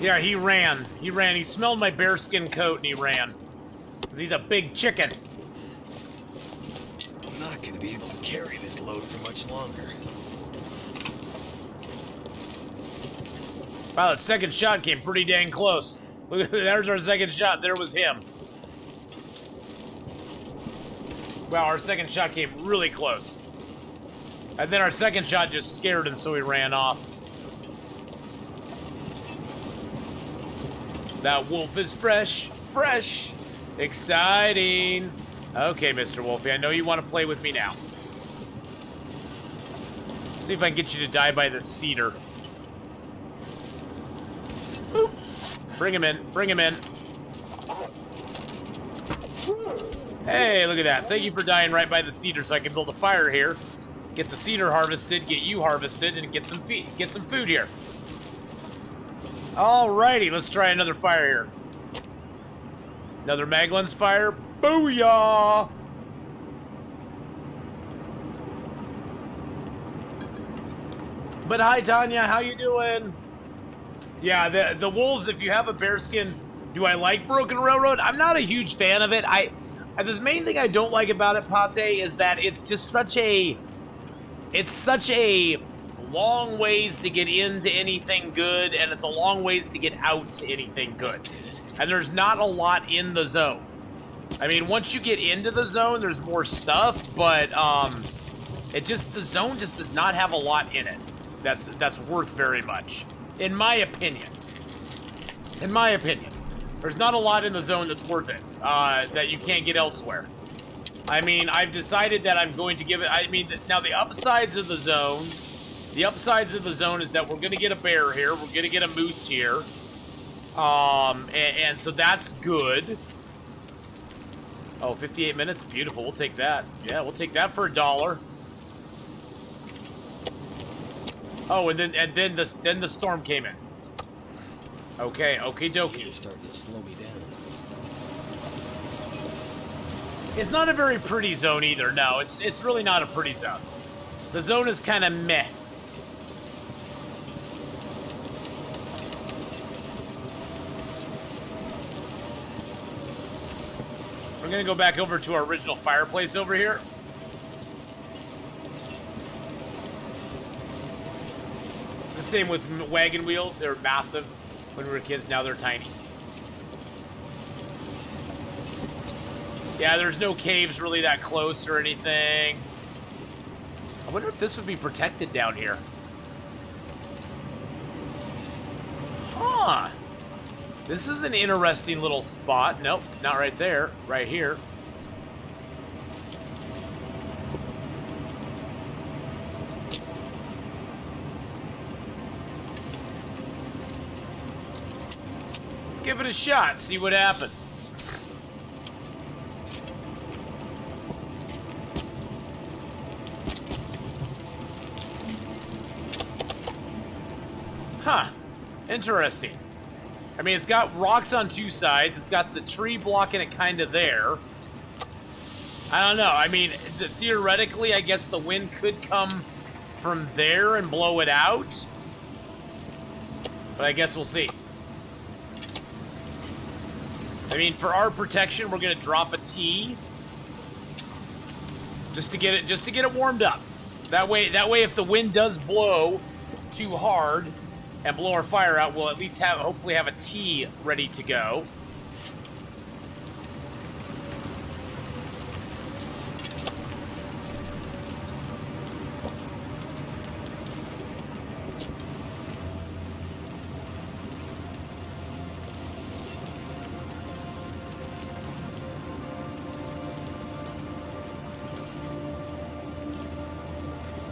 Yeah, he ran. He ran. He smelled my bearskin coat and he ran. Because he's a big chicken. I'm not gonna be able to carry this load for much longer. Wow, that second shot came pretty dang close. Look, there's our second shot. There was him. Wow, our second shot came really close. And then our second shot just scared him, so he ran off. That wolf is fresh, fresh, exciting. Okay, Mr. Wolfie, I know you want to play with me now. See if I can get you to die by the cedar. Boop. Bring him in, bring him in. Hey, look at that. Thank you for dying right by the cedar so I can build a fire here. Get the cedar harvested, get you harvested, and get some food here. Alrighty, let's try another fire here. Another Maglin's fire. Booyah! But hi, Tanya, how you doing? Yeah, the wolves, if you have a bearskin, do I like Broken Railroad? I'm not a huge fan of it. The main thing I don't like about it, Pate, is that it's just such a long ways to get into anything good, and it's a long ways to get out to anything good. And there's not a lot in the zone. I mean, once you get into the zone, there's more stuff, but the zone just does not have a lot in it that's worth very much, in my opinion. In my opinion, there's not a lot in the zone that's worth it that you can't get elsewhere. I mean, I've decided that I'm going to give it... I mean, now the upsides of the zone... The upsides of the zone is that we're going to get a bear here. We're going to get a moose here. And so that's good. Oh, 58 minutes? Beautiful. We'll take that. Yeah, we'll take that for $1. Oh, and then the storm came in. Okay, okie dokie. You're starting to slow me down. It's not a very pretty zone either. No, it's really not a pretty zone. The zone is kind of meh. We're gonna go back over to our original fireplace over here. The same with wagon wheels. They were massive when we were kids. Now they're tiny. Yeah, there's no caves really that close or anything. I wonder if this would be protected down here. Huh. This is an interesting little spot. Nope, not right there. Right here. Let's give it a shot, see what happens. Huh. Interesting. I mean, it's got rocks on two sides. It's got the tree blocking it kind of there. I don't know. I mean, theoretically, I guess the wind could come from there and blow it out. But I guess we'll see. I mean, for our protection, we're going to drop a T. Just to get it warmed up. That way, if the wind does blow too hard and blow our fire out, we'll at least hopefully have a tea ready to go.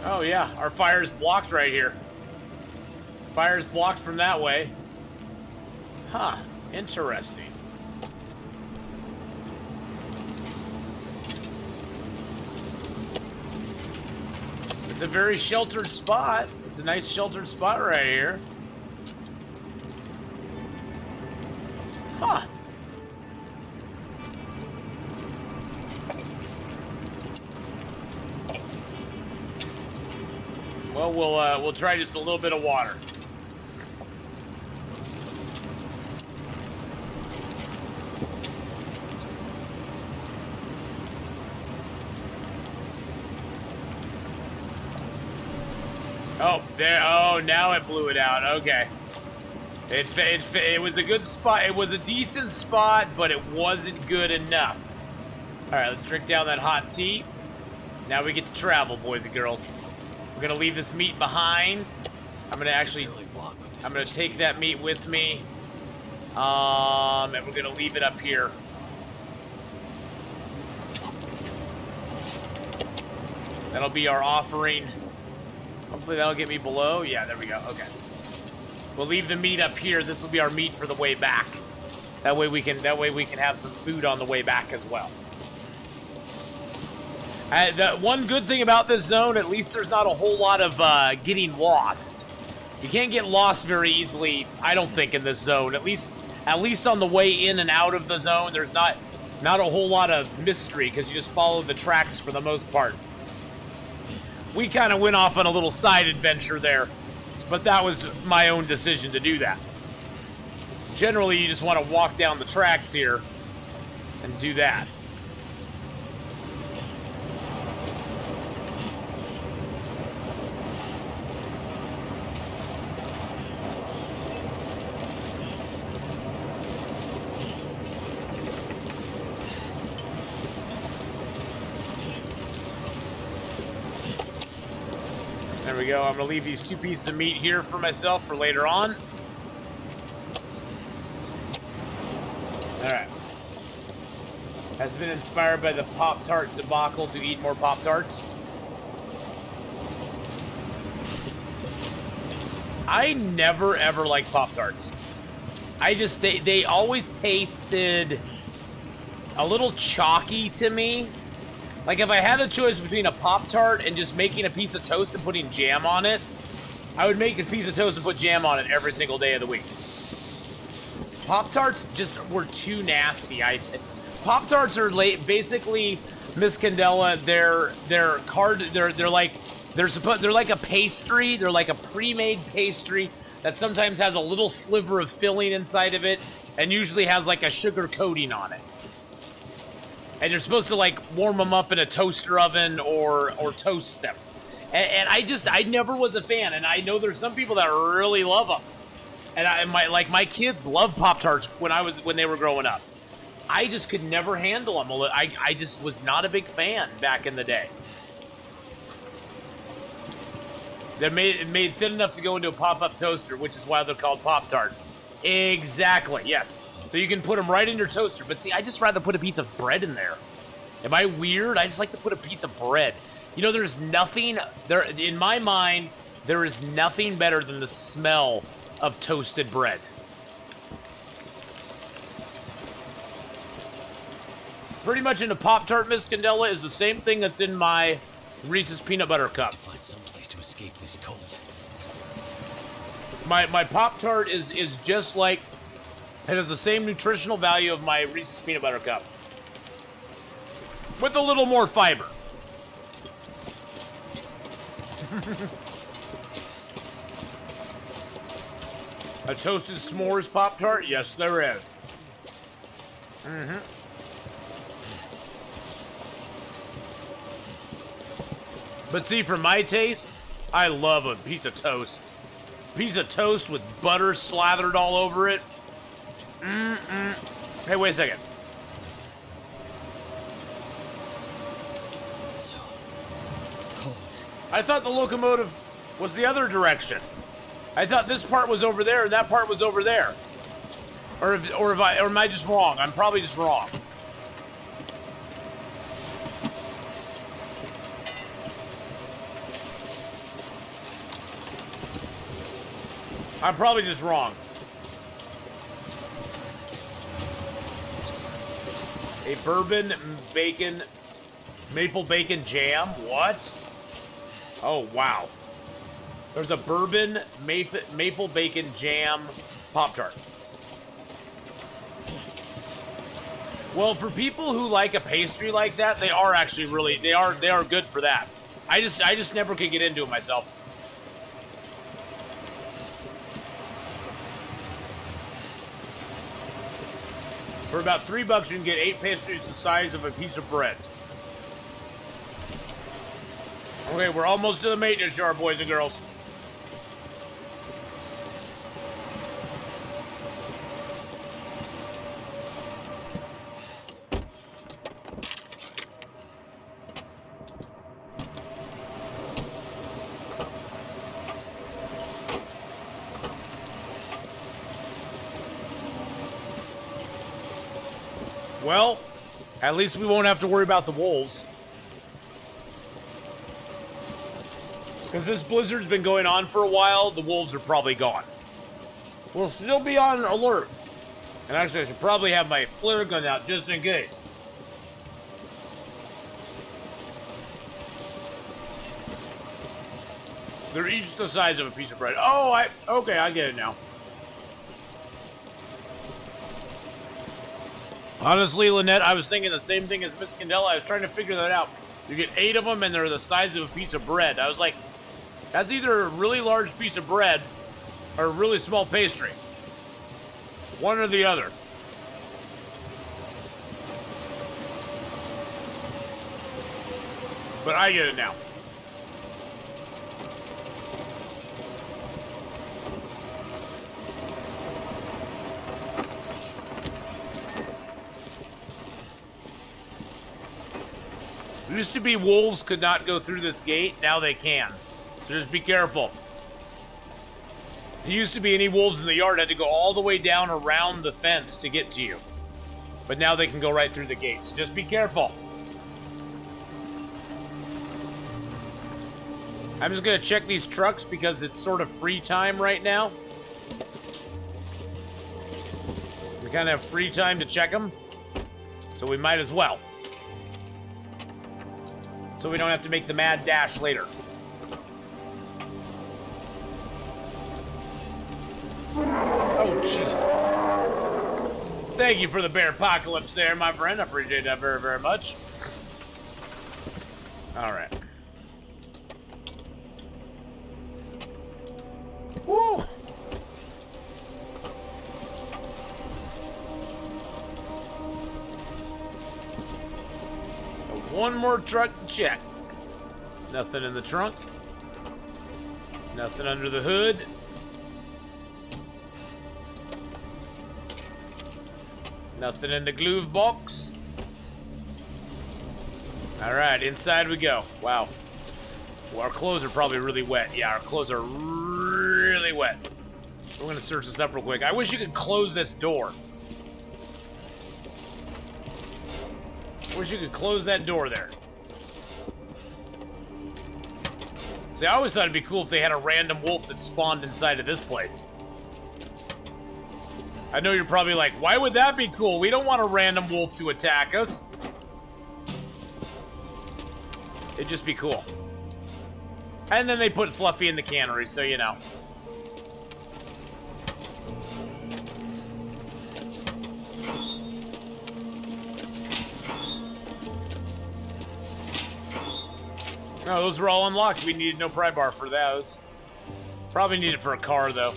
Oh yeah, our fire's blocked right here. Fire's blocked from that way. Huh, interesting. It's a very sheltered spot. It's a nice sheltered spot right here. Huh. Well, we'll try just a little bit of water. Oh, there. Oh, now it blew it out. Okay. It was a good spot. It was a decent spot, but it wasn't good enough. All right, let's drink down that hot tea. Now we get to travel, boys and girls. We're gonna leave this meat behind. I'm gonna take that meat with me. And we're gonna leave it up here. That'll be our offering. Hopefully that'll get me below. Yeah, there we go. Okay. We'll leave the meat up here. This will be our meat for the way back. That way we can have some food on the way back as well. The one good thing about this zone, at least there's not a whole lot of getting lost. You can't get lost very easily, I don't think, in this zone. At least on the way in and out of the zone, there's not a whole lot of mystery because you just follow the tracks for the most part. We kind of went off on a little side adventure there, but that was my own decision to do that. Generally, you just want to walk down the tracks here and do that. There we go. I'm going to leave these 2 pieces of meat here for myself for later on. All right. Has been inspired by the Pop-Tart debacle to eat more Pop-Tarts. I never ever liked Pop-Tarts. They always tasted a little chalky to me. Like if I had a choice between a Pop-Tart and just making a piece of toast and putting jam on it, I would make a piece of toast and put jam on it every single day of the week. Pop-Tarts just were too nasty. Pop-Tarts are basically, Miss Candela, they're like a pastry. They're like a pre-made pastry that sometimes has a little sliver of filling inside of it and usually has like a sugar coating on it. And you're supposed to like warm them up in a toaster oven or toast them. And I never was a fan. And I know there's some people that really love them. And my kids love Pop-Tarts when they were growing up. I just could never handle them. I just was not a big fan back in the day. They're made thin enough to go into a pop-up toaster, which is why they're called Pop-Tarts. Exactly, yes. So you can put them right in your toaster. But see, I just rather put a piece of bread in there. Am I weird? I just like to put a piece of bread. You know, there's nothing there in my mind. There is nothing better than the smell of toasted bread. Pretty much in a Pop-Tart, Miss Candela, is the same thing that's in my Reese's Peanut Butter Cup. To find some place to escape this cold. My Pop-Tart is just like, it has the same nutritional value of my Reese's Peanut Butter Cup. With a little more fiber. A toasted s'mores Pop-Tart? Yes, there is. But see, for my taste, I love a piece of toast. Piece of toast with butter slathered all over it. Hey, wait a second. So cold. I thought the locomotive was the other direction. I thought this part was over there and that part was over there. Or am I just wrong? I'm probably just wrong. I'm probably just wrong. A bourbon bacon, maple bacon jam? What? Oh, wow. There's a bourbon maple bacon jam Pop-Tart. Well, for people who like a pastry like that, they are actually really, they are good for that. I just never could get into it myself. For about $3, you can get 8 pastries the size of a piece of bread. Okay, we're almost to the maintenance yard, boys and girls. Well, at least we won't have to worry about the wolves. Because this blizzard's been going on for a while, the wolves are probably gone. We'll still be on alert. And actually, I should probably have my flare gun out just in case. They're each the size of a piece of bread. Oh, okay, I get it now. Honestly, Lynette, I was thinking the same thing as Miss Candela. I was trying to figure that out. You get 8 of them, and they're the size of a piece of bread. I was like, that's either a really large piece of bread or a really small pastry. One or the other. But I get it now. It used to be wolves could not go through this gate. Now they can. So just be careful. It used to be any wolves in the yard had to go all the way down around the fence to get to you. But now they can go right through the gates. Just be careful. I'm just going to check these trucks because it's sort of free time right now. We kind of have free time to check them. So we might as well. So we don't have to make the mad dash later. Oh, jeez. Thank you for the bear apocalypse there, my friend. I appreciate that very, very much. All right. Woo! One more truck to check. Nothing in the trunk. Nothing under the hood. Nothing in the glove box. Alright, inside we go. Wow. Well, our clothes are probably really wet. Yeah, our clothes are really wet. We're gonna search this up real quick. I wish you could close this door. I wish you could close that door there. See, I always thought it'd be cool if they had a random wolf that spawned inside of this place. I know you're probably like, why would that be cool? We don't want a random wolf to attack us. It'd just be cool. And then they put Fluffy in the cannery, so you know. No, those were all unlocked. We needed no pry bar for those. Probably need it for a car, though.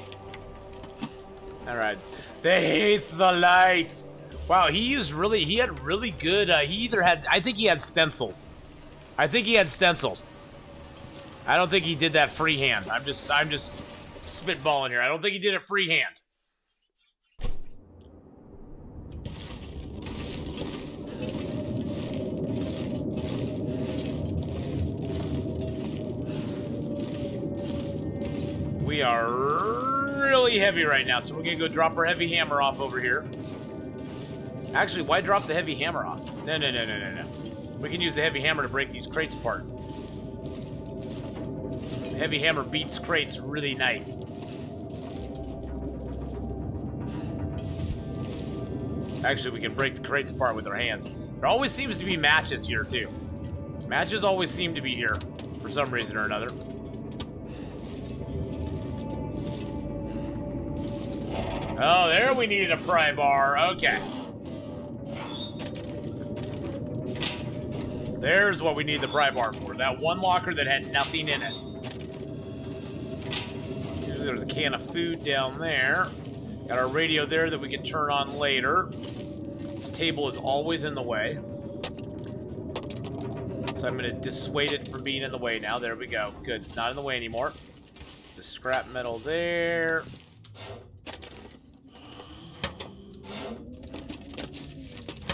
Alright. They hate the light. Wow, he had really good, he either had, I think he had stencils. I think he had stencils. I don't think he did that freehand. I'm just spitballing here. I don't think he did it freehand. We are really heavy right now, so we're gonna go drop our heavy hammer off over here. Actually, why drop the heavy hammer off? No. We can use the heavy hammer to break these crates apart. The heavy hammer beats crates really nice. Actually, we can break the crates apart with our hands. There always seems to be matches here, too. Matches always seem to be here, for some reason or another. Oh, there we needed a pry bar. Okay. There's what we need the pry bar for. That one locker that had nothing in it. Usually there's a can of food down there. Got our radio there that we can turn on later. This table is always in the way. So I'm going to dissuade it from being in the way now. There we go. Good. It's not in the way anymore. It's a scrap metal there.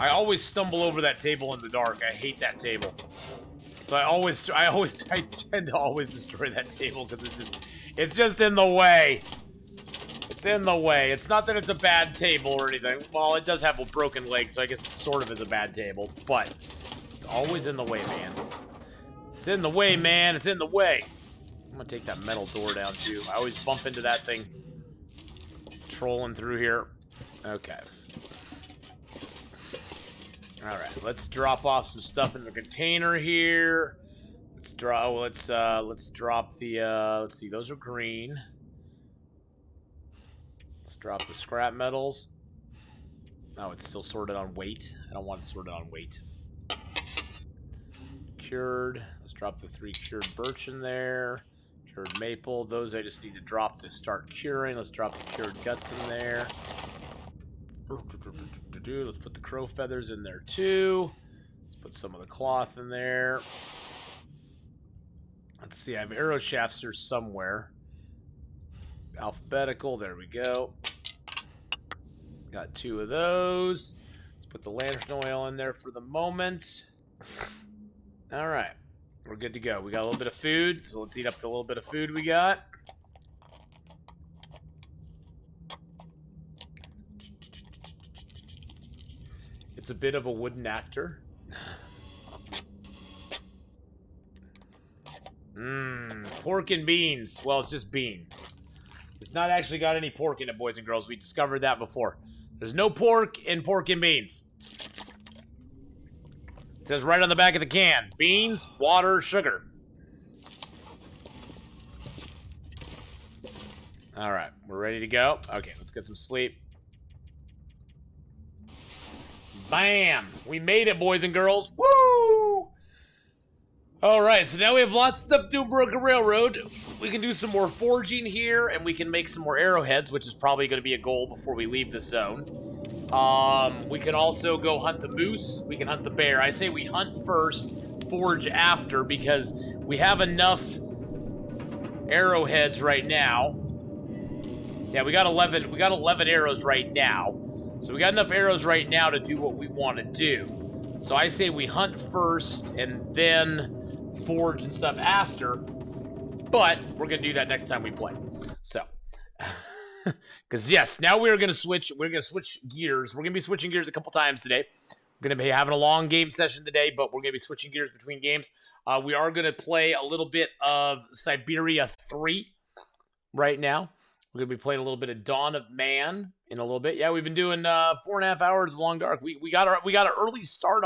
I always stumble over that table in the dark. I hate that table. So I tend to always destroy that table because it's just in the way. It's in the way. It's not that it's a bad table or anything. Well, it does have a broken leg, so I guess it sort of is a bad table. But it's always in the way, man. It's in the way, man. It's in the way. I'm gonna take that metal door down too. I always bump into that thing. Trolling through here. Okay. Alright, let's drop off some stuff in the container here. Let's drop the let's see, those are green. Let's drop the scrap metals. Oh, it's still sorted on weight. I don't want it sorted on weight. Cured. Let's drop the 3 cured birch in there. Cured maple. Those I just need to drop to start curing. Let's drop the cured guts in there. Let's put the crow feathers in there too. Let's put some of the cloth in there. Let's see, I have arrow shafts here somewhere. Alphabetical, there we go. Got 2 of those. Let's put the lantern oil in there for the moment. Alright, we're good to go. We got a little bit of food, so let's eat up the little bit of food we got. It's a bit of a wooden actor. Pork and beans. Well, it's just bean. It's not actually got any pork in it, boys and girls. We discovered that before. There's no pork in pork and beans. It says right on the back of the can. Beans, water, sugar. All right, we're ready to go. Okay, let's get some sleep. Bam! We made it, boys and girls. Woo! All right, so now we have lots of stuff to do in Broken Railroad. We can do some more forging here, and we can make some more arrowheads, which is probably going to be a goal before we leave the zone. We can also go hunt the moose. We can hunt the bear. I say we hunt first, forge after, because we have enough arrowheads right now. Yeah, we got 11. We got 11 arrows right now. So we got enough arrows right now to do what we want to do. So I say we hunt first and then forge and stuff after. But we're going to do that next time we play. So, because yes, now we're going to switch. We're going to switch gears. We're going to be switching gears a couple times today. We're going to be having a long game session today, but we're going to be switching gears between games. We are going to play a little bit of Siberia 3 right now. We're going to be playing a little bit of Dawn of Man in a little bit. Yeah, we've been doing 4.5 hours of Long Dark. We got an early start